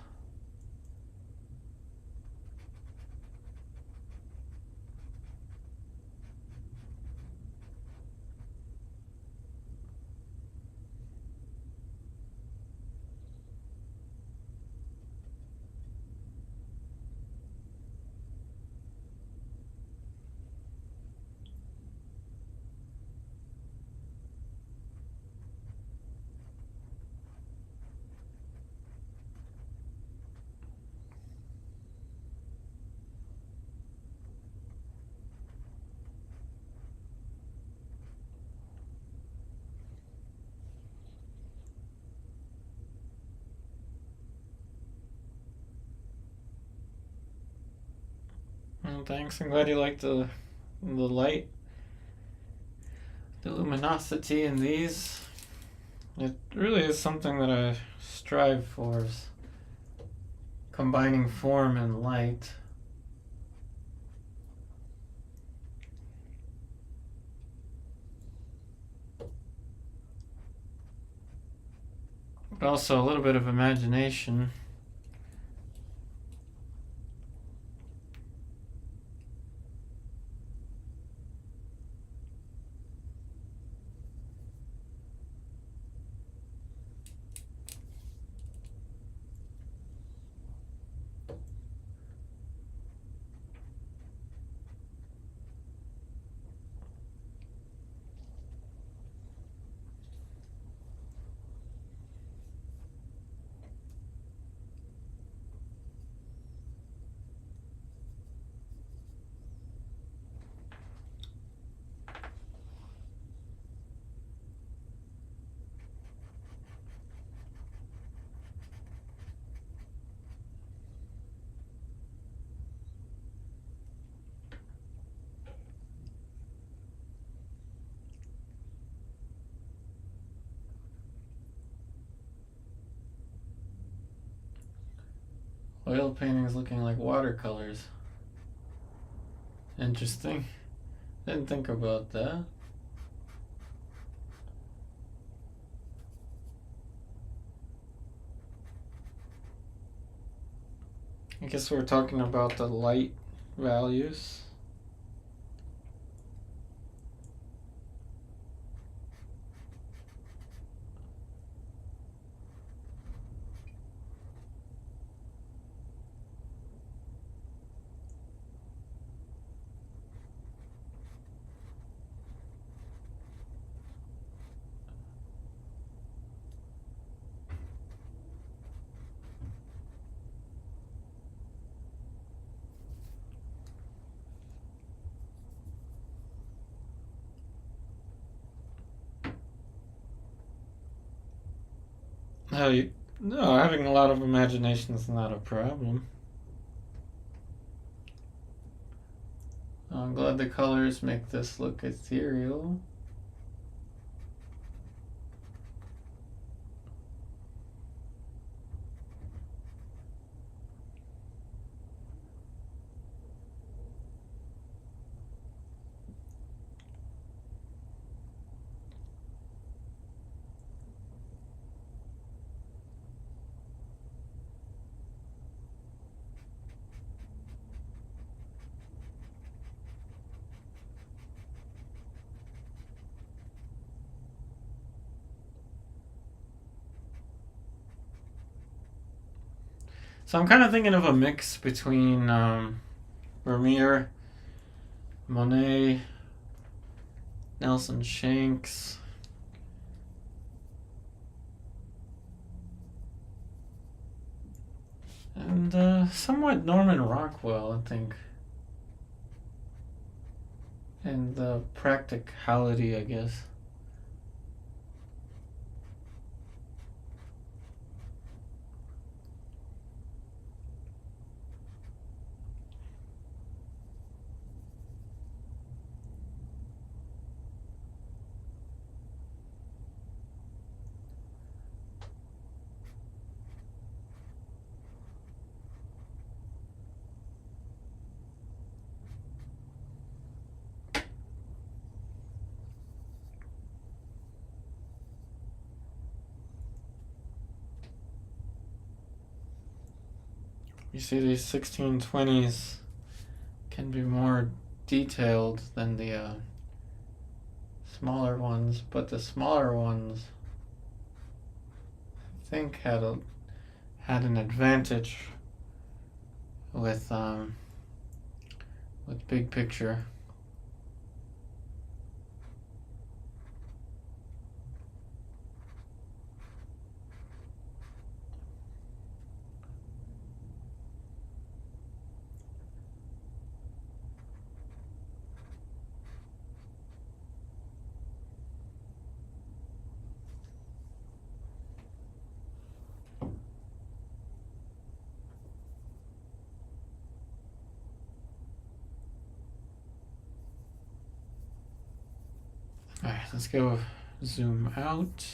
Well, thanks. I'm glad you liked the light, the luminosity in these. It really is something that I strive for, is combining form and light. But also a little bit of imagination. Oil paintings looking like watercolors. Interesting. Didn't think about that. I guess we're talking about the light values. No, having a lot of imagination is not a problem. I'm glad the colors make this look ethereal. So I'm kind of thinking of a mix between Vermeer, Monet, Nelson Shanks, and somewhat Norman Rockwell, I think. And the practicality, I guess. You see, these 1620s can be more detailed than the smaller ones, but the smaller ones, I think, had an advantage with big picture. Alright, let's go zoom out.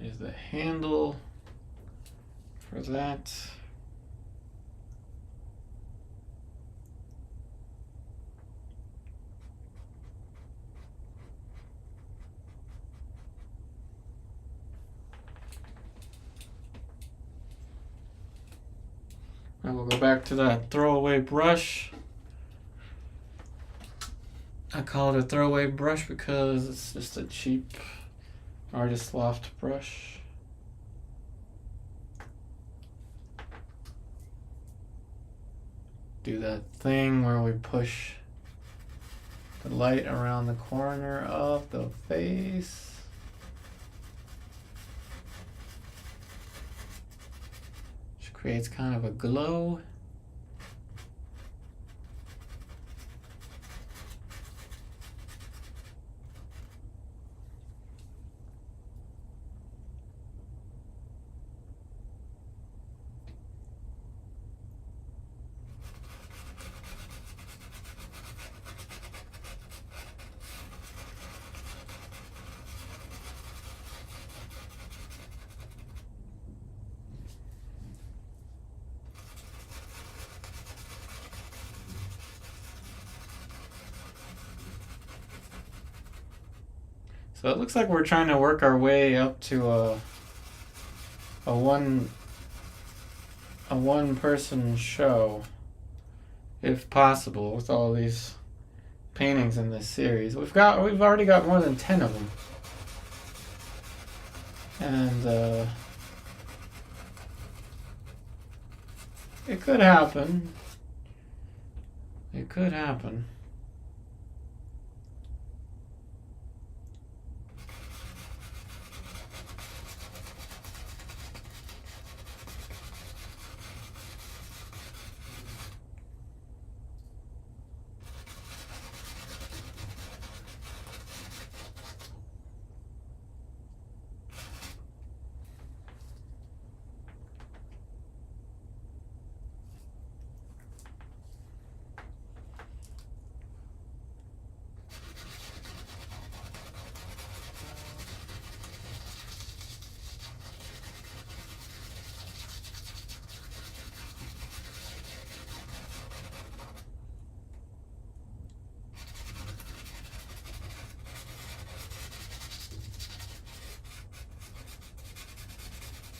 Is the handle for that. And we'll go back to that throwaway brush. I call it a throwaway brush because it's just a cheap Artist Loft brush. do that thing where we push the light around the corner of the face. Which creates kind of a glow. So it looks like we're trying to work our way up to a one person show, if possible, with all these paintings in this series. We've already got more than 10 of them, and it could happen. It could happen.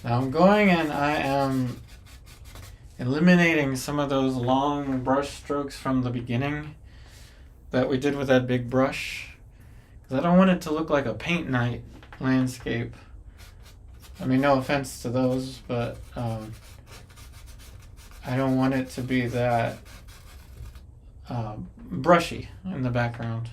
Now I'm going and I am eliminating some of those long brush strokes from the beginning that we did with that big brush, because I don't want it to look like a paint night landscape. I mean, no offense to those, but I don't want it to be that brushy in the background.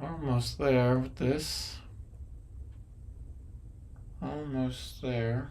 Almost there with this. Almost there.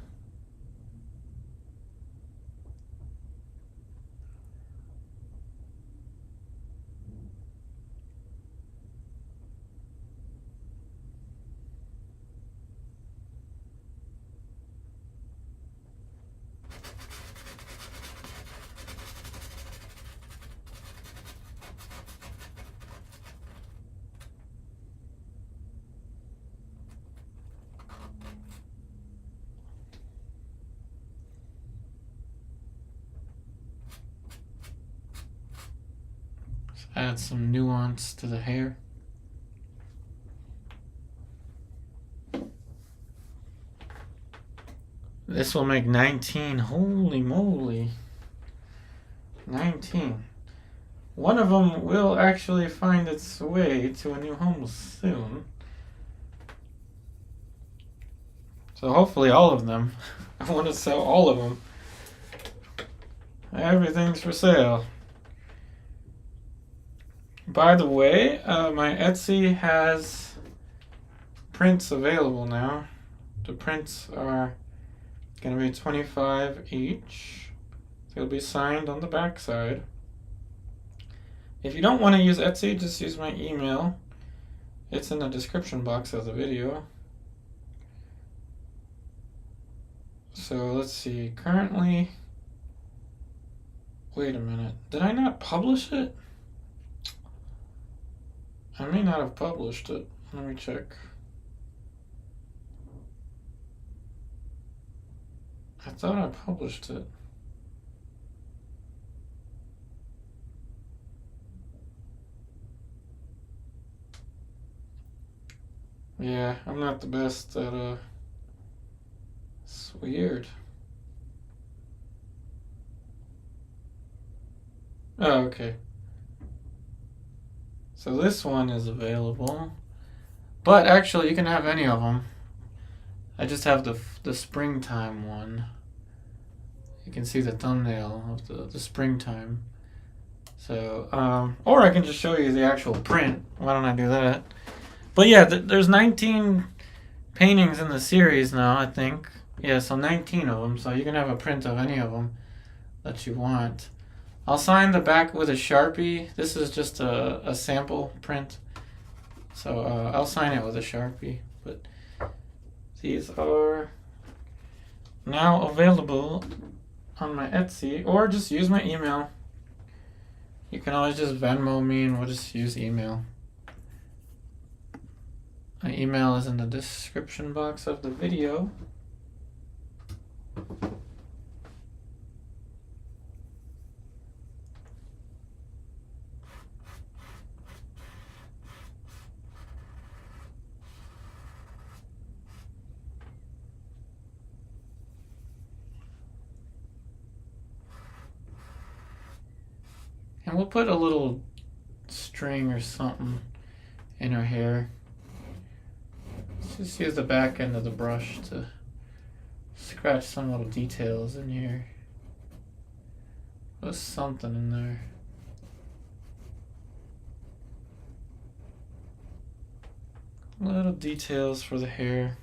Add some nuance to the hair. This will make 19. Holy moly. 19. One of them will actually find its way to a new home soon. So hopefully all of them. I want to sell all of them. Everything's for sale. By the way, my Etsy has prints available now. The prints are going to be $25 each. They'll be signed on the back side. If you don't want to use Etsy, just use my email. It's in the description box of the video. So let's see, currently, wait a minute, did I not publish it? I may not have published it. Let me check. I thought I published it. Yeah, I'm not the best at, it's weird. Oh, okay. So this one is available. But actually, you can have any of them. I just have the springtime one. You can see the thumbnail of the springtime. So, or I can just show you the actual print. Why don't I do that? But yeah, there's 19 paintings in the series now, I think. Yeah, so 19 of them. So you can have a print of any of them that you want. I'll sign the back with a Sharpie. This is just a sample print. So I'll sign it with a Sharpie. But these are now available on my Etsy, or just use my email. You can always just Venmo me and we'll just use email. My email is in the description box of the video. And we'll put a little string or something in her hair. Let's just use the back end of the brush to scratch some little details in here. There's something in there. Little details for the hair.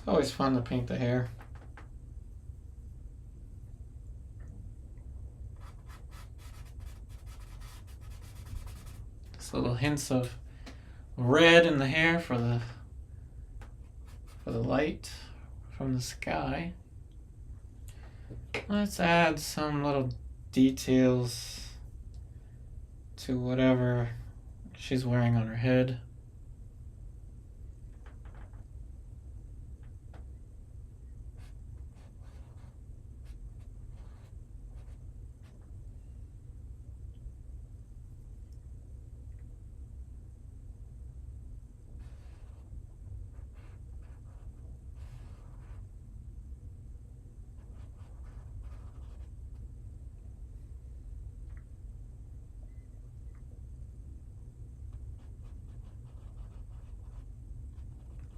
It's always fun to paint the hair. Just little hints of red in the hair for the light from the sky. Let's add some little details to whatever she's wearing on her head.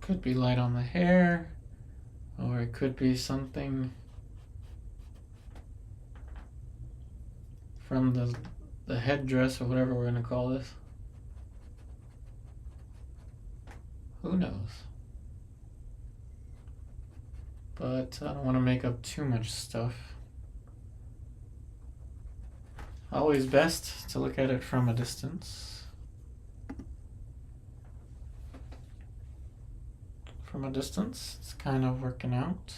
Could be light on the hair, or it could be something from the headdress or whatever we're gonna call this. Who knows? But I don't want to make up too much stuff. Always best to look at it from a distance. from a distance. It's kind of working out.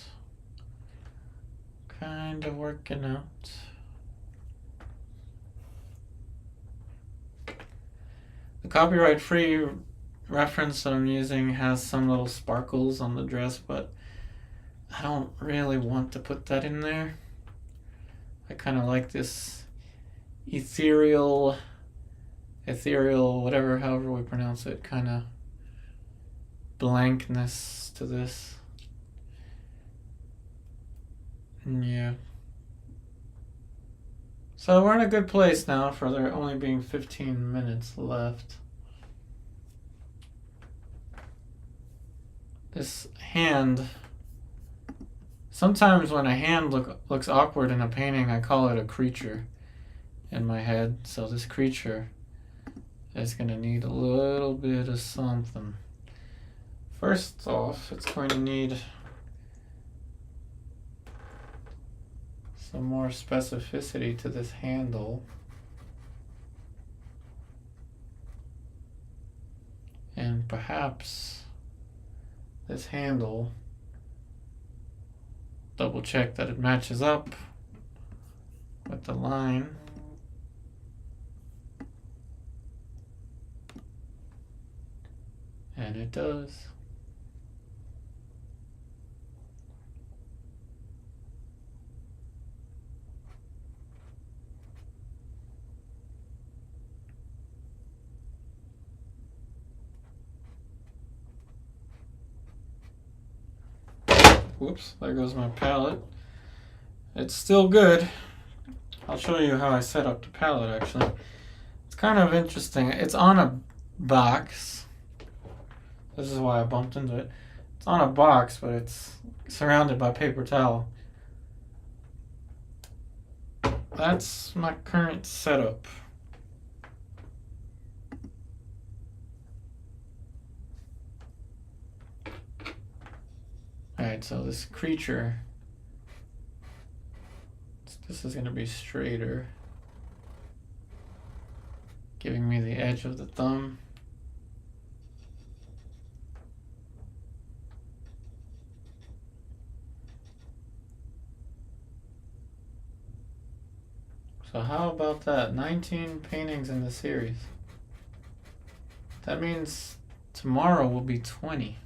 The copyright-free reference that I'm using has some little sparkles on the dress, but I don't really want to put that in there. I kind of like this ethereal, whatever, however we pronounce it, kind of blankness to this. Yeah. So we're in a good place now for there only being 15 minutes left. This hand, sometimes when a hand looks awkward in a painting, I call it a creature in my head. So this creature is going to need a little bit of something. First off, it's going to need some more specificity to this handle. And perhaps this handle, double check that it matches up with the line. And it does. Whoops, there goes my palette. It's still good. I'll show you how I set up the palette actually. It's kind of interesting. It's on a box. This is why I bumped into it. It's on a box, but it's surrounded by paper towel. That's my current setup. Alright, so this creature, this is going to be straighter, giving me the edge of the thumb. So how about that? 19 paintings in the series. That means tomorrow will be 20.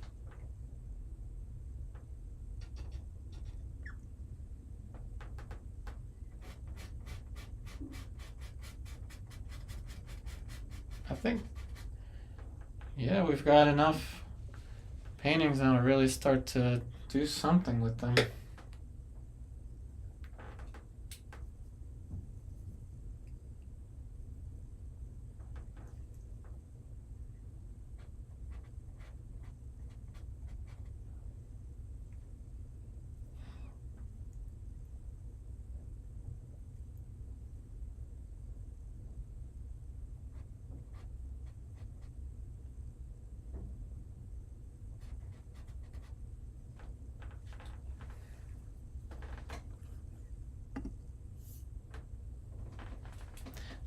I think, yeah, we've got enough paintings now to really start to do something with them.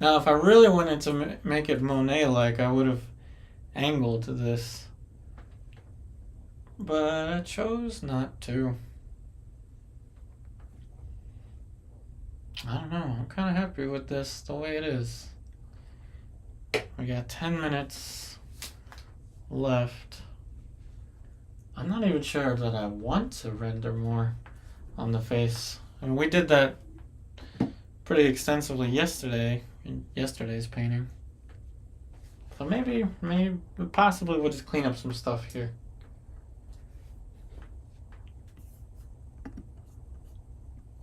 Now, if I really wanted to make it Monet-like, I would have angled this. But I chose not to. I don't know. I'm kind of happy with this the way it is. We got 10 minutes left. I'm not even sure that I want to render more on the face. I mean, we did that pretty extensively yesterday in yesterday's painting. So maybe possibly we'll just clean up some stuff here.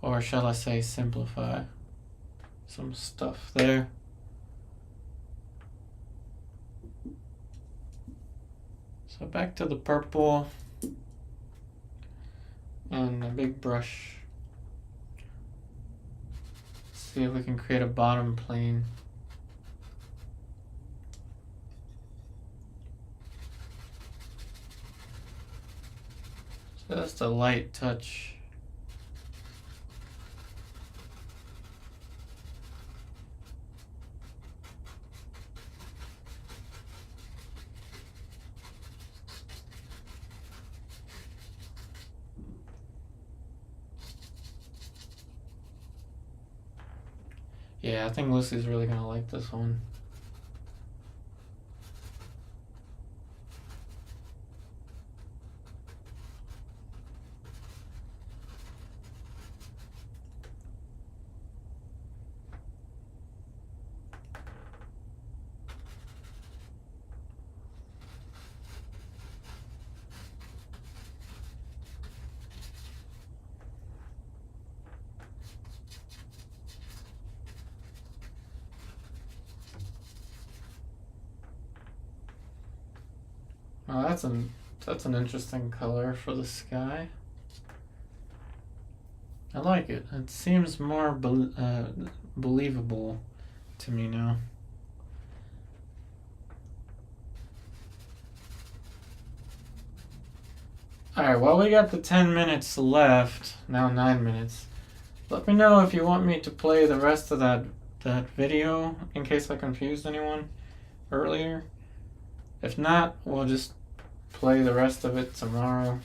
Or shall I say simplify some stuff there. So back to the purple and a big brush. See if we can create a bottom plane. Just a light touch. Yeah, I think Lucy's really gonna like this one. Oh, that's an interesting color for the sky. I like it. It seems more believable to me now. Alright, well, we got the 10 minutes left. Now 9 minutes. Let me know if you want me to play the rest of that video in case I confused anyone earlier. If not, we'll just play the rest of it tomorrow.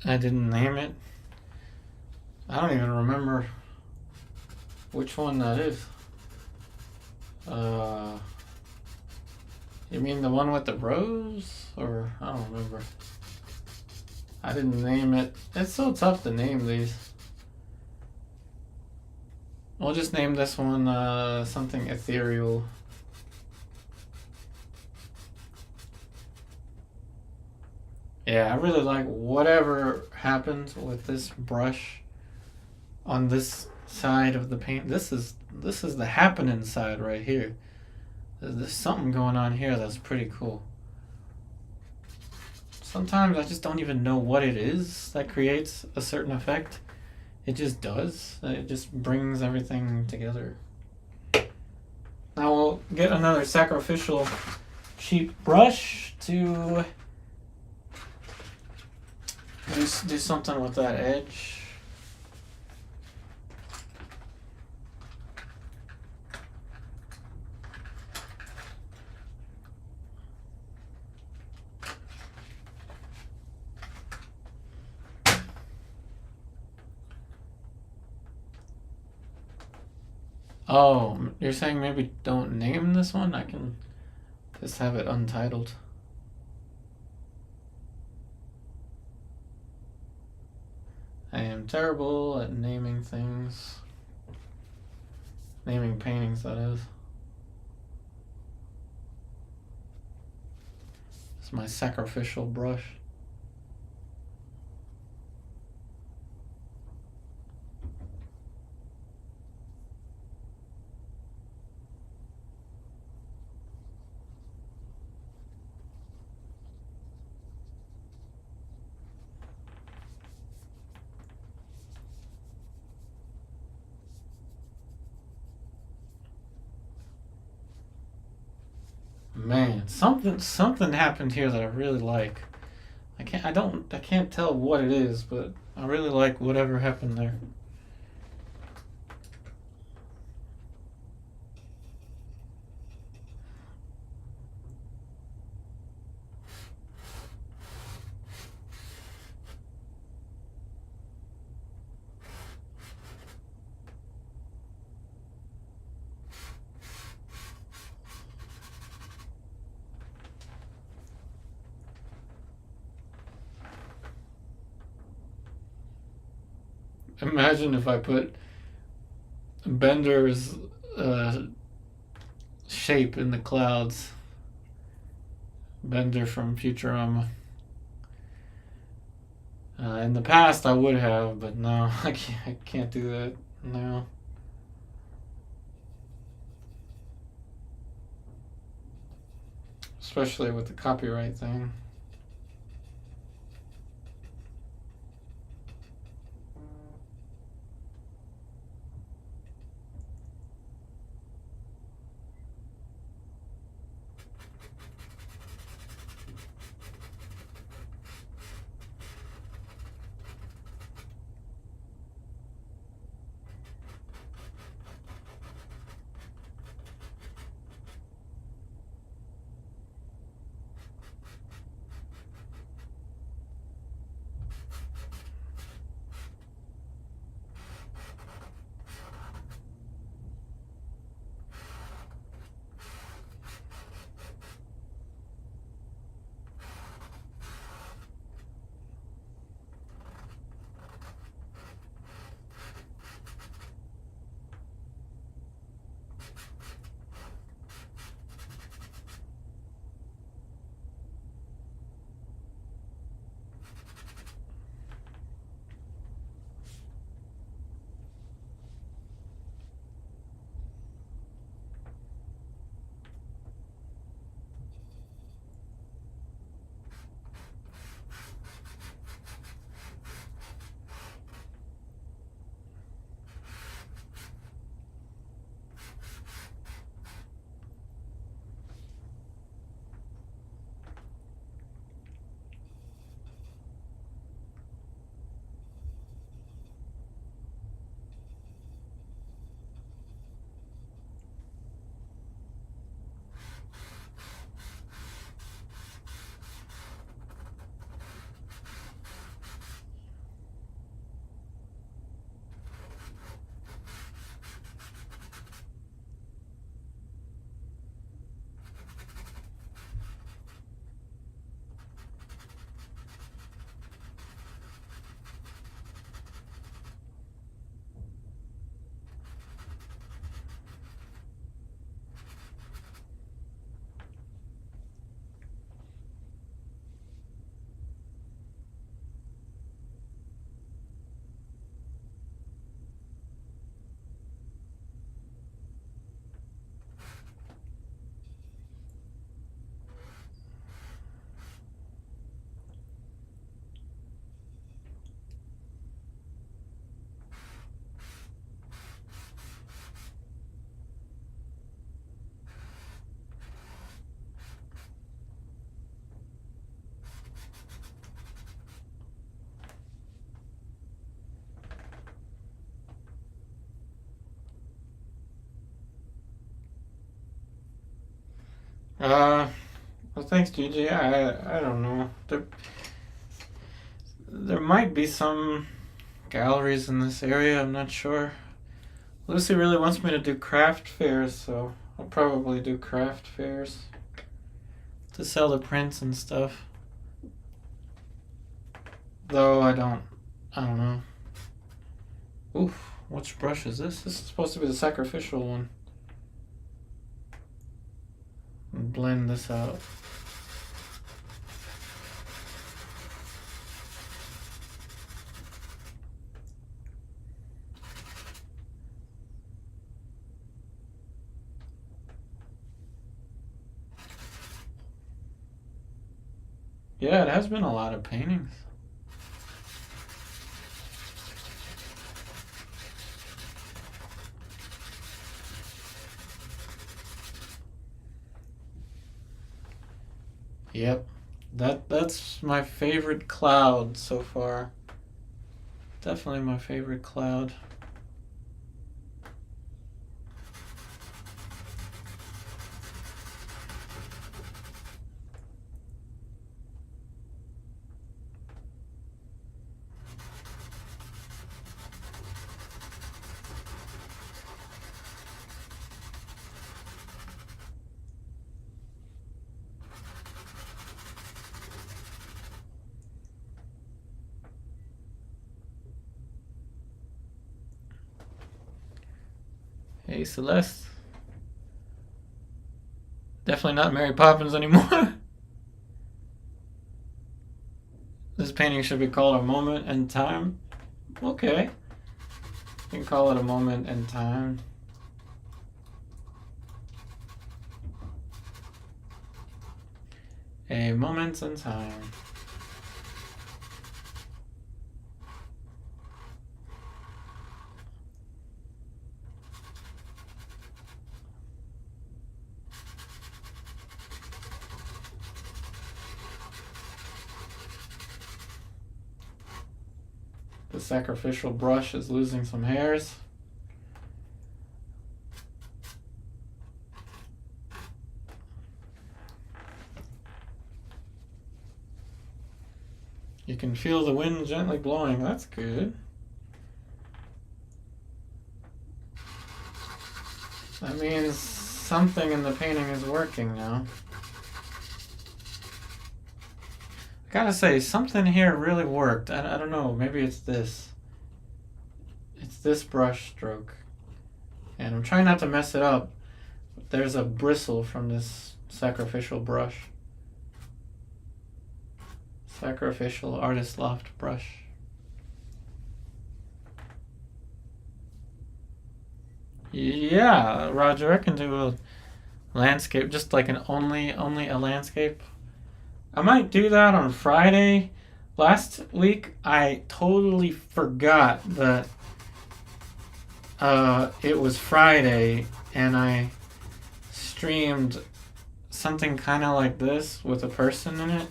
I didn't name it. I don't even remember which one that is. You mean the one with the rose? Or I don't remember. I didn't name it. It's so tough to name these. We'll just name this one something ethereal. Yeah, I really like whatever happens with this brush on this side of the paint. This is the happening side right here. There's something going on here that's pretty cool. Sometimes I just don't even know what it is that creates a certain effect. It just does. It just brings everything together. Now we'll get another sacrificial cheap brush to do something with that edge. Oh, you're saying maybe don't name this one? I can just have it untitled. I am terrible at naming things. Naming paintings, that is. It's my sacrificial brush. Man, something happened here that I really like. I can't tell what it is, but I really like whatever happened there. Imagine if I put Bender's shape in the clouds. Bender from Futurama. In the past I would have, but no, I can't do that now. Especially with the copyright thing. Well, thanks, Gigi. I don't know. There might be some galleries in this area. I'm not sure. Lucy really wants me to do craft fairs, so I'll probably do craft fairs to sell the prints and stuff. Though I don't know. Oof, which brush is this? This is supposed to be the sacrificial one. Blend this out. Yeah, it has been a lot of paintings. Yep, that's my favorite cloud so far. Definitely my favorite cloud. Hey, Celeste. Definitely not Mary Poppins anymore. This painting should be called A Moment in Time. Okay. You can call it A Moment in Time. A Moment in Time. The sacrificial brush is losing some hairs. You can feel the wind gently blowing. That's good. That means something in the painting is working now. I gotta say, something here really worked. I don't know, maybe it's this. It's this brush stroke. And I'm trying not to mess it up. But there's a bristle from this sacrificial brush. Sacrificial Artist Loft brush. Yeah, Roger, I can do a landscape, just like an only a landscape. I might do that on Friday. Last week, I totally forgot that it was Friday, and I streamed something kind of like this with a person in it.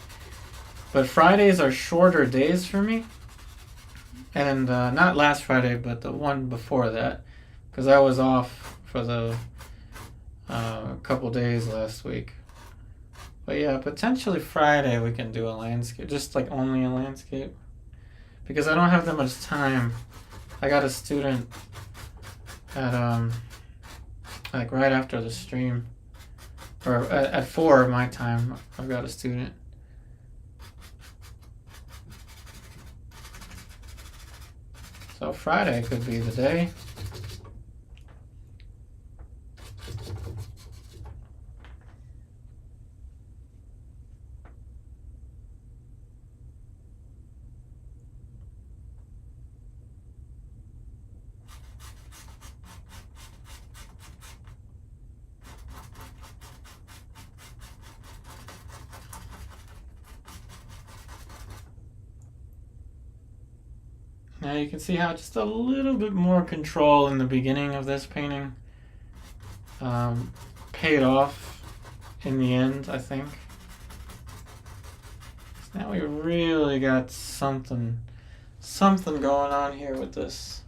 But Fridays are shorter days for me. And not last Friday, but the one before that. Because I was off for the couple days last week. But yeah, potentially Friday we can do a landscape. Just like only a landscape. Because I don't have that much time. I got a student at like right after the stream. Or at 4 my time, I've got a student. So Friday could be the day. Now you can see how just a little bit more control in the beginning of this painting paid off in the end, I think. So now we really got something going on here with this.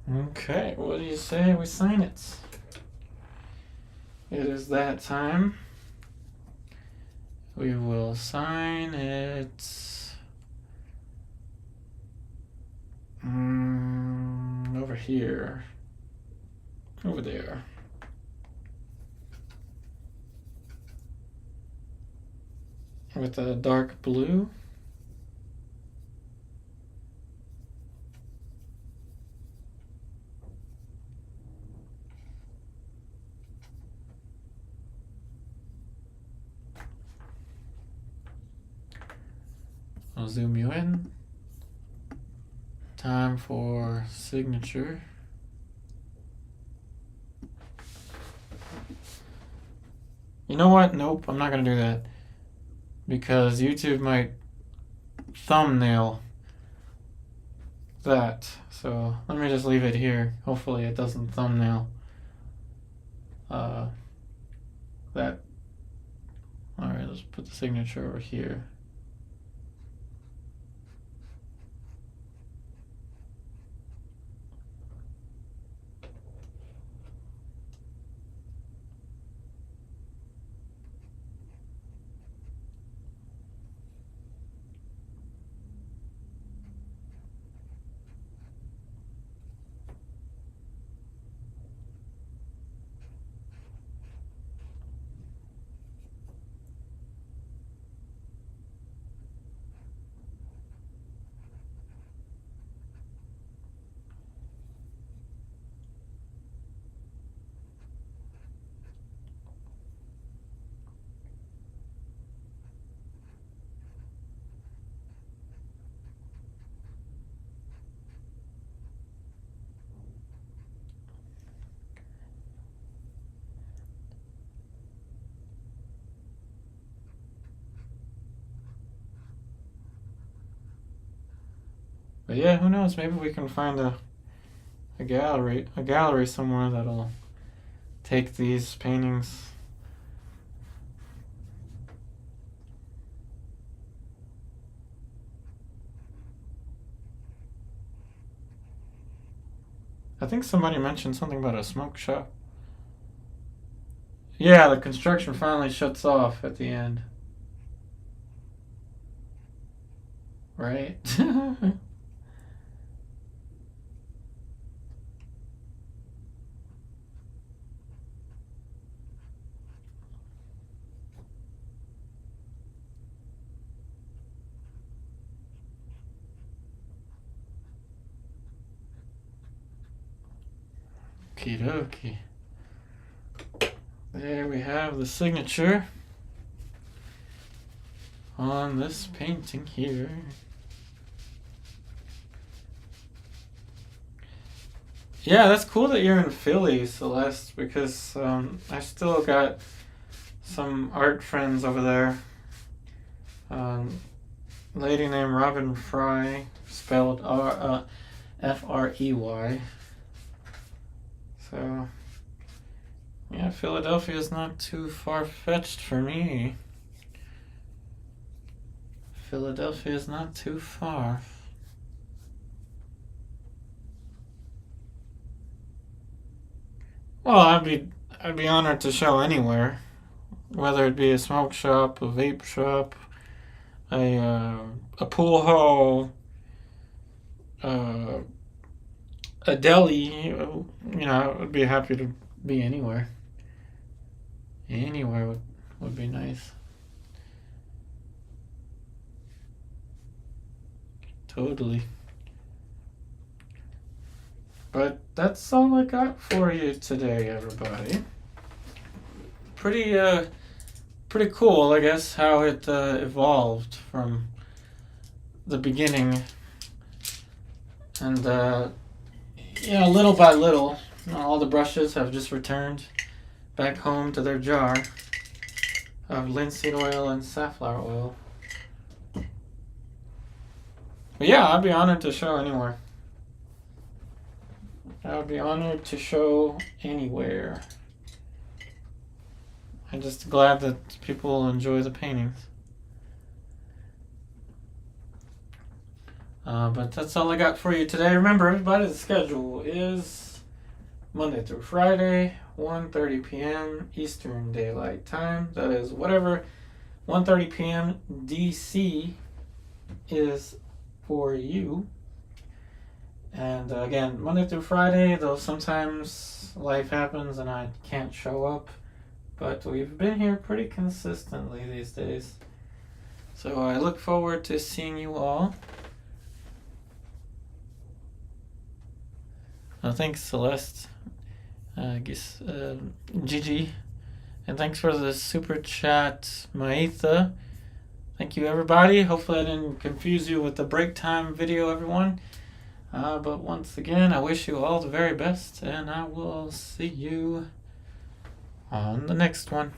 Okay, what do you say we sign it? it is that time. We will sign it over here. Over there. With a dark blue. I'll zoom you in. Time for signature. You know what? Nope, I'm not gonna do that. Because YouTube might thumbnail that. So let me just leave it here. Hopefully it doesn't thumbnail that. Alright, let's put the signature over here. But yeah, who knows? Maybe we can find a gallery somewhere that'll take these paintings. I think somebody mentioned something about a smoke shop. Yeah, the construction finally shuts off at the end. Right? Okie dokie. There we have the signature on this painting here. Yeah, that's cool that you're in Philly, Celeste, because I still got some art friends over there. Lady named Robin Fry, spelled F-R-E-Y. So, yeah, Philadelphia is not too far-fetched for me. Philadelphia is not too far. Well, I'd be honored to show anywhere, whether it be a smoke shop, a vape shop, a pool hall, a deli. You know, I would be happy to be anywhere. Anywhere would be nice. Totally. But that's all I got for you today, everybody. Pretty cool, I guess, how it evolved from the beginning. And, yeah, little by little, all the brushes have just returned back home to their jar of linseed oil and safflower oil. But yeah, I'd be honored to show anywhere. I would be honored to show anywhere. I'm just glad that people enjoy the paintings. But that's all I got for you today. Remember, everybody, the schedule is Monday through Friday, 1:30 p.m. Eastern Daylight Time. That is whatever 1:30 p.m. DC is for you. And again, Monday through Friday, though sometimes life happens and I can't show up, but we've been here pretty consistently these days. So I look forward to seeing you all. Thanks, Celeste. Gigi. And thanks for the super chat, Maitha. Thank you, everybody. Hopefully I didn't confuse you with the break time video, everyone. But once again, I wish you all the very best, and I will see you on the next one.